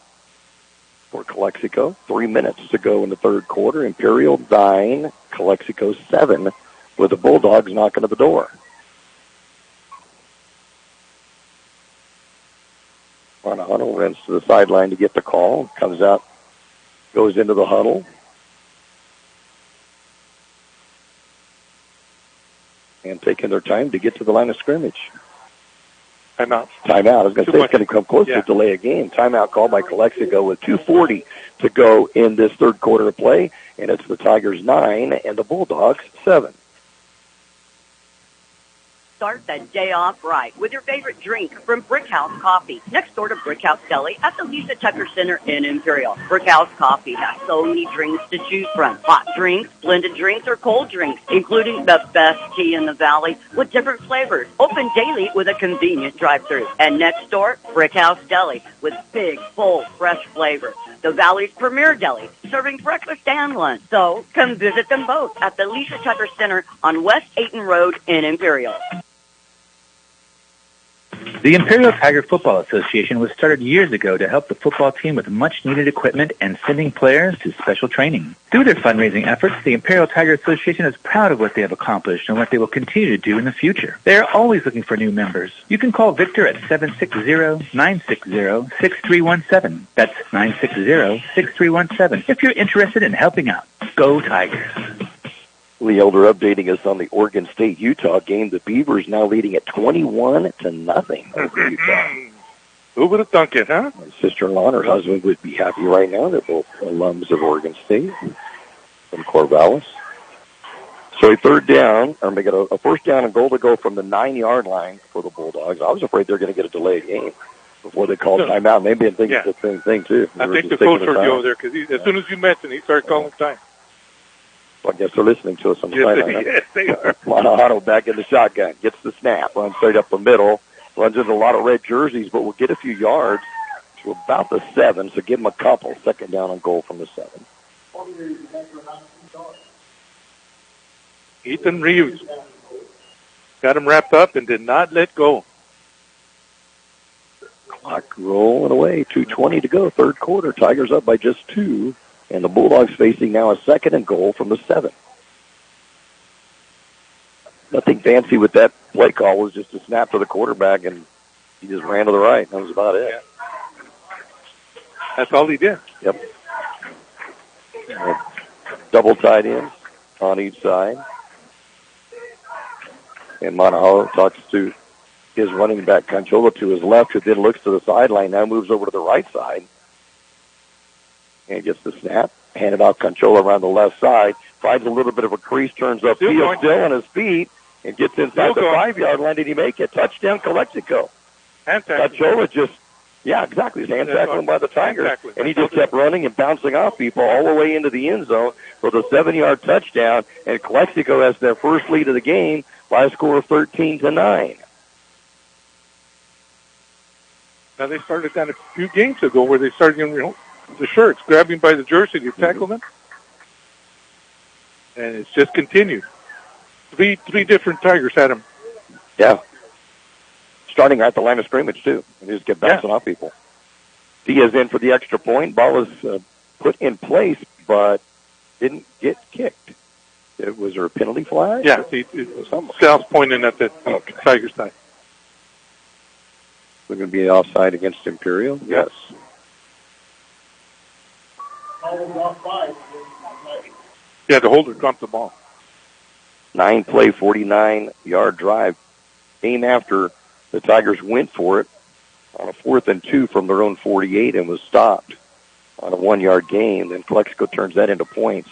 S1: for Calexico. 3 minutes to go in the third quarter. Imperial 9, Calexico 7, with the Bulldogs knocking at the door. Monahano runs to the sideline to get the call. Comes out, goes into the huddle. And taking their time to get to the line of scrimmage.
S2: Timeout.
S1: I was going to say it's going to come close to delay a game. Timeout called by Calexico with 2:40 to go in this third quarter of play. And it's the Tigers 9 and the Bulldogs 7.
S5: Start that day off right with your favorite drink from Brick House Coffee, next door to Brick House Deli at the Lisa Tucker Center in Imperial. Brick House Coffee has so many drinks to choose from. Hot drinks, blended drinks, or cold drinks, including the best tea in the valley with different flavors. Open daily with a convenient drive-thru. And next door, Brick House Deli with big, full, fresh flavors. The Valley's premier deli, serving breakfast and lunch. So come visit them both at the Lisa Tucker Center on West Ayton Road in Imperial.
S3: The Imperial Tiger Football Association was started years ago to help the football team with much-needed equipment and sending players to special training. Through their fundraising efforts, the Imperial Tiger Association is proud of what they have accomplished and what they will continue to do in the future. They are always looking for new members. You can call Victor at 760-960-6317. That's 960-6317 if you're interested in helping out. Go Tigers!
S1: Lee Elder updating us on the Oregon State-Utah game. The Beavers now leading at 21-0 over Utah.
S2: Who would have thunk it, huh?
S1: My sister-in-law and her husband would be happy right now. They're both alums of Oregon State from Corvallis. So a third down, or they get a first down and goal to go from the 9-yard line for the Bulldogs. I was afraid they're going to get a delayed game before they called timeout. Maybe I think it's the same thing, too.
S2: I think the coach heard you over there because as soon as you mentioned, he started calling time.
S1: Well, I guess they're listening to us on the sideline.
S2: Yes, they are.
S1: Monahano back in the shotgun. Gets the snap. Runs straight up the middle. Runs into a lot of red jerseys, but will get a few yards to about the 7, so give him a couple. Second down and goal from the 7.
S2: Ethan Reeves got him wrapped up and did not let go.
S1: Clock rolling away. 2:20 to go. Third quarter. Tigers up by just 2. And the Bulldogs facing now a second and goal from the 7. Nothing fancy with that play call. It was just a snap to the quarterback, and he just ran to the right. That was about it.
S2: Yeah. That's all he did.
S1: Yep. Double tight ends on each side. And Monahano talks to his running back, Conchola, to his left, who then looks to the sideline, now moves over to the right side. And gets the snap, handed off Conchola around the left side, finds a little bit of a crease, turns up field, still on his feet, and gets inside the 5-yard line. Did he make it? Touchdown, Calexico. Conchola just, exactly. His hand tackling by the Tigers. And he just kept running and bouncing off people all the way into the end zone for the 7-yard touchdown. And Calexico has their first lead of the game by a score of 13-9.
S2: Now, they started that a few games ago where they started getting the shirts, grabbing by the jersey to tackle them. And it's just continued. Three different Tigers had him.
S1: Yeah. Starting at the line of scrimmage, too. And just kept bouncing off people. Diaz in for the extra point. Ball was put in place, but didn't get kicked. Was there a penalty flag?
S2: Yeah. Sal's pointing at the Tigers side.
S1: We're going to be offside against Imperial? Yes.
S2: Yeah, the holder dropped the ball.
S1: 9-play, 49-yard drive. Came after the Tigers went for it on a 4th and 2 from their own 48 and was stopped on a 1-yard gain. Then Calexico turns that into points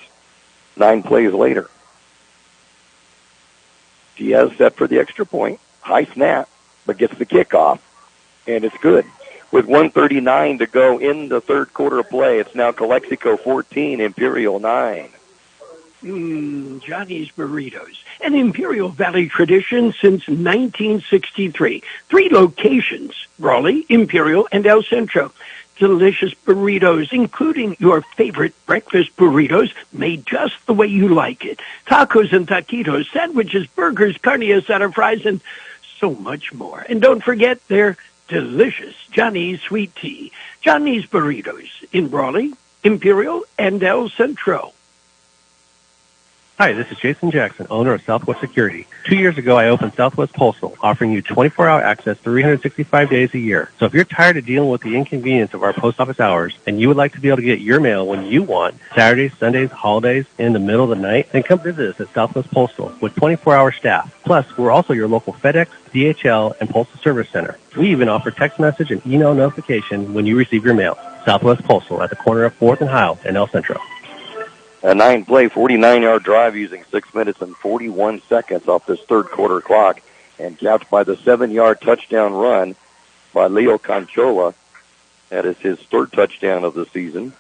S1: 9 plays later. Diaz set for the extra point. High snap, but gets the kickoff, and it's good. with 1:39 to go in the third quarter of play. It's now Calexico 14, Imperial 9.
S6: Johnny's Burritos, an Imperial Valley tradition since 1963. 3 locations, Raleigh, Imperial, and El Centro. Delicious burritos, including your favorite breakfast burritos, made just the way you like it. Tacos and taquitos, sandwiches, burgers, carne asada, fries, and so much more. And don't forget their delicious Johnny's sweet tea. Johnny's Burritos in Raleigh, Imperial, and El Centro.
S7: Hi, this is Jason Jackson, owner of Southwest Security. 2 years ago, I opened Southwest Postal, offering you 24-hour access 365 days a year. So if you're tired of dealing with the inconvenience of our post office hours and you would like to be able to get your mail when you want, Saturdays, Sundays, holidays, in the middle of the night, then come visit us at Southwest Postal with 24-hour staff. Plus, we're also your local FedEx, DHL, and Postal Service Center. We even offer text message and email notification when you receive your mail. Southwest Postal at the corner of 4th and Heil in El Centro.
S1: A 9-play, 49-yard drive using 6 minutes and 41 seconds off this third quarter clock, and capped by the 7-yard touchdown run by Leo Conchola. That is his third touchdown of the season,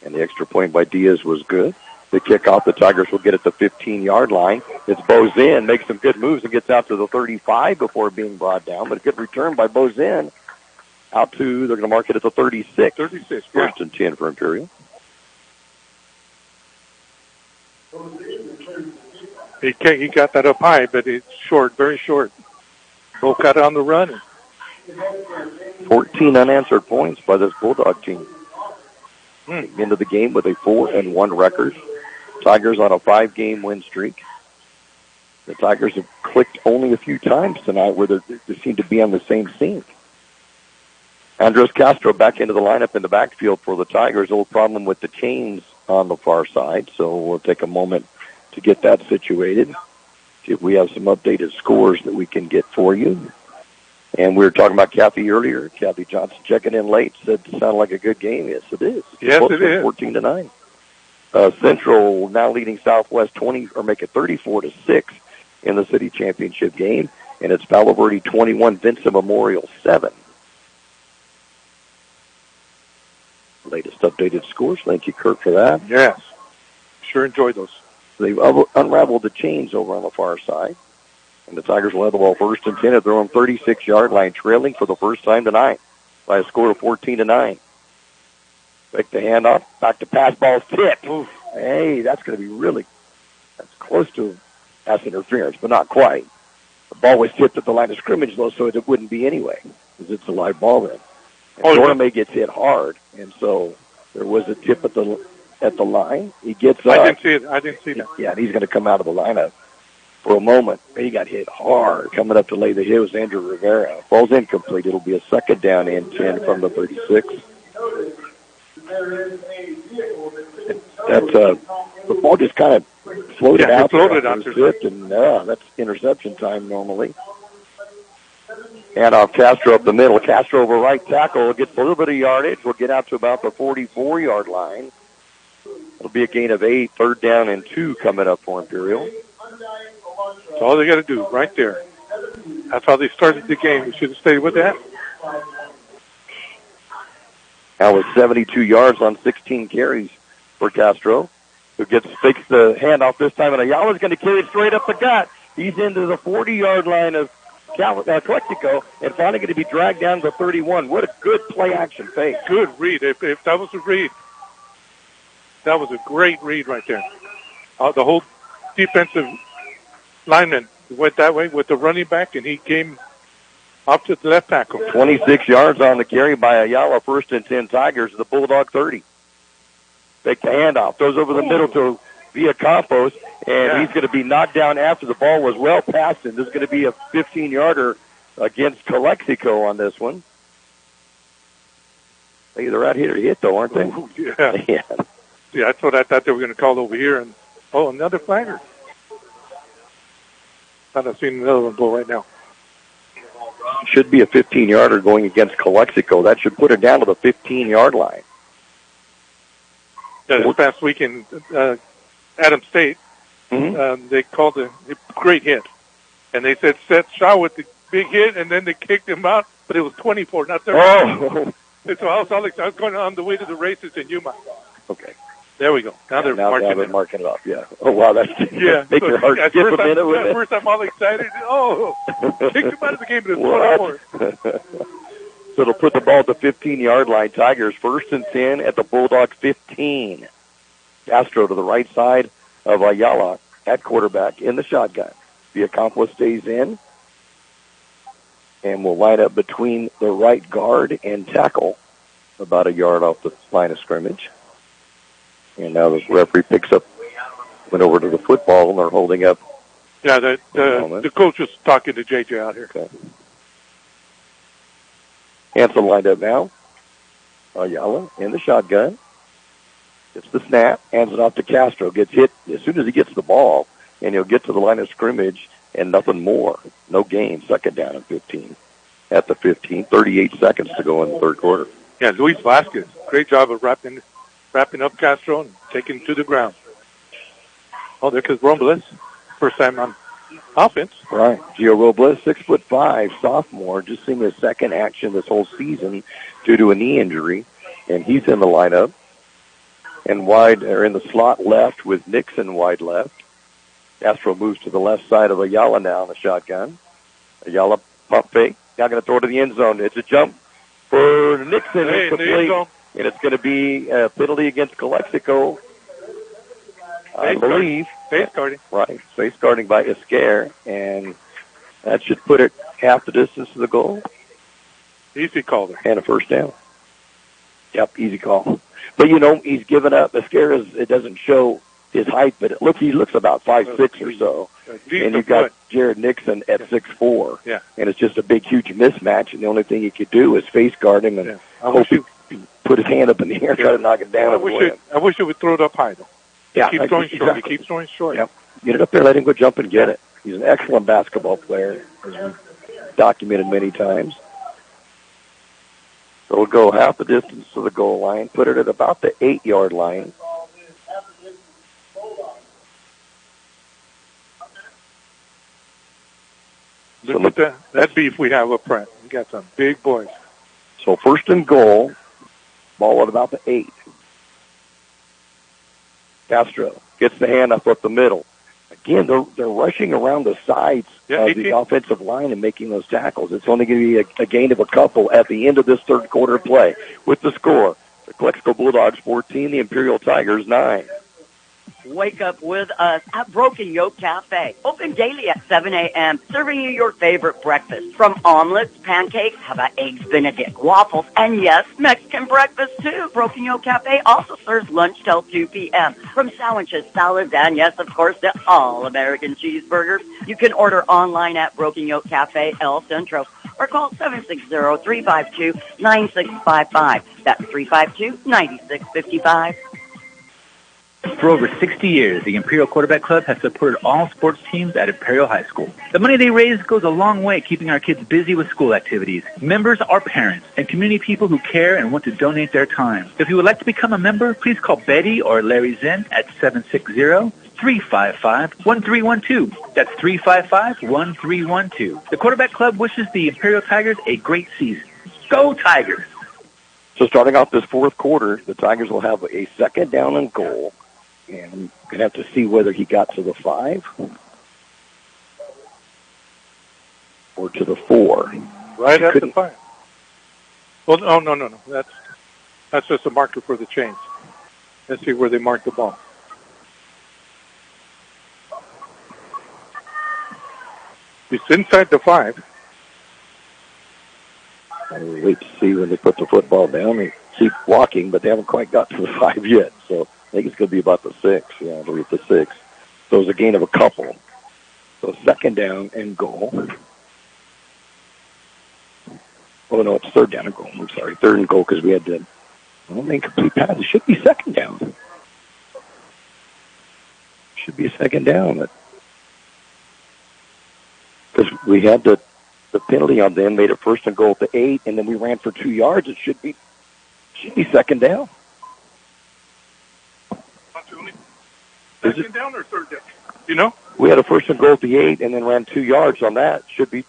S1: and the extra point by Diaz was good. The kickoff, the Tigers will get at the 15-yard line. It's Bozin, makes some good moves and gets out to the 35 before being brought down, but a good return by Bozin out to, they're going to mark it at the 36.
S2: 36,
S1: First and 10 for Imperial.
S2: He got that up high, but it's short, very short. Both got it on the run.
S1: 14 unanswered points by this Bulldog team. Into the game with a 4-1 record. Tigers on a 5-game win streak. The Tigers have clicked only a few times tonight where they seem to be on the same scene. Andres Castro back into the lineup in the backfield for the Tigers. Old problem with the chains on the far side, so we'll take a moment to get that situated. See if we have some updated scores that we can get for you. And we were talking about Kathy earlier. Kathy Johnson checking in late, said it sounded like a good game. Yes, it is.
S2: Yes, it is.
S1: 14-9. Central now leading Southwest 20, or make it 34-6 in the city championship game, and it's Palo Verde 21, Vincent Memorial 7. Latest updated scores. Thank you, Kurt, for that.
S2: Yes. Sure enjoyed those.
S1: They've unraveled the chains over on the far side. And the Tigers will have the ball first and 10 at their own 36-yard line, trailing for the first time tonight by a score of 14-9. Take the handoff. Back to pass, ball tipped. Hey, that's going to be that's close to pass interference, but not quite. The ball was tipped at the line of scrimmage, though, so it wouldn't be anyway, because it's a live ball then. And Dorame gets hit hard, and so there was a tip at the line. He gets up.
S2: I didn't see that.
S1: Yeah, and he's going to come out of the lineup for a moment. He got hit hard. Coming up to lay the hit was Andrew Rivera. Ball's incomplete. It'll be a second down and 10 from the 36. The ball just kind of floated out.
S2: Floated out there.
S1: And that's interception time normally. Handoff Castro up the middle. Castro over right tackle. Gets a little bit of yardage. We'll get out to about the 44-yard line. It'll be a gain of 8. Third down and 2 coming up for Imperial.
S2: That's all they got to do right there. That's how they started the game. We should have stayed with that.
S1: Now with 72 yards on 16 carries for Castro, who fakes the handoff this time, and Ayala's going to carry it straight up the gut. He's into the 40-yard line of Calexico, and finally going to be dragged down to 31. What a good play-action fake.
S2: Good read. If that was a read, that was a great read right there. The whole defensive lineman went that way with the running back, and he came up to the left tackle.
S1: 26 yards on the carry by Ayala. First and 10 Tigers. The Bulldog 30. Take the handoff. Goes over the middle to Villacampos, and he's going to be knocked down after the ball was well past him. This is going to be a 15-yarder against Calexico on this one. Hey, they're out here to hit, though, aren't they?
S2: Ooh, yeah. Yeah, that's what I thought they were going to call over here. And another flagger. Thought I've seen another one go right now.
S1: Should be a 15-yarder going against Calexico. That should put it down to the 15-yard line.
S2: Yeah, this past weekend, Adams State, they called a great hit. And they said Seth Shaw with the big hit, and then they kicked him out but it was 24, not 30.
S1: Oh.
S2: And so I was going on the way to the races in Yuma.
S1: Okay.
S2: There we go. Now they're
S1: marking it up. Yeah. Oh wow, that's make your heart skip a minute with it.
S2: First, I'm all excited. Oh, kicked him out of the game, but it's 24.
S1: So it'll put the ball at the 15-yard line. Tigers 1st and 10 at the Bulldog 15. Castro to the right side of Ayala at quarterback in the shotgun. Villacampa stays in and will line up between the right guard and tackle about a yard off the line of scrimmage. And now the referee went over to the football, and they're holding up.
S2: Yeah, the coach was talking to JJ out here.
S1: Okay. Hanson lined up now. Ayala in the shotgun. Gets the snap, hands it off to Castro. Gets hit as soon as he gets the ball, and he'll get to the line of scrimmage and nothing more. No gain. 2nd down and 15. At the 15, 38 seconds to go in the third quarter.
S2: Yeah, Luis Vasquez, great job of wrapping up Castro and taking him to the ground. Oh, there goes Robles. First time on offense.
S1: Right. Gio Robles, 6'5", sophomore, just seeing his second action this whole season due to a knee injury, and he's in the lineup. And wide, or in the slot left with Nixon wide left. Castro moves to the left side of Ayala now in the shotgun. Ayala pump fake. Now going to throw it to the end zone. It's a jump for Nixon.
S2: Hey,
S1: and it's going to be a penalty against Calexico, I believe.
S2: Face guarding.
S1: Right. Face guarding by Esquer. And that should put it half the distance to the goal.
S2: Easy call there.
S1: And a first down. Yep, easy call. But, he's given up. Esquer, it doesn't show his height, but he looks about 5'6" or so. And you've got Jared Nixon at 6'4".
S2: Yeah.
S1: And it's just a big, huge mismatch, and the only thing he could do is face guard him and hope he put his hand up in the air, try to knock it down.
S2: I wish it would throw it up high, though.
S1: Yeah,
S2: He keeps throwing short.
S1: Yep. Get it up there, let him go jump and get it. He's an excellent basketball player, as we've documented many times. So we'll go half the distance to the goal line, put it at about the 8-yard line.
S2: Look at that. That'd be if we have up front. We got some big boys.
S1: So 1st and goal, ball at about the 8. Castro gets the hand up the middle. Again, they're rushing around the sides of the offensive line and making those tackles. It's only going to be a gain of a couple at the end of this third quarter play. With the score, the Calexico Bulldogs 14, the Imperial Tigers 9.
S5: Wake up with us at Broken Yoke Cafe. Open daily at 7 a.m., serving you your favorite breakfast. From omelets, pancakes, how about eggs Benedict, waffles, and yes, Mexican breakfast too. Broken Yoke Cafe also serves lunch till 2 p.m. From sandwiches, salads, and yes, of course, the all-American cheeseburgers. You can order online at Broken Yoke Cafe El Centro or call 760-352-9655. That's 352-9655.
S3: For over 60 years, the Imperial Quarterback Club has supported all sports teams at Imperial High School. The money they raise goes a long way keeping our kids busy with school activities. Members are parents and community people who care and want to donate their time. If you would like to become a member, please call Betty or Larry Zinn at 760-355-1312. That's 355-1312. The Quarterback Club wishes the Imperial Tigers a great season. Go Tigers!
S1: So starting off this fourth quarter, the Tigers will have a 2nd down and goal. And we're going to have to see whether he got to the 5 or to the 4.
S2: Right at the 5. Well, no. That's just a marker for the chains. Let's see where they mark the ball. It's inside the 5.
S1: I'll wait to see when they put the football down. They keep walking, but they haven't quite got to the 5 yet. So I think it's going to be about the 6. Yeah, I believe the 6. So it's a gain of a couple. So 2nd down and goal. Oh, no, it's 3rd down and goal. I'm sorry, 3rd and goal because we had the incomplete pass. It should be 2nd down. Should be a 2nd down. Because we had the penalty on them, made it 1st and goal at the 8, and then we ran for 2 yards. It should be 2nd down.
S2: Second down or 3rd down? You know?
S1: We had a 1st and goal at the 8 and then ran 2 yards on that. Should be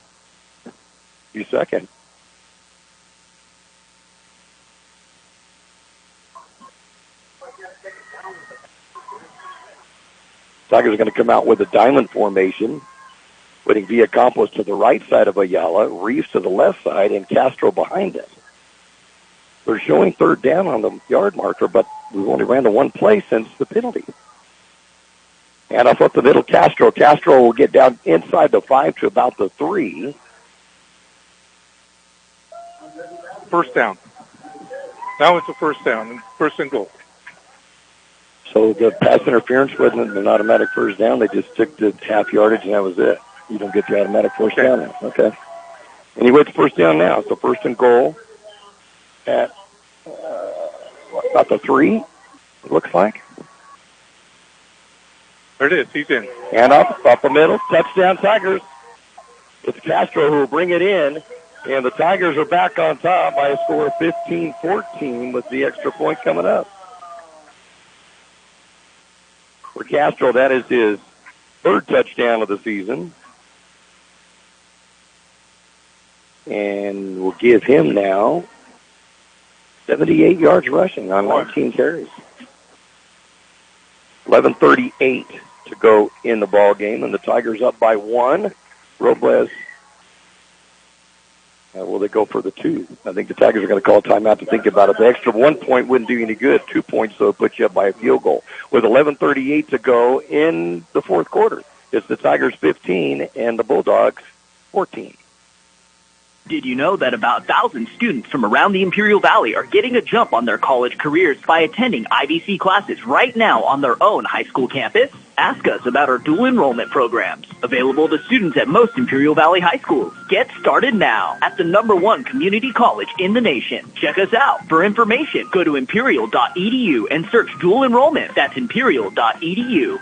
S1: 2nd. Tigers are going to come out with a diamond formation, putting Villacampos to the right side of Ayala, Reeves to the left side, and Castro behind it. They're showing third down on the yard marker, but we've only ran to one play since the penalty. And off up the middle, Castro. Castro will get down inside the 5 to about the 3.
S2: First down. Now it's a first down, first and goal.
S1: So the pass interference wasn't an automatic first down. They just took the half yardage, and that was it. You don't get the automatic first down now. Okay. Anyway, it's first down now. So first and goal at about the 3, it looks like.
S2: There it is. He's in.
S1: And up the middle. Touchdown, Tigers. It's Castro who will bring it in. And the Tigers are back on top by a score of 15-14 with the extra point coming up. For Castro, that is his third touchdown of the season. And we'll give him now 78 yards rushing on 19 carries. 11:38 to go in the ball game, and the Tigers up by 1. Robles, will they go for the 2? I think the Tigers are going to call a timeout to think about it. The extra 1 point wouldn't do any good. 2 points, so it puts you up by a field goal. With 11:38 to go in the fourth quarter, it's the Tigers 15 and the Bulldogs 14.
S4: Did you know that about 1,000 students from around the Imperial Valley are getting a jump on their college careers by attending IVC classes right now on their own high school campus? Ask us about our dual enrollment programs, available to students at most Imperial Valley high schools. Get started now at the #1 community college in the nation. Check us out. For information, go to imperial.edu and search dual enrollment. That's imperial.edu.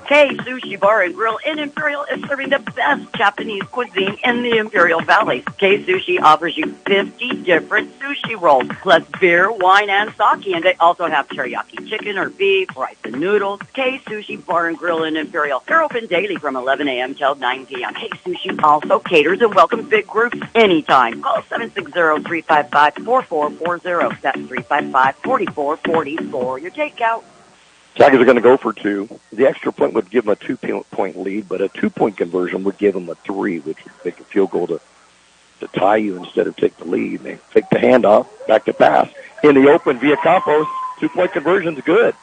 S5: Kxo Sushi Bar and Grill in Imperial is serving the best Japanese cuisine in the Imperial Valley. Kxo Sushi offers you 50 different sushi rolls, plus beer, wine, and sake. And they also have teriyaki chicken or beef, rice and noodles. Kxo Sushi Bar and Grill in Imperial. They're open daily from 11 a.m. till 9 p.m. Kxo Sushi also caters and welcomes big groups anytime. Call 760-355-4440. That's 355-4440 for your takeout.
S1: Tigers are going to go for 2. The extra point would give them a 2-point lead, but a 2-point conversion would give them a 3, which would make a field goal to tie you instead of take the lead. They take the handoff, back to pass. In the open, Villacampos, 2-point conversion's good.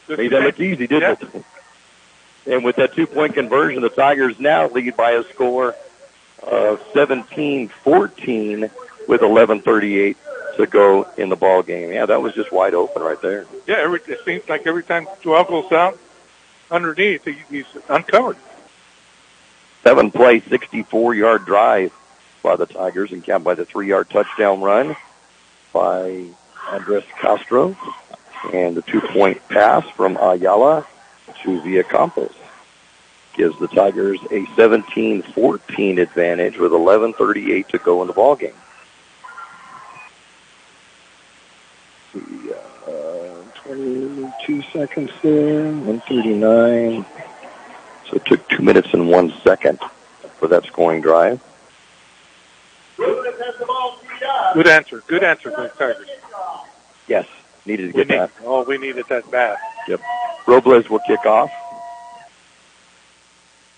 S1: Made that look easy, didn't it? And with that 2-point conversion, the Tigers now lead by a score of 17-14 with 11:38 to go in the ball game. Yeah, that was just wide open right there.
S2: Yeah, it seems like every time Joel goes out underneath, he's uncovered.
S1: 7-play, 64-yard drive by the Tigers, and capped by the 3-yard touchdown run by Andres Castro, and the 2-point pass from Ayala to Villacampos gives the Tigers a 17-14 advantage with 11:38 to go in the ball game. 22 seconds there, 1:39. So it took 2 minutes and 1 second for that scoring drive.
S2: Good answer for the Tigers.
S1: Yes, needed to get that.
S2: Oh, we needed that bad.
S1: Yep. Robles will kick off.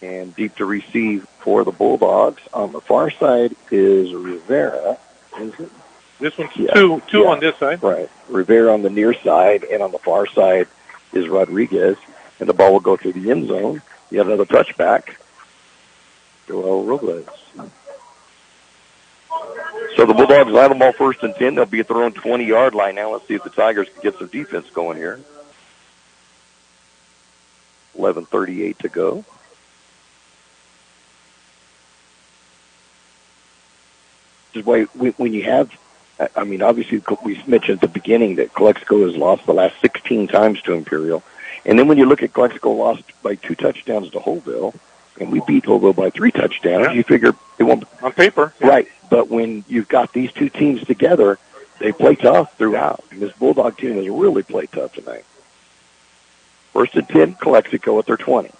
S1: And deep to receive for the Bulldogs. On the far side is Rivera, is it?
S2: This one's two on this side.
S1: Right. Rivera on the near side, and on the far side is Rodriguez. And the ball will go through the end zone. You have another touchback. Joel Robles. So the Bulldogs will have them all 1st and 10. They'll be at their own 20-yard line now. Let's see if the Tigers can get some defense going here. 11:38 to go. This is why when you have, I mean, obviously we mentioned at the beginning that Calexico has lost the last 16 times to Imperial. And then when you look at Calexico lost by 2 touchdowns to Holville, and we beat Holville by 3 touchdowns, you figure it won't.
S2: On paper. Yeah.
S1: Right. But when you've got these two teams together, they play tough throughout. And this Bulldog team has really played tough tonight. 1st and 10, Calexico at their 20.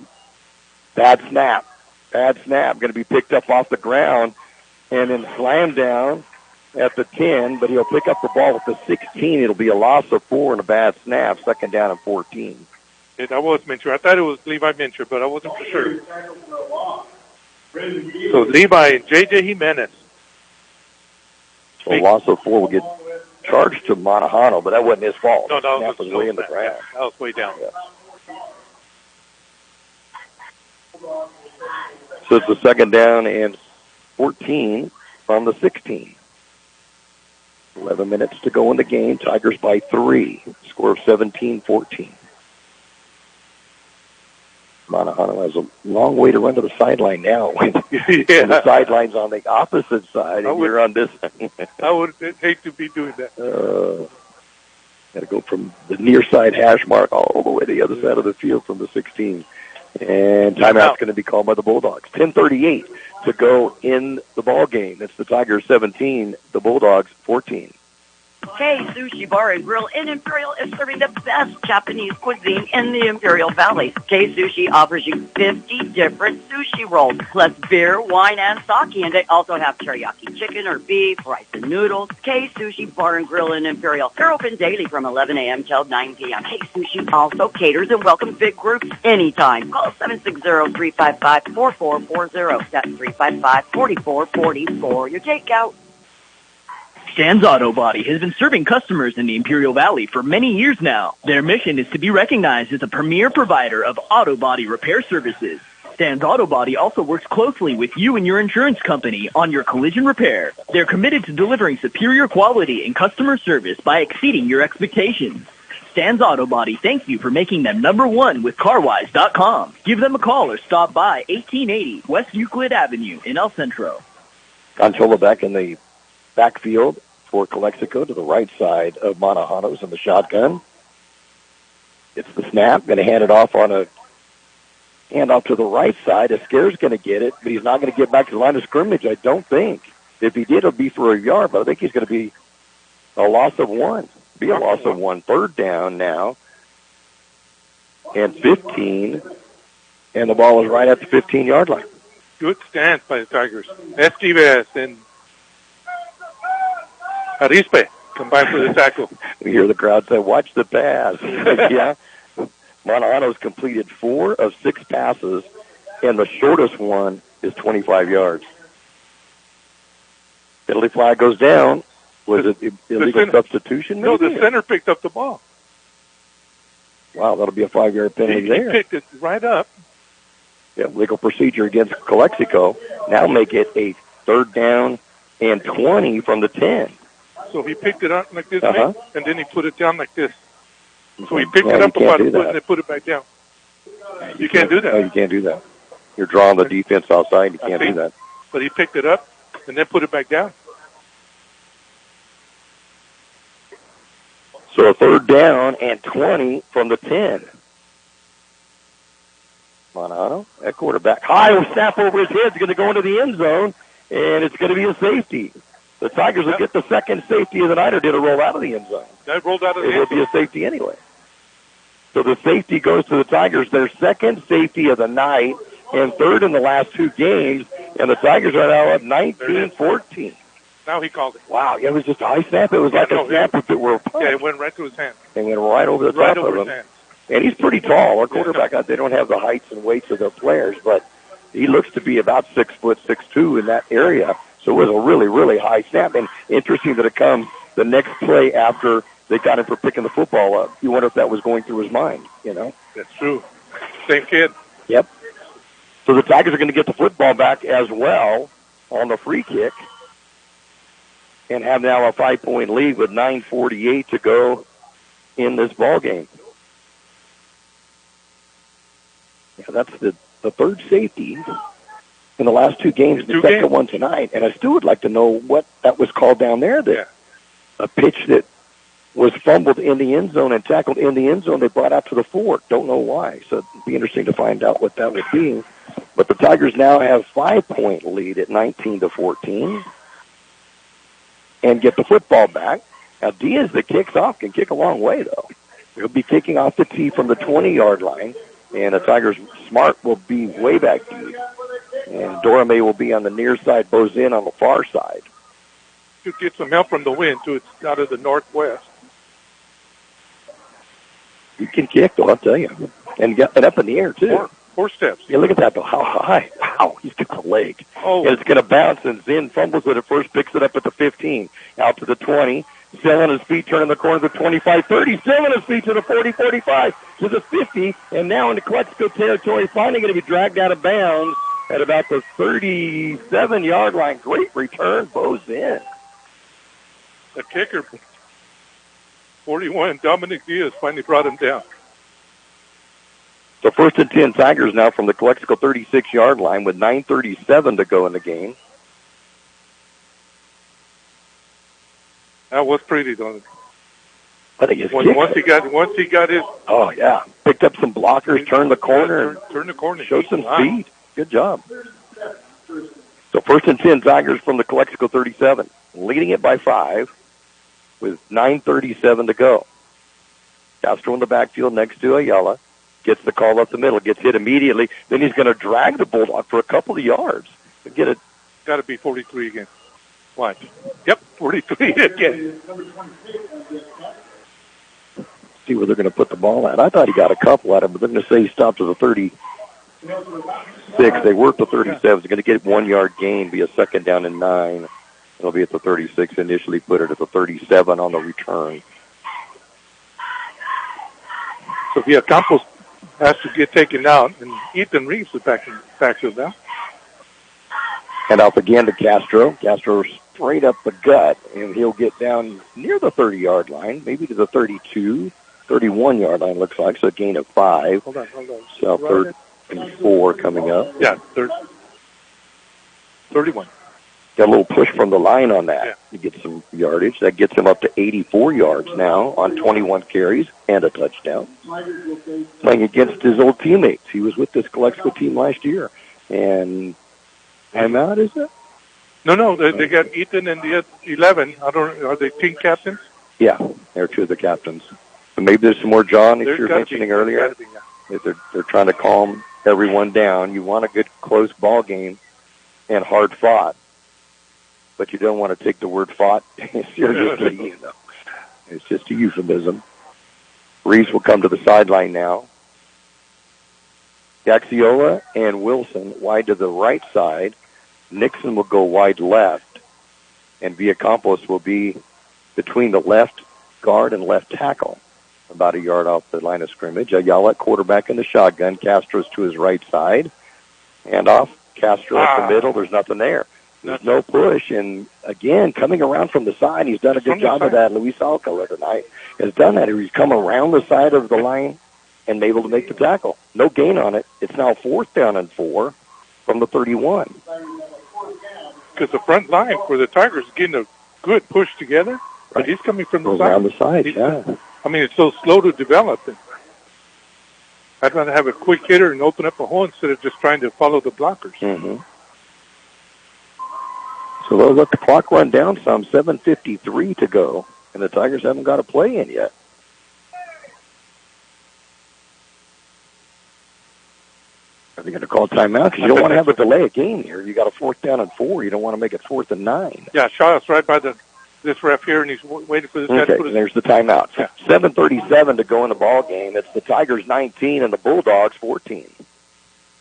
S1: Bad snap. Going to be picked up off the ground and then slammed down at the 10, but he'll pick up the ball at the 16. It'll be a loss of 4 and a bad snap, 2nd down and 14.
S2: That was Mincher. I thought it was Levi Mincher, but I wasn't for sure. So Levi and J.J. Jimenez.
S1: So loss of 4 will get charged to Monahano, but that wasn't his fault.
S2: No,
S1: that was way in the ground.
S2: That was way down.
S1: Yeah. So it's a second down and 14 from the 16. 11 minutes to go in the game. Tigers by 3. Score of 17-14. Monahano has a long way to run to the sideline now. And the sideline's on the opposite side, and you're on this.
S2: I would hate to be doing that.
S1: Got to go from the near side hash mark all the way to the other side of the field from the 16. And timeout's going to be called by the Bulldogs. 10:38 to go in the ball game. It's the Tigers 17, the Bulldogs 14.
S5: Kxo Sushi Bar and Grill in Imperial is serving the best Japanese cuisine in the Imperial Valley. Kxo Sushi offers you 50 different sushi rolls, plus beer, wine, and sake. And they also have teriyaki chicken or beef, rice and noodles. Kxo Sushi Bar and Grill in Imperial. They're open daily from 11 a.m. till 9 p.m. Kxo Sushi also caters and welcomes big groups anytime. Call 760-355-4440. That's 355-4440 for your takeout.
S4: Stan's Auto Body has been serving customers in the Imperial Valley for many years now. Their mission is to be recognized as a premier provider of auto body repair services. Stan's Auto Body also works closely with you and your insurance company on your collision repair. They're committed to delivering superior quality and customer service by exceeding your expectations. Stan's Auto Body thanks you for making them #1 with CarWise.com. Give them a call or stop by 1880 West Euclid Avenue in El Centro.
S1: Conchola back in the backfield for Calexico to the right side of Monahano's in the shotgun. It's the snap. Going to hand it off on a handoff to the right side. Esquer's going to get it, but he's not going to get back to the line of scrimmage, I don't think. If he did, it'll be for a yard, but I think he's going to be a loss of 1. Be a loss of 1. Third down now. And 15. And the ball is right at the 15-yard line.
S2: Good stance by the Tigers. Esquives and Arispe combined for the tackle.
S1: We hear the crowd say, watch the pass. Yeah. Monahano's completed 4 of 6 passes, and the shortest one is 25 yards. Penalty flag goes down. Was it illegal substitution?
S2: No, the center picked up the ball.
S1: Wow, that'll be a 5-yard penalty there.
S2: He picked it right up.
S1: Yeah, legal procedure against Calexico. Now make it a 3rd down and 20 from the 10.
S2: So he picked it up like this, and then he put it down like this. So he picked it up about a foot and then put it back down. You can't do that.
S1: No, you can't do that. You're drawing the defense outside. You can't do that.
S2: But he picked it up and then put it back down.
S1: So a 3rd down and 20 from the 10. Monahano, that quarterback. High snap over his head is going to go into the end zone, and it's going to be a safety. The Tigers will get the second safety of the night, or did it roll out of the end zone?
S2: That rolled out of the end zone.
S1: It will be a safety anyway. So the safety goes to the Tigers, their second safety of the night, and 3rd in the last 2 games, and the Tigers are now up 19-14.
S2: Now he called it.
S1: Wow, it was just a high snap. It was like a snap if it were a punt.
S2: Yeah, it went right to his hand.
S1: It went right over the top of him. And he's pretty tall. Our quarterback, they don't have the heights and weights of their players, but he looks to be about 6 foot, 6'2" in that area. So it was a really, really high snap. And interesting that it comes the next play after they got him for picking the football up. You wonder if that was going through his mind, you know?
S2: That's true. Same kid.
S1: Yep. So the Tigers are going to get the football back as well on the free kick and have now a 5-point lead with 9:48 to go in this ball game. Yeah, that's the 3rd safety in the last 2 games, the second one tonight. And I still would like to know what that was called down there. A pitch that was fumbled in the end zone and tackled in the end zone, they brought out to the 4. Don't know why. So it'd be interesting to find out what that would be. But the Tigers now have 5-point lead at 19-14 and get the football back. Now Diaz, that kicks off, can kick a long way, though. He'll be kicking off the tee from the 20-yard line. And the Tigers' Smart will be way back deep. And Dorame will be on the near side, Bozin on the far side.
S2: To get some help from the wind, too. It's out of the northwest.
S1: You can kick, though, I'll tell you. and up in the air, too.
S2: Four steps.
S1: Yeah, look at that, though. How high. Wow, he's got the leg.
S2: Oh.
S1: And it's going to bounce, and Zinn fumbles it at first, picks it up at the 15, out to the 20. Still on his feet, turning the corner to the 25, 30. Still on his feet to the 40, 45, to the 50. And now into Calexico territory, finally going to be dragged out of bounds at about the 37-yard line. Great return, Bo Zinn.
S2: The kicker, 41, Dominic Diaz, finally brought him down.
S1: So 1st and 10 Tigers now from the Calexico 36-yard line with 9:37 to go in the game.
S2: That was pretty, though.
S1: I think
S2: Once he got his.
S1: Oh yeah, picked up some blockers, turned the corner,
S2: turned the corner,
S1: showed some speed. Good job. So 1st and 10 Tigers from the Calexico 37, leading it by 5 with 9:37 to go. Castro in the backfield next to Ayala. Gets the call up the middle, gets hit immediately. Then he's going to drag the Bulldog for a couple of yards. Get it.
S2: Got to be 43 again. Watch. Yep, 43 again.
S1: See where they're going to put the ball at. I thought he got a couple at him, but they're going to say he stopped at the 36. They worked the 37. He's going to get 1 yard gain, be a 2nd down and 9. It'll be at the 36. Initially put it at the 37 on the return.
S2: So Campos has to get taken out, and Ethan Reeves is backfield now.
S1: And off again to Castro. Castro straight up the gut, and he'll get down near the 30-yard line, maybe to the 32, 31-yard line, looks like, so a gain of 5.
S2: Hold on.
S1: So 3rd and 4 coming up.
S2: Yeah, 31.
S1: Got a little push from the line on that.
S2: Yeah.
S1: To get some yardage. That gets him up to 84 yards now on 21 carries and a touchdown. Playing against his old teammates. He was with this Calexico team last year. And timeout, is it?
S2: No, they got Ethan and the 11. Are they team captains?
S1: Yeah, they're 2 of the captains. So maybe there's some more, John, that you were mentioning earlier. If they're trying to calm everyone down. You want a good close ball game and hard fought. But you don't want to take the word fought seriously, It's just a euphemism. Reeves will come to the sideline now. Gaxiola and Wilson wide to the right side. Nixon will go wide left. And Villacampos will be between the left guard and left tackle, about a yard off the line of scrimmage. Ayala, quarterback in the shotgun. Castro's to his right side. And off. Castro at the middle. There's nothing there. There's no push, and again, coming around from the side, he's done a good job of that. Luis Alcala tonight has done that. He's come around the side of the line and able to make the tackle. No gain on it. It's now 4th down and 4 from the 31.
S2: Because the front line for the Tigers is getting a good push together, but he's coming from the side.
S1: Around the side, yeah.
S2: I mean, it's so slow to develop. I'd rather have a quick hitter and open up a hole instead of just trying to follow the blockers.
S1: Mm-hmm. So they'll let the clock run down some, 7:53 to go, and the Tigers haven't got a play in yet. Are they going to call timeout? Because you don't want to have a delay of game here. You got a 4th down and 4. You don't want to make it 4th and 9.
S2: Yeah, Shaw's right by this ref here, and he's waiting for this guy to put his...
S1: There's the timeout.
S2: Yeah.
S1: 7:37 to go in the ball game. It's the Tigers 19 and the Bulldogs 14.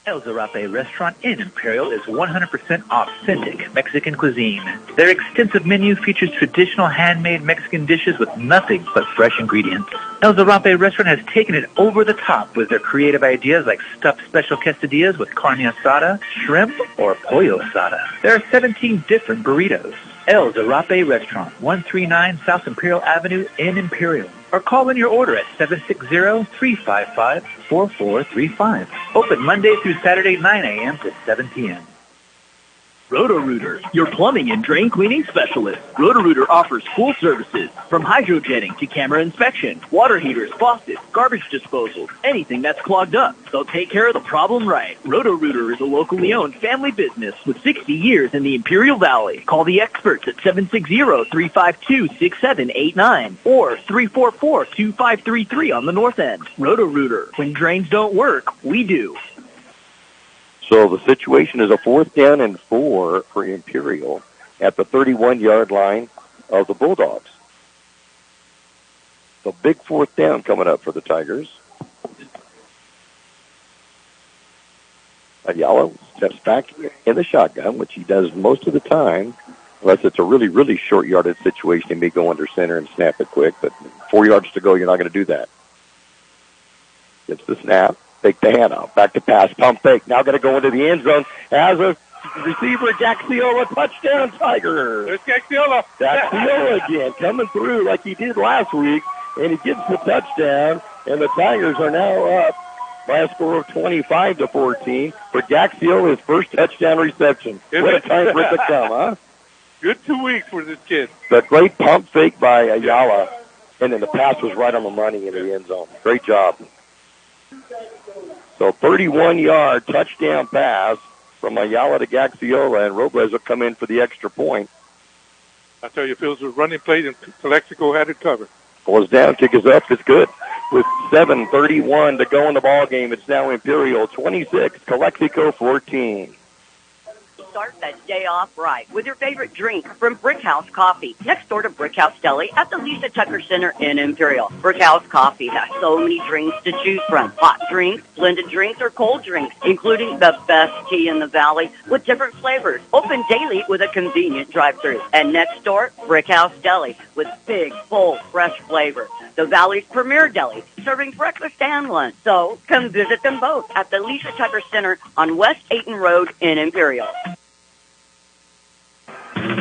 S3: El Zarape restaurant in Imperial is 100% authentic Mexican cuisine. Their extensive menu features traditional handmade Mexican dishes with nothing but fresh ingredients. El Zarape restaurant has taken it over the top with their creative ideas like stuffed special quesadillas with carne asada, shrimp, or pollo asada. There are 17 different burritos. El Zarape Restaurant, 139 South Imperial Avenue in Imperial. Or call in your order at 760-355-4435. Open Monday through Saturday, 9 a.m. to 7 p.m.
S4: Roto-Rooter, your plumbing and drain cleaning specialist. Roto-Rooter offers full services from hydrojetting to camera inspection, water heaters, faucets, garbage disposal, anything that's clogged up. They'll take care of the problem right. Roto-Rooter is a locally owned family business with 60 years in the Imperial Valley. Call the experts at 760-352-6789 or 344-2533 on the north end. Roto-Rooter, when drains don't work, we do.
S1: So the situation is a 4th down and 4 for Imperial at the 31-yard line of the Bulldogs. The big 4th down coming up for the Tigers. Ayala steps back in the shotgun, which he does most of the time, unless it's a really, really short yardage situation. He may go under center and snap it quick, but 4 yards to go, you're not going to do that. Gets the snap, fake the handoff, back to pass, pump fake. Now going to go into the end zone as a receiver, Kxo, touchdown, Tiger.
S2: There's Kxo.
S1: Kxo again, coming through like he did last week, and he gets the touchdown, and the Tigers are now up by a score of 25-14 for Kxo, his first touchdown reception. What a time for it to come, huh?
S2: Good 2 weeks for this kid.
S1: The great pump fake by Ayala, and then the pass was right on the money in the end zone. Great job. So 31-yard touchdown pass from Ayala to Kxo, and Robles will come in for the extra point.
S2: I tell you, if it was a running play, and Calexico had it covered.
S1: Pulls down, kick is up, it's good. With 7:31 to go in the ball game, it's now Imperial 26, Calexico 14.
S5: Start that day off right with your favorite drink from Brickhouse Coffee, next door to Brickhouse Deli at the Lisa Tucker Center in Imperial. Brickhouse Coffee has so many drinks to choose from. Hot drinks, blended drinks, or cold drinks, including the best tea in the valley with different flavors. Open daily with a convenient drive-thru. And next door, Brickhouse Deli with big, full, fresh flavor. The Valley's premier deli, serving breakfast and lunch. So come visit them both at the Lisa Tucker Center on West Ayton Road in Imperial.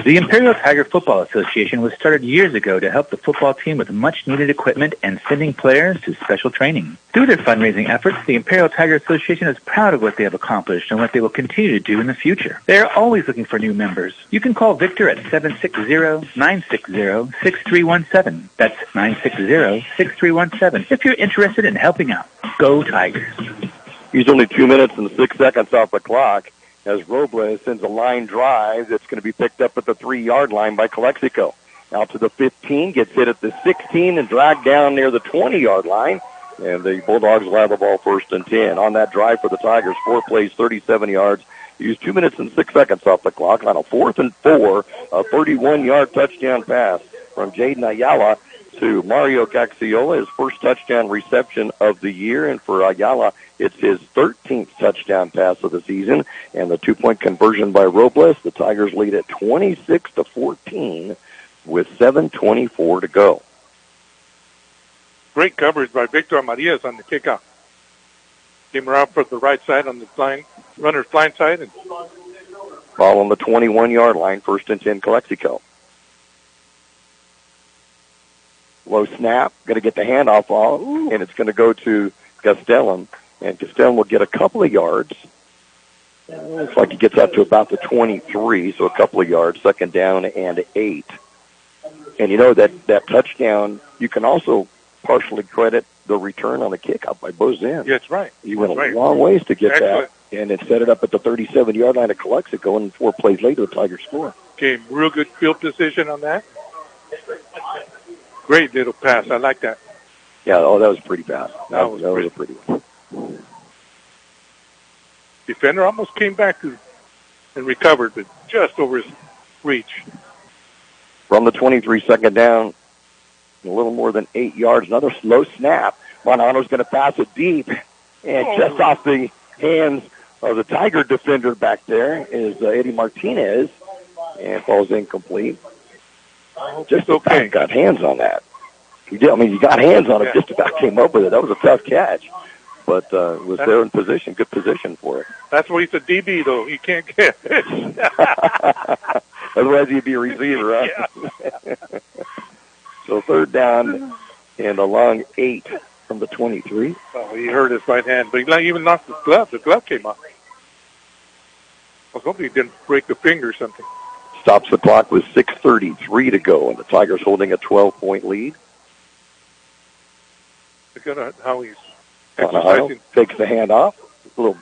S3: The Imperial Tiger Football Association was started years ago to help the football team with much-needed equipment and sending players to special training. Through their fundraising efforts, the Imperial Tiger Association is proud of what they have accomplished and what they will continue to do in the future. They are always looking for new members. You can call Victor at 760-960-6317. That's 960-6317 if you're interested in helping out. Go Tigers.
S1: He's only 2 minutes and 6 seconds off the clock as Robles sends a line drive that's going to be picked up at the 3-yard line by Calexico. Out to the 15, gets hit at the 16 and dragged down near the 20-yard line. And the Bulldogs will have the ball 1st and 10. On that drive for the Tigers, 4 plays, 37 yards. Used 2 minutes and 6 seconds off the clock on a 4th and 4, a 31-yard touchdown pass from Jaden Ayala to Mario Kxo, his first touchdown reception of the year. And for Ayala, it's his 13th touchdown pass of the season. And the 2-point conversion by Robles. The Tigers lead at 26-14 with 7:24 to go.
S2: Great coverage by Victor Marias on the kickoff. Came around for the right side on the runner's blind side. And
S1: ball on the 21-yard line, 1st and 10, Calexico. Low snap, going to get the handoff off, and it's going to go to Castellan. And Castellan will get a couple of yards. Looks like he gets up to about the 23, so a couple of yards, 2nd down and 8. And you know that touchdown, you can also partially credit the return on the kick out by Bozin.
S2: Yeah, that's right.
S1: He went a long ways to get
S2: Excellent.
S1: that, and it set it up at the 37-yard line of Calexico, and 4 plays later, the Tigers score.
S2: Okay, real good field position on that. Great little pass. I like that.
S1: Yeah, that was pretty fast. That was a pretty one.
S2: Defender almost came back and recovered, but just over his reach.
S1: From the 23, 2nd down, a little more than 8 yards. Another slow snap. Bonanno's going to pass it deep, and just off the hands of the Tiger defender back there is Eddie Martinez, and falls incomplete. Just okay. Got hands on that. He got hands on it. Just about came up with it. That was a tough catch, but was there in position. Good position for it.
S2: That's why he's a DB, though. He can't get it.
S1: Otherwise, he'd be a receiver, huh? Yeah. So 3rd down and a long 8 from the 23.
S2: Oh, he hurt his right hand, but he even lost his glove. The glove came off. I was hoping he didn't break the finger or something.
S1: Stops the clock with 6:33 to go, and the Tigers holding a 12-point lead.
S2: Look at how he's
S1: exercising. Takes the hand off. A little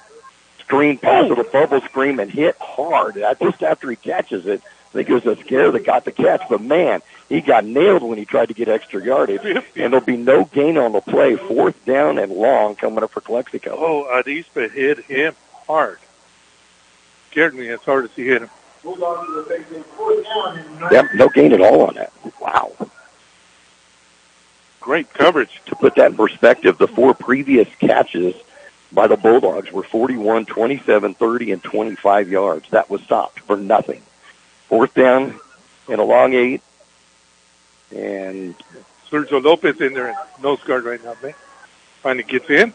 S1: screen pass with a bubble screen and hit hard. Just after he catches it, I think it was a scare that got the catch. But, man, he got nailed when he tried to get extra yardage. And there'll be no gain on the play. 4th down and long coming up for Calexico.
S2: Oh, Arispa hit him hard. Scared me as hard as he hit him.
S1: Yep, no gain at all on that. Wow.
S2: Great coverage.
S1: To put that in perspective, the 4 previous catches by the Bulldogs were 41, 27, 30, and 25 yards. That was stopped for nothing. Fourth down and a long 8. And
S2: Sergio Lopez in there, nose guard right now, man. Finally gets in.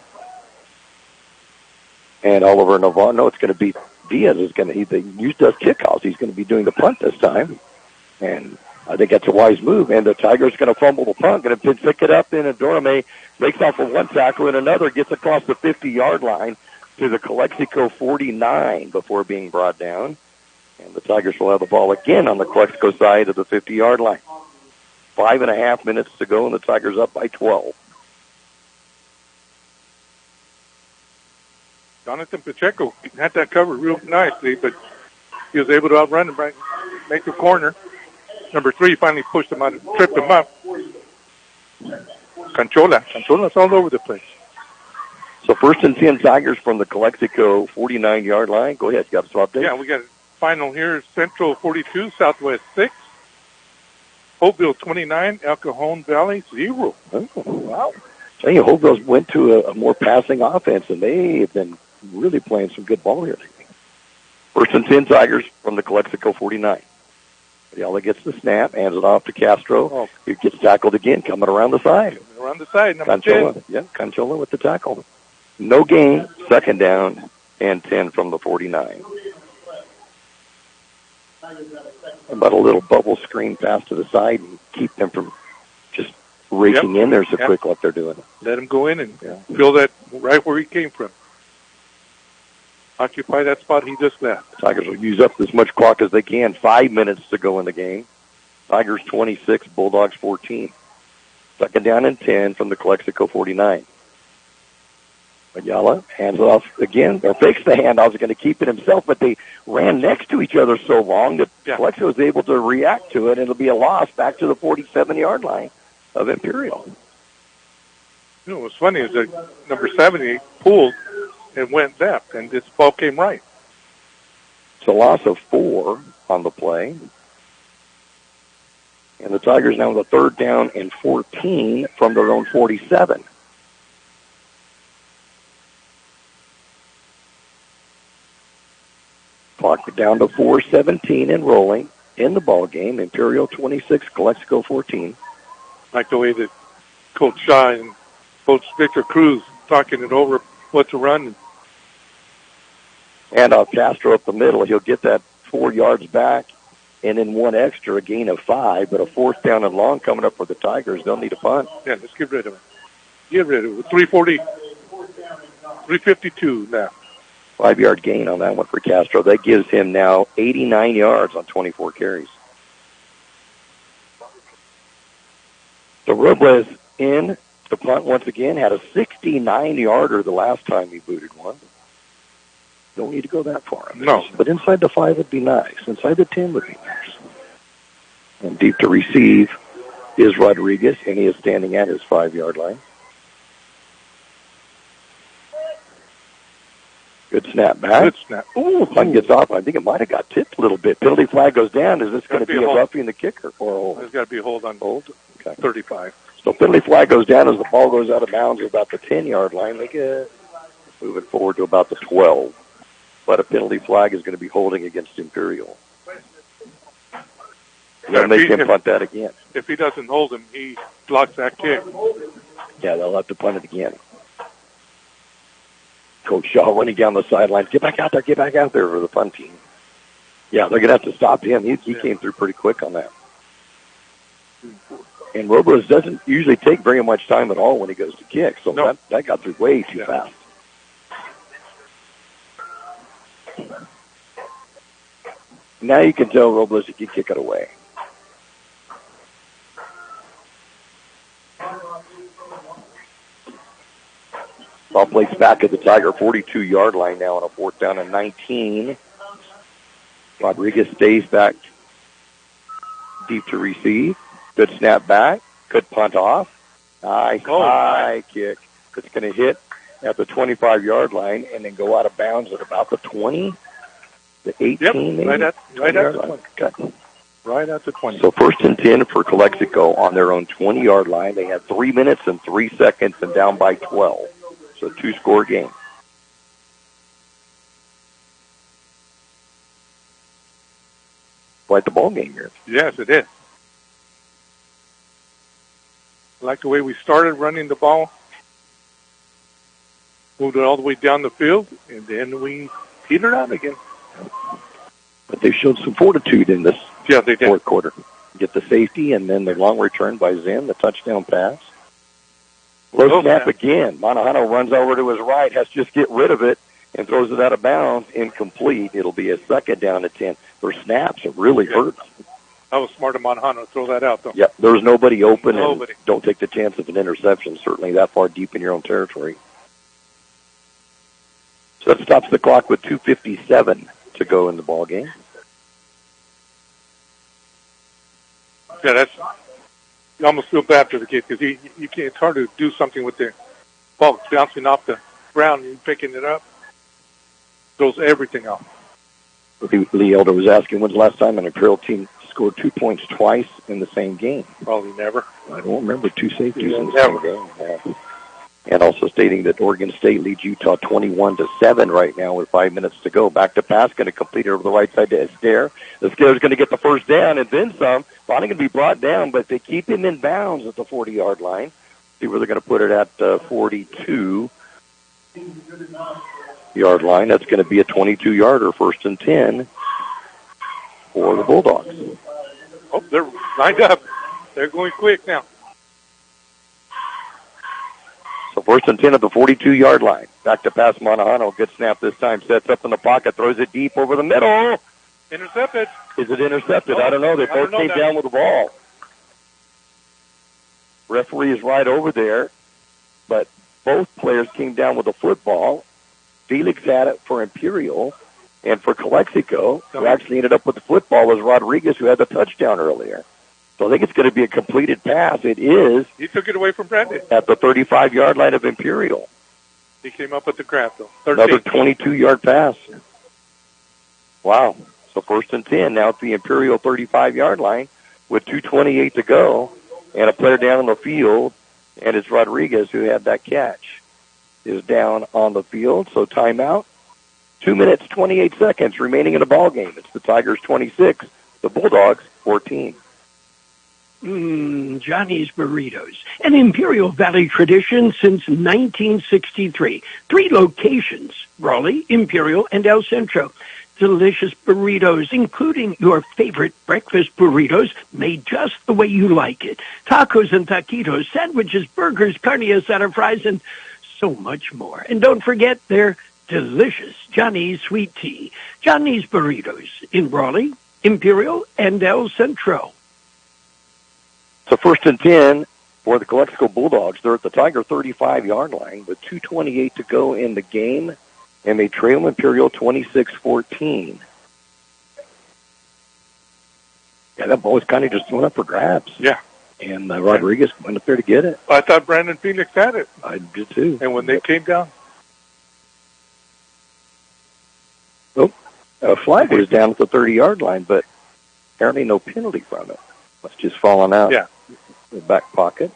S1: And Oliver Navarro, it's going to be Diaz is going to, he used us kickoffs. He's going to be doing the punt this time. And I think that's a wise move. And the Tigers going to fumble the punt, going to pick it up in, and Dorame makes off with one tackle, and another gets across the 50-yard line to the Calexico 49 before being brought down. And the Tigers will have the ball again on the Calexico side of the 50-yard line. 5.5 minutes to go, and the Tigers up by 12.
S2: Jonathan Pacheco had that covered real nicely, but he was able to outrun him, make the corner. Number 3 finally pushed him out and tripped him up. Canchola's all over the place.
S1: So 1st and 10 Tigers from the Calexico 49-yard line. Go ahead, you got some updates?
S2: Yeah, we got a final here. Centro 42, Southwest 6. Hopeville 29, El Cajon Valley 0.
S1: Oh, wow. I think Hopeville went to a more passing offense, and they have been really playing some good ball here lately. 1st and 10 Tigers from the Calexico 49. Ayala gets the snap, hands it off to Castro. Oh. He gets tackled again, coming around the side.
S2: Around the side, number
S1: Canchola.
S2: 10.
S1: Yeah, Canchola with the tackle. No gain, 2nd down, and 10 from the 49. About a little bubble screen pass to the side and keep them from just racing in there so quick like they're doing.
S2: Let him go in and fill that right where he came from. Occupy that spot he just left.
S1: Tigers will use up as much clock as they can. 5 minutes to go in the game. Tigers 26, Bulldogs 14. 2nd down and 10 from the Calexico 49. Ayala hands it off again. Or fakes the handoff. He's going to keep it himself, but they ran next to each other so long that Calexico was able to react to it, and it'll be a loss back to the 47-yard line of Imperial.
S2: You know, what's funny is that number 70 pulled and went left, and this ball came right.
S1: It's a loss of 4 on the play. And the Tigers now with a 3rd down and 14 from their own 47. Clock down to 4:17 and rolling in the ball game. Imperial 26, Calexico 14.
S2: Like the way that Coach Shaw and Coach Victor Cruz talking it over, what to run.
S1: And off Castro up the middle. He'll get that 4 yards back and then 1 extra, a gain of 5. But a 4th down and long coming up for the Tigers. They'll need a punt.
S2: Yeah, let's get rid of it. Get rid of it. 352 now.
S1: 5-yard gain on that one for Castro. That gives him now 89 yards on 24 carries. So Robles in to punt once again. Had a 69-yarder the last time he booted one. Don't need to go that far.
S2: No.
S1: But inside the 5 would be nice. Inside the 10 would be nice. And deep to receive is Rodriguez, and he is standing at his 5-yard line. Good snap back.
S2: Good snap.
S1: Ooh, punt gets off. I think it might have got tipped a little bit. Penalty flag goes down. Is this going to be a roughie in the kicker or a hold?
S2: There's got to be a hold on
S1: hold. Okay.
S2: 35.
S1: So penalty flag goes down as the ball goes out of bounds at about the 10-yard line. They get moving forward to about the 12. But a penalty flag is going to be holding against Imperial. They'll make him punt that again.
S2: If he doesn't hold him, he blocks that kick.
S1: Yeah, they'll have to punt it again. Coach Shaw running down the sidelines. Get back out there for the punt team. Yeah, they're going to have to stop him. He came through pretty quick on that. And Robles doesn't usually take very much time at all when he goes to kick, so that got through way too fast. Now you can tell Robles he can kick it away. Ball plays back at the Tiger 42-yard line now on a 4th down and 19. Rodriguez stays back deep to receive. Good snap back. Good punt off. High kick. It's going to hit at the 25-yard line and then go out of bounds at about the 20, the 18 maybe?
S2: Right at the 20.
S1: Okay.
S2: Right at the 20.
S1: So 1st and 10 for Calexico on their own 20-yard line. They had 3 minutes and 3 seconds and down by 12. So 2-score game. quite the ball game here.
S2: Yes, it is. I like the way we started running the ball, moved it all the way down the field, and then we petered out again.
S1: But they showed some fortitude in this
S2: they did.
S1: fourth quarter. Get the safety, and then the long return by Zen, the touchdown pass. Low snap again. Manahano runs over to his right, has to just get rid of it, and throws it out of bounds, incomplete. It'll be a second down at 10. For snaps, it really hurts.
S2: That was smart of Manahano to throw that out, though.
S1: Yeah, there was nobody open,
S2: Nobody.
S1: and don't take the chance of an interception, certainly that far deep in your own territory. So that stops the clock with 2:57 to go in the ball game.
S2: Yeah, you almost feel bad for the kid because it's hard to do something with the ball bouncing off the ground and picking it up. Throws everything off.
S1: Lee Elder was asking when's the last time an Imperial team scored 2 points twice in the same game.
S2: Probably never.
S1: I don't remember two safeties in the same game. Yeah. And also stating that Oregon State leads Utah 21-7 right now with 5 minutes to go. Back to pass, going to complete it over the right side to Esquer. Esquer's going to get the first down and then some. Finally going to be brought down, but they keep him in bounds at the 40-yard line. See where they're going to put it at 42-yard line. That's going to be a 22-yarder, 1st and 10 for the Bulldogs.
S2: Oh, they're lined up. They're going quick now.
S1: So 1st and 10 at the 42-yard line. Back to pass Manahano. Good snap this time. Sets up in the pocket. Throws it deep over the middle.
S2: Intercepted.
S1: Is it intercepted? I don't know. They both came down with the ball. Referee is right over there. But both players came down with the football. Felix had it for Imperial. And for Calexico, who actually ended up with the football, was Rodriguez, who had the touchdown earlier. So I think it's going to be a completed pass. It is.
S2: He took it away from Brandon.
S1: At the 35-yard line of Imperial.
S2: He came up with the grab, though. 13.
S1: Another 22-yard pass. Wow. So 1st and 10. Now at the Imperial 35-yard line with 2:28 to go. And a player down on the field, and it's Rodriguez who had that catch, is down on the field. So timeout. 2 minutes, 28 seconds remaining in the ball game. It's the Tigers 26, the Bulldogs 14.
S6: Johnny's Burritos, an Imperial Valley tradition since 1963. 3 locations, Raleigh, Imperial, and El Centro. Delicious burritos, including your favorite breakfast burritos, made just the way you like it. Tacos and taquitos, sandwiches, burgers, carne asada fries, and so much more. And don't forget their delicious Johnny's sweet tea. Johnny's Burritos in Raleigh, Imperial, and El Centro.
S1: So 1st and 10 for the Calexico Bulldogs. They're at the Tiger 35-yard line with 2:28 to go in the game, and they trail Imperial 26-14. Yeah, that ball was kind of just thrown up for grabs.
S2: Yeah.
S1: And Rodriguez went up there to get it.
S2: I thought Brandon Felix had it.
S1: I did too.
S2: And when they came down.
S1: A flag was down at the 30-yard line, but apparently no penalty from it. It's just falling out.
S2: Yeah.
S1: In the back pocket.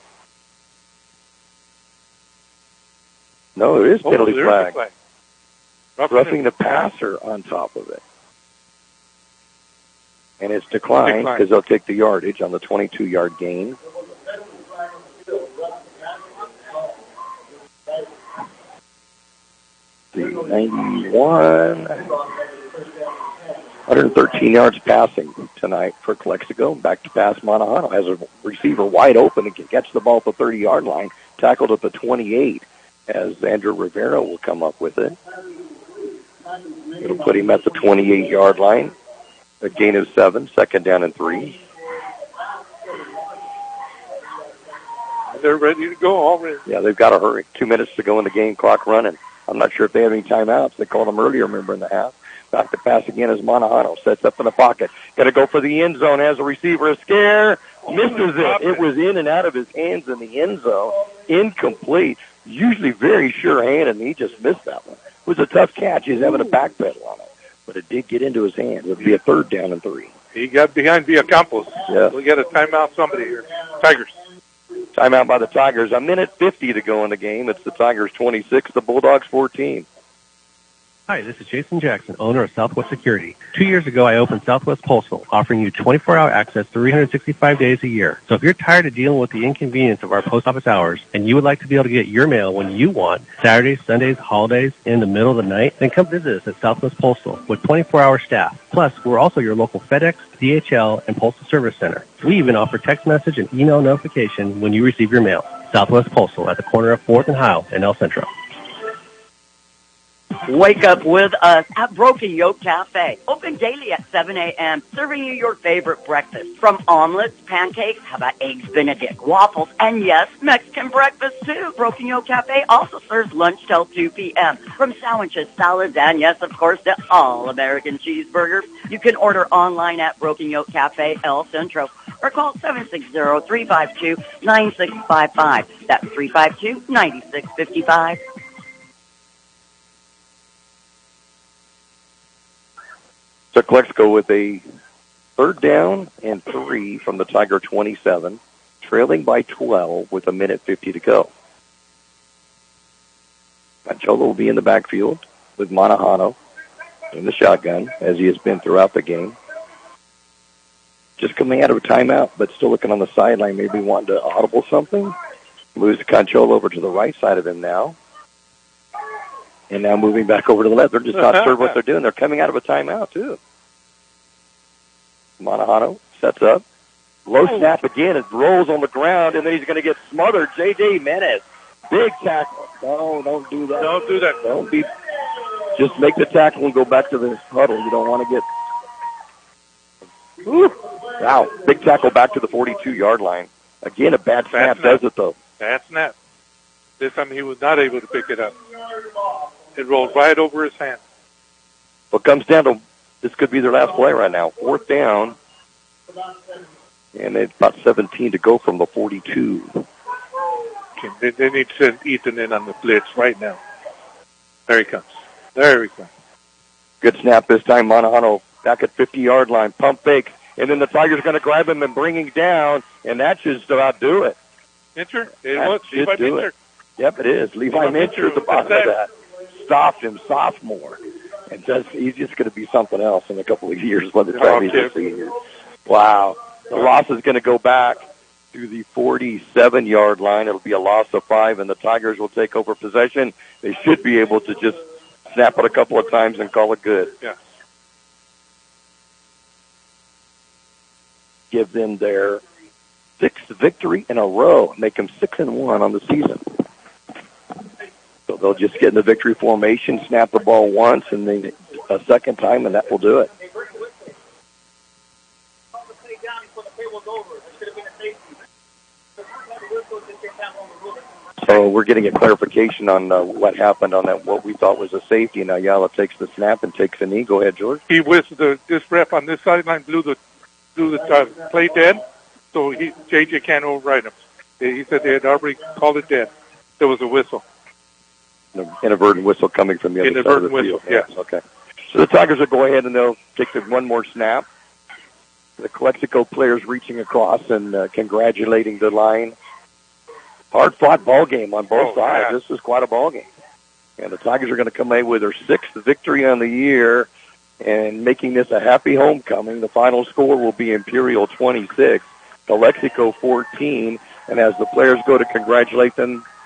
S1: No, there is penalty flag. Roughing the passer on top of it. And it's declined because they'll take the yardage on the 22-yard gain. The 91, 113 yards passing tonight for Calexico. Back to pass, Manahano has a receiver wide open and can catch the ball at the 30-yard line. Tackled at the 28 as Andrew Rivera will come up with it. It'll put him at the 28-yard line. A gain of 7, 2nd down and 3.
S2: They're ready to go already.
S1: Yeah, they've got to hurry. 2 minutes to go in the game, clock running. I'm not sure if they have any timeouts. They called them earlier, remember, in the half. Back to pass again as Manahano sets up in the pocket. Got to go for the end zone as a receiver. A scare. Misses it. It was in and out of his hands in the end zone. Incomplete. Usually very sure-handed, and he just missed that one. It was a tough catch. He's having a backpedal on it. But it did get into his hand. It would be a 3rd down and 3.
S2: He got behind Villacampos.
S1: Yeah.
S2: We got a timeout somebody here. Tigers.
S1: Timeout by the Tigers. 1:50 to go in the game. It's the Tigers 26, the Bulldogs 14.
S7: Hi, this is Jason Jackson, owner of Southwest Security. 2 years ago, I opened Southwest Postal, offering you 24-hour access 365 days a year. So if you're tired of dealing with the inconvenience of our post office hours and you would like to be able to get your mail when you want, Saturdays, Sundays, holidays, in the middle of the night, then come visit us at Southwest Postal with 24-hour staff. Plus, we're also your local FedEx, DHL, and Postal Service Center. We even offer text message and email notification when you receive your mail. Southwest Postal at the corner of 4th and Howell in El Centro.
S5: Wake up with us at Broken Yoke Cafe. Open daily at 7 a.m., serving you your favorite breakfast. From omelets, pancakes, how about eggs Benedict, waffles, and yes, Mexican breakfast too. Broken Yoke Cafe also serves lunch till 2 p.m. From sandwiches, salads, and yes, of course, the all-American cheeseburgers. You can order online at Broken Yoke Cafe El Centro or call 760-352-9655. That's 352-9655.
S1: So Calexico with a 3rd down and 3 from the Tiger 27, trailing by 12 with 1:50 to go. Pancholo will be in the backfield with Manahano in the shotgun, as he has been throughout the game. Just coming out of a timeout, but still looking on the sideline, maybe wanting to audible something. Moves Pancholo over to the right side of him now. And now moving back over to the left. They're just not sure what they're doing. They're coming out of a timeout, too. Manahano sets up. Low snap again. It rolls on the ground, and then he's going to get smothered. J.D. Menace. Big tackle. No, don't do that.
S2: Don't do that.
S1: Don't be. Just make the tackle and go back to the huddle. You don't want to get. Whew. Wow. Big tackle back to the 42-yard line. Again, a bad snap does it, though.
S2: Bad snap. This time he was not able to pick it up. It rolled right over his hand.
S1: What comes down to, this could be their last play right now. 4th down. And it's about 17 to go from the 42.
S2: Okay, they need to send Ethan in on the blitz right now. There he comes. There he comes.
S1: Good snap this time. Manahano back at 50-yard line. Pump fake. And then the Tigers going to grab him and bring him down. And that should about do it.
S2: Mincher? It was Levi Mincher.
S1: Yep, it is. Levi Mincher at the bottom of that. Stopped him, sophomore. And he's just going to be something else in a couple of years by the time he's a senior. Wow. The loss is going to go back to the 47-yard line. It'll be a loss of 5, and the Tigers will take over possession. They should be able to just snap it a couple of times and call it good.
S2: Yeah.
S1: Give them their 6th victory in a row, make them 6-1 on the season. So they'll just get in the victory formation, snap the ball once, and then a second time, and that will do it. So we're getting a clarification on what happened on that, what we thought was a safety. Now Ayala takes the snap and takes the knee. Go ahead, George.
S2: He whistled. This ref on this sideline blew the play dead, so JJ can't override him. He said they had already called it dead. There was a whistle.
S1: Inadvertent whistle coming from the other side of the field.
S2: Yes.
S1: Okay. So the Tigers will go ahead and they'll take one more snap. The Calexico players reaching across and congratulating the line. Hard-fought ball game on both sides. Yeah. This is quite a ball game. And the Tigers are going to come away with their 6th victory on the year and making this a happy homecoming. The final score will be Imperial 26, Calexico 14. And as the players go to congratulate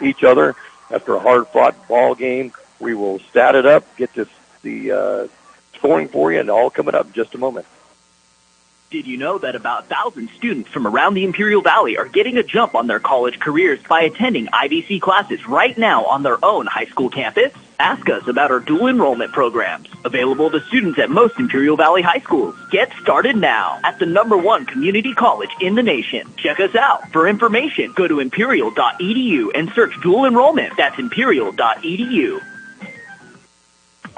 S1: each other after a hard-fought ball game, we will stat it up, get the scoring for you, and all coming up in just a moment.
S4: Did you know that about 1,000 students from around the Imperial Valley are getting a jump on their college careers by attending IVC classes right now on their own high school campus? Ask us about our dual enrollment programs, available to students at most Imperial Valley high schools. Get started now at the #1 community college in the nation. Check us out. For information, go to imperial.edu and search dual enrollment. That's imperial.edu.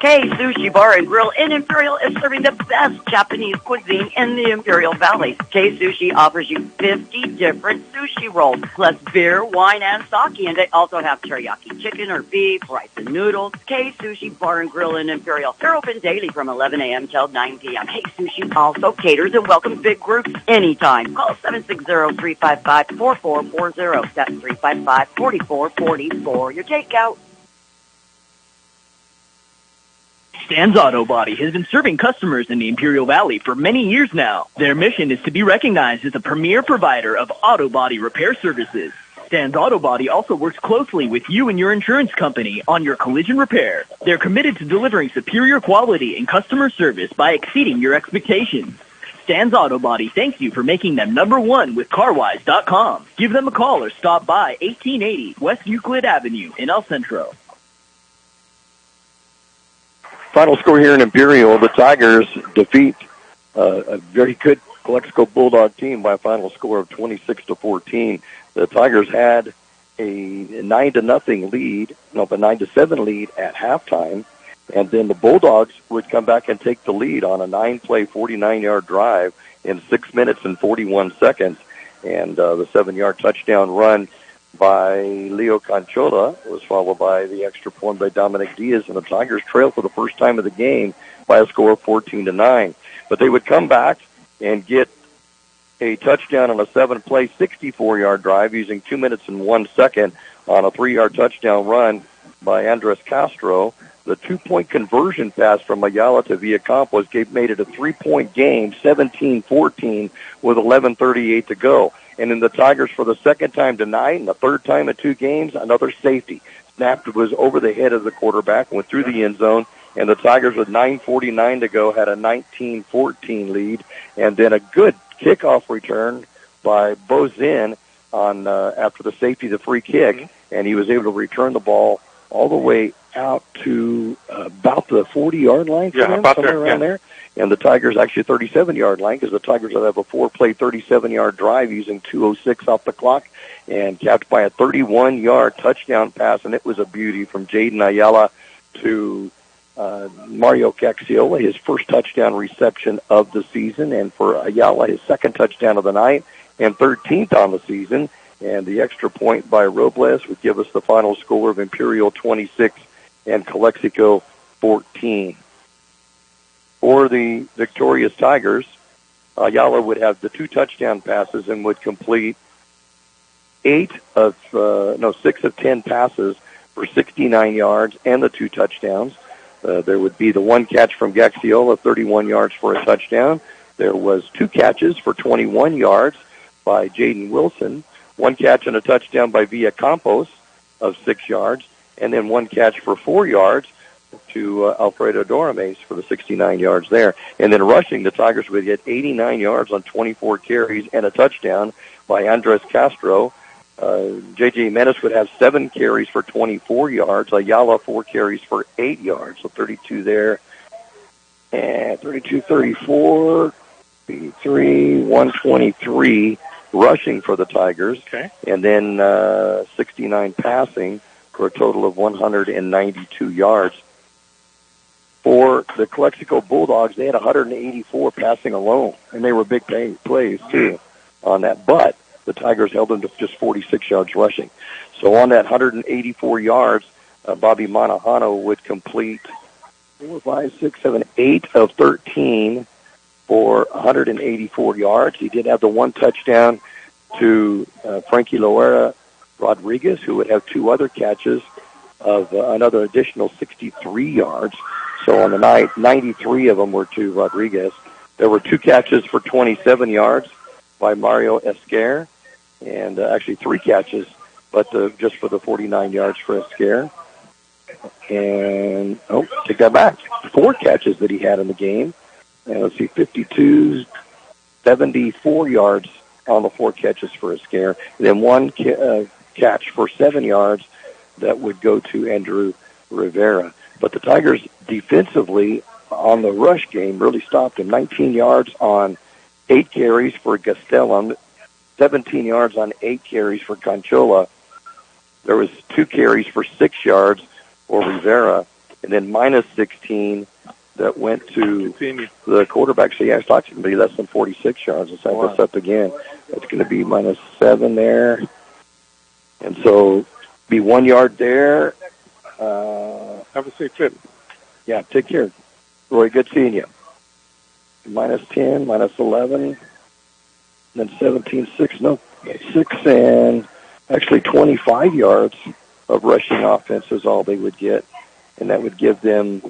S5: Kxo Sushi Bar and Grill in Imperial is serving the best Japanese cuisine in the Imperial Valley. Kxo Sushi offers you 50 different sushi rolls, plus beer, wine, and sake. And they also have teriyaki chicken or beef, rice and noodles. Kxo Sushi Bar and Grill in Imperial. They're open daily from 11 a.m. till 9 p.m. Kxo Sushi also caters and welcomes big groups anytime. Call 760-355-4440. That's 355-4440 for your takeout.
S4: Stan's Auto Body has been serving customers in the Imperial Valley for many years now. Their mission is to be recognized as a premier provider of auto body repair services. Stan's Auto Body also works closely with you and your insurance company on your collision repair. They're committed to delivering superior quality and customer service by exceeding your expectations. Stan's Auto Body thanks you for making them #1 with CarWise.com. Give them a call or stop by 1880 West Euclid Avenue in El Centro.
S1: Final score here in Imperial, the Tigers defeat a very good Calexico Bulldog team by a final score of 26-14. The Tigers had a 9-7 lead at halftime, and then the Bulldogs would come back and take the lead on a 9-play, 49-yard drive in 6 minutes and 41 seconds, and the 7-yard touchdown run by Leo Conchola was followed by the extra point by Dominic Diaz, and the Tigers trailed for the first time of the game by a score of 14-9. But they would come back and get a touchdown on a 7-play, 64-yard drive using 2 minutes and 1 second on a 3-yard touchdown run by Andres Castro. The 2-point conversion pass from Ayala to Villacampos made it a 3-point game, 17-14, with 11:38 to go. And then the Tigers, for the second time tonight and the third time in 2 games, another safety. Snapped was over the head of the quarterback, went through the end zone, and the Tigers, with 9:49 to go, had a 19-14 lead. And then a good kickoff return by Bozin on after the safety, the free kick, and he was able to return the ball all the way out to about the 40-yard line for them, somewhere around there. And the Tigers actually 37-yard line, because the Tigers will have a 4-play, 37-yard drive using 2:06 off the clock, and capped by a 31-yard touchdown pass, and it was a beauty from Jaden Ayala to Mario Caxiola, his first touchdown reception of the season, and for Ayala, his second touchdown of the night, and 13th on the season. And the extra point by Robles would give us the final score of Imperial 26 and Calexico 14. For the victorious Tigers, Ayala would have the 2 touchdown passes and would complete 6 of 10 passes for 69 yards and the 2 touchdowns. There would be the 1 catch from Gaxiola, 31 yards for a touchdown. There was 2 catches for 21 yards by Jaden Wilson, 1 catch and a touchdown by Villacampos of 6 yards, and then 1 catch for 4 yards to Alfredo Dorames for the 69 yards there. And then rushing, the Tigers would get 89 yards on 24 carries and a touchdown by Andres Castro. J.J. Menace would have 7 carries for 24 yards. Ayala 4 carries for 8 yards, so 32 there. And 32, 34, 83, 123 rushing for the Tigers.
S2: Okay.
S1: And then 69 passing for a total of 192 yards. For the Calexico Bulldogs, they had 184 passing alone, and they were big plays, too, on that. But the Tigers held them to just 46 yards rushing. So on that 184 yards, Bobby Manahano would complete 4, 5, 6, 7, 8 of 13 for 184 yards. He did have the 1 touchdown to Frankie Loera Rodriguez, who would have 2 other catches of another additional 63 yards. So on the night, 93 of them were to Rodriguez. There were 2 catches for 27 yards by Mario Esquer, and actually 3 catches, but just for the 49 yards for Esquer. And, take that back, 4 catches that he had in the game. And let's see, 52, 74 yards on the 4 catches for Esquer. Then 1 catch for 7 yards that would go to Andrew Rivera. But the Tigers defensively on the rush game really stopped him. 19 yards on 8 carries for Gastelum, 17 yards on 8 carries for Conchola. There was 2 carries for 6 yards for Rivera, and then minus 16 that went to the quarterback. So, yeah, it's not going to be less than 46 yards. Let's add this up again. It's going to be minus 7 there. And so be 1 yard there.
S2: Have a safe trip.
S1: Yeah, take care. Roy, good seeing you. Minus 10, minus 11, then 17, 6 and actually 25 yards of rushing offense is all they would get. And that would give them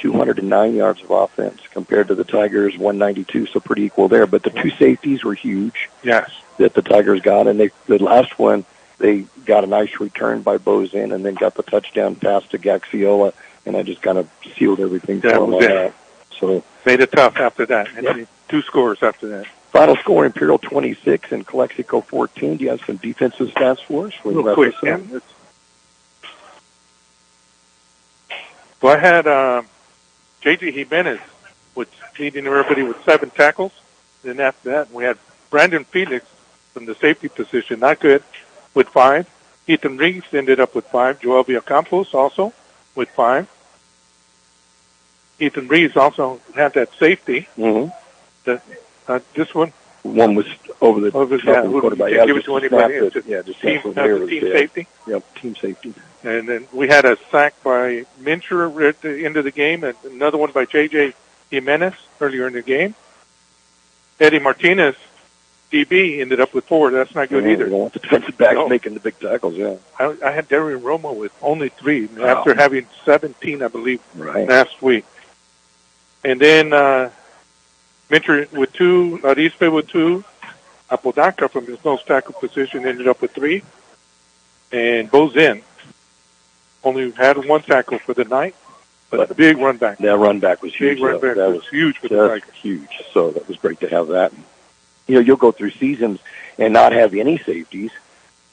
S1: 209 yards of offense compared to the Tigers 192, so pretty equal there. But the two safeties were huge.
S2: Yes.
S1: That the Tigers got, and the last one, they got a nice return by Bozin and then got the touchdown pass to Gaxiola, and I just kind of sealed everything for them on that. So
S2: made it tough after that. And 2 scores after that.
S1: Final score, Imperial 26 and Calexico 14. Do you have some defensive stats for us?
S2: Real quick, Well, I had J.J. Jimenez leading everybody with 7 tackles. Then after that, we had Brandon Felix from the safety position, not good, with 5. Ethan Reeves ended up with 5. Joel Villacampos also with 5. Ethan Reeves also had that safety.
S1: Mm-hmm.
S2: This one
S1: was over the quarterback.
S2: Give it to anybody.
S1: Just
S2: team safety.
S1: Yep, team safety.
S2: And then we had a sack by Mincher at the end of the game, and another one by J.J. Jimenez earlier in the game. Eddie Martinez, DB, ended up with 4. That's not good either.
S1: You don't want the defensive backs making the big tackles,
S2: I had Darian Romo with only 3 after having 17, I believe, last week. And then Mincher with 2, Arispe with 2, Apodaca from his nose tackle position ended up with 3, and Bozin only had 1 tackle for the night, but a big run back.
S1: That run back was huge.
S2: That was huge for the Tigers.
S1: Huge. So that was great to have that. You'll go through seasons and not have any safeties.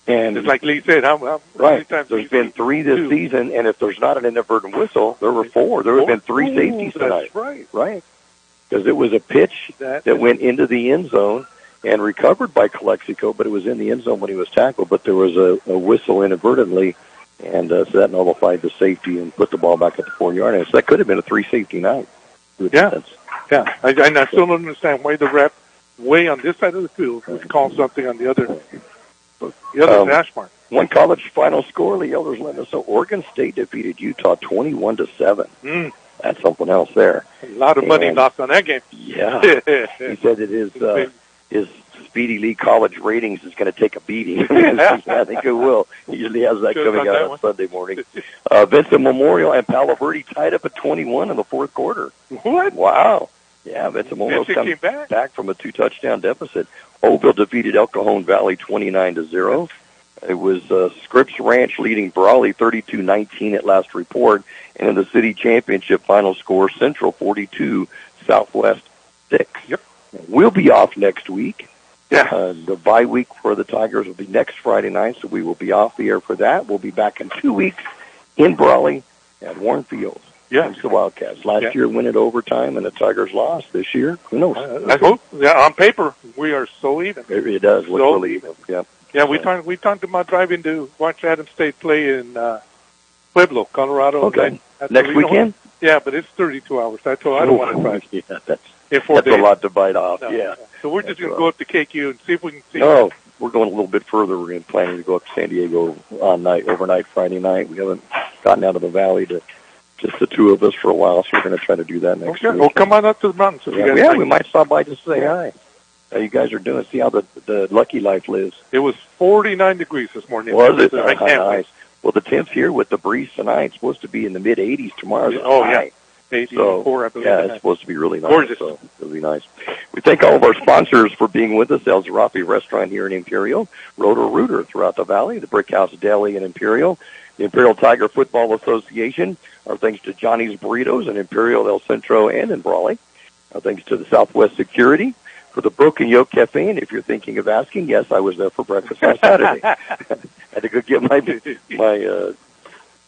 S1: And
S2: just like Lee said, how many times
S1: there's been 3 this season, and if there's not an inadvertent whistle, there were 4. There have been 3 safeties tonight.
S2: That's
S1: right. Because it was a pitch that went into the end zone and recovered by Calexico, but it was in the end zone when he was tackled. But there was a whistle inadvertently, and so that nullified the safety and put the ball back at the 4-yard line. So that could have been a 3-safety night.
S2: Yeah. I still don't understand why the ref way on this side of the field would call something on the other dash mark.
S1: One college final score, the Elders let us know. Oregon State defeated Utah 21-7. That's something else there.
S2: A lot of money lost on that game.
S1: Yeah. He said that his Speedy Lee college ratings is going to take a beating. I think it will. He usually has that coming out on Sunday morning. Vincent Memorial and Palo Verde tied up at 21 in the 4th quarter.
S2: What?
S1: Wow. Yeah, Vincent Memorial came back from a 2-touchdown deficit. Oakville defeated El Cajon Valley 29-0. It was Scripps Ranch leading Brawley 32-19 at last report. And in the city championship final score, Centro 42, Southwest 6.
S2: Yep.
S1: We'll be off next week.
S2: Yeah.
S1: The bye week for the Tigers will be next Friday night, so we will be off the air for that. We'll be back in 2 weeks in Brawley at Warren Field.
S2: Yeah.
S1: It's the Wildcats. Last year went it overtime, and the Tigers lost. This year, who knows?
S2: I hope. Yeah, on paper, we are so even.
S1: It does look really even. Yeah.
S2: Yeah, we talked about driving to watch Adams State play in Pueblo, Colorado.
S1: Okay. Next weekend?
S2: Yeah, but it's 32 hours. I don't want to drive.
S1: Yeah, that's
S2: a
S1: lot to bite off.
S2: No.
S1: Yeah.
S2: So we're just going to go up to KQ and see if we can see.
S1: Oh, we're going a little bit further. We're planning to go up to San Diego overnight Friday night. We haven't gotten out of the valley to just the 2 of us for a while, so we're going to try to do that next week.
S2: Well, come on up to the mountains.
S1: We might stop by just to say hi. How you guys are doing? See how the Lucky Life lives.
S2: It was 49 degrees this morning.
S1: Was it?
S2: I can't
S1: nice. Well, the temps here with the breeze tonight is supposed to be in the mid-80s tomorrow.
S2: Yeah. 84, I believe.
S1: Yeah, it's supposed to be really nice.
S2: Gorgeous.
S1: So it'll be nice. We thank all of our sponsors for being with us. El Zarape Restaurant here in Imperial, Roto-Rooter throughout the valley, the Brick House Deli in Imperial, the Imperial Tiger Football Association. Our thanks to Johnny's Burritos in Imperial, El Centro, and in Brawley. Our thanks to the Southwest Security. For the Broken Yoke Cafe, and if you're thinking of asking, yes, I was there for breakfast on Saturday. I had to go get my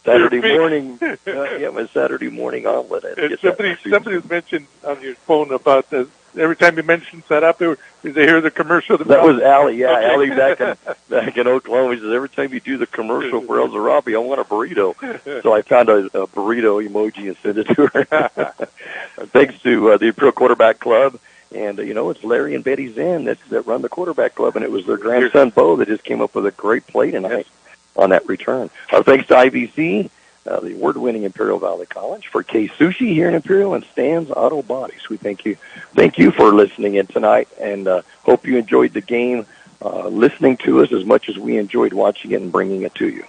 S1: Saturday morning, my Saturday morning omelet.
S2: Somebody mentioned on your phone about every time you mention set up, they hear the commercial.
S1: That was Allie, yeah. Okay. Allie back in Oklahoma. He says, every time you do the commercial for El Zarape, I want a burrito. So I found a burrito emoji and sent it to her. Thanks to the Imperial Quarterback Club. And, it's Larry and Betty Zinn that run the quarterback club, and it was their grandson, Bo, that just came up with a great play tonight on that return. Our thanks to IVC, the award-winning Imperial Valley College, for K Sushi here in Imperial, and Stan's Auto Bodies. We thank you. Thank you for listening in tonight, and hope you enjoyed the game, listening to us as much as we enjoyed watching it and bringing it to you.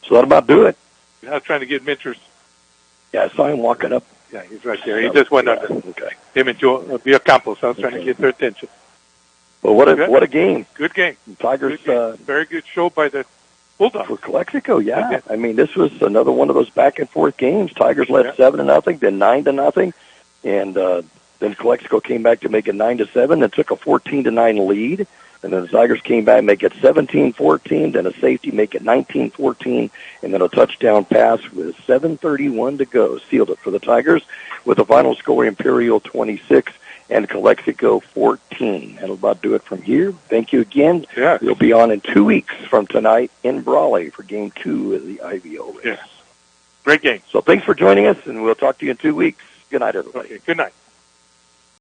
S1: So that'll about do it.
S2: I was trying to get Mitchers
S1: Yeah, I saw him walking up.
S2: Yeah, he's right there. He just went under.
S1: Okay.
S2: Him and Joe Campos. I was trying to get their attention.
S1: Well, what a game.
S2: Good game.
S1: Tigers.
S2: Good game. Very good show by the Bulldogs.
S1: For Calexico, yeah. I mean, this was another one of those back-and-forth games. Tigers led 7-0, then 9-0, and then Calexico came back to make it 9-7, and took a 14-9 lead. And then the Tigers came back, make it 17-14, then a safety, make it 19-14, and then a touchdown pass with 7:31 to go. Sealed it for the Tigers with the final score, Imperial 26 and Calexico 14. That'll about do it from here. Thank you again.
S2: Yeah.
S1: We'll be on in 2 weeks from tonight in Brawley for Game 2 of the IVO race.
S2: Yes. Great game.
S1: So thanks for joining us, and we'll talk to you in 2 weeks. Good night, everybody.
S2: Okay, good night.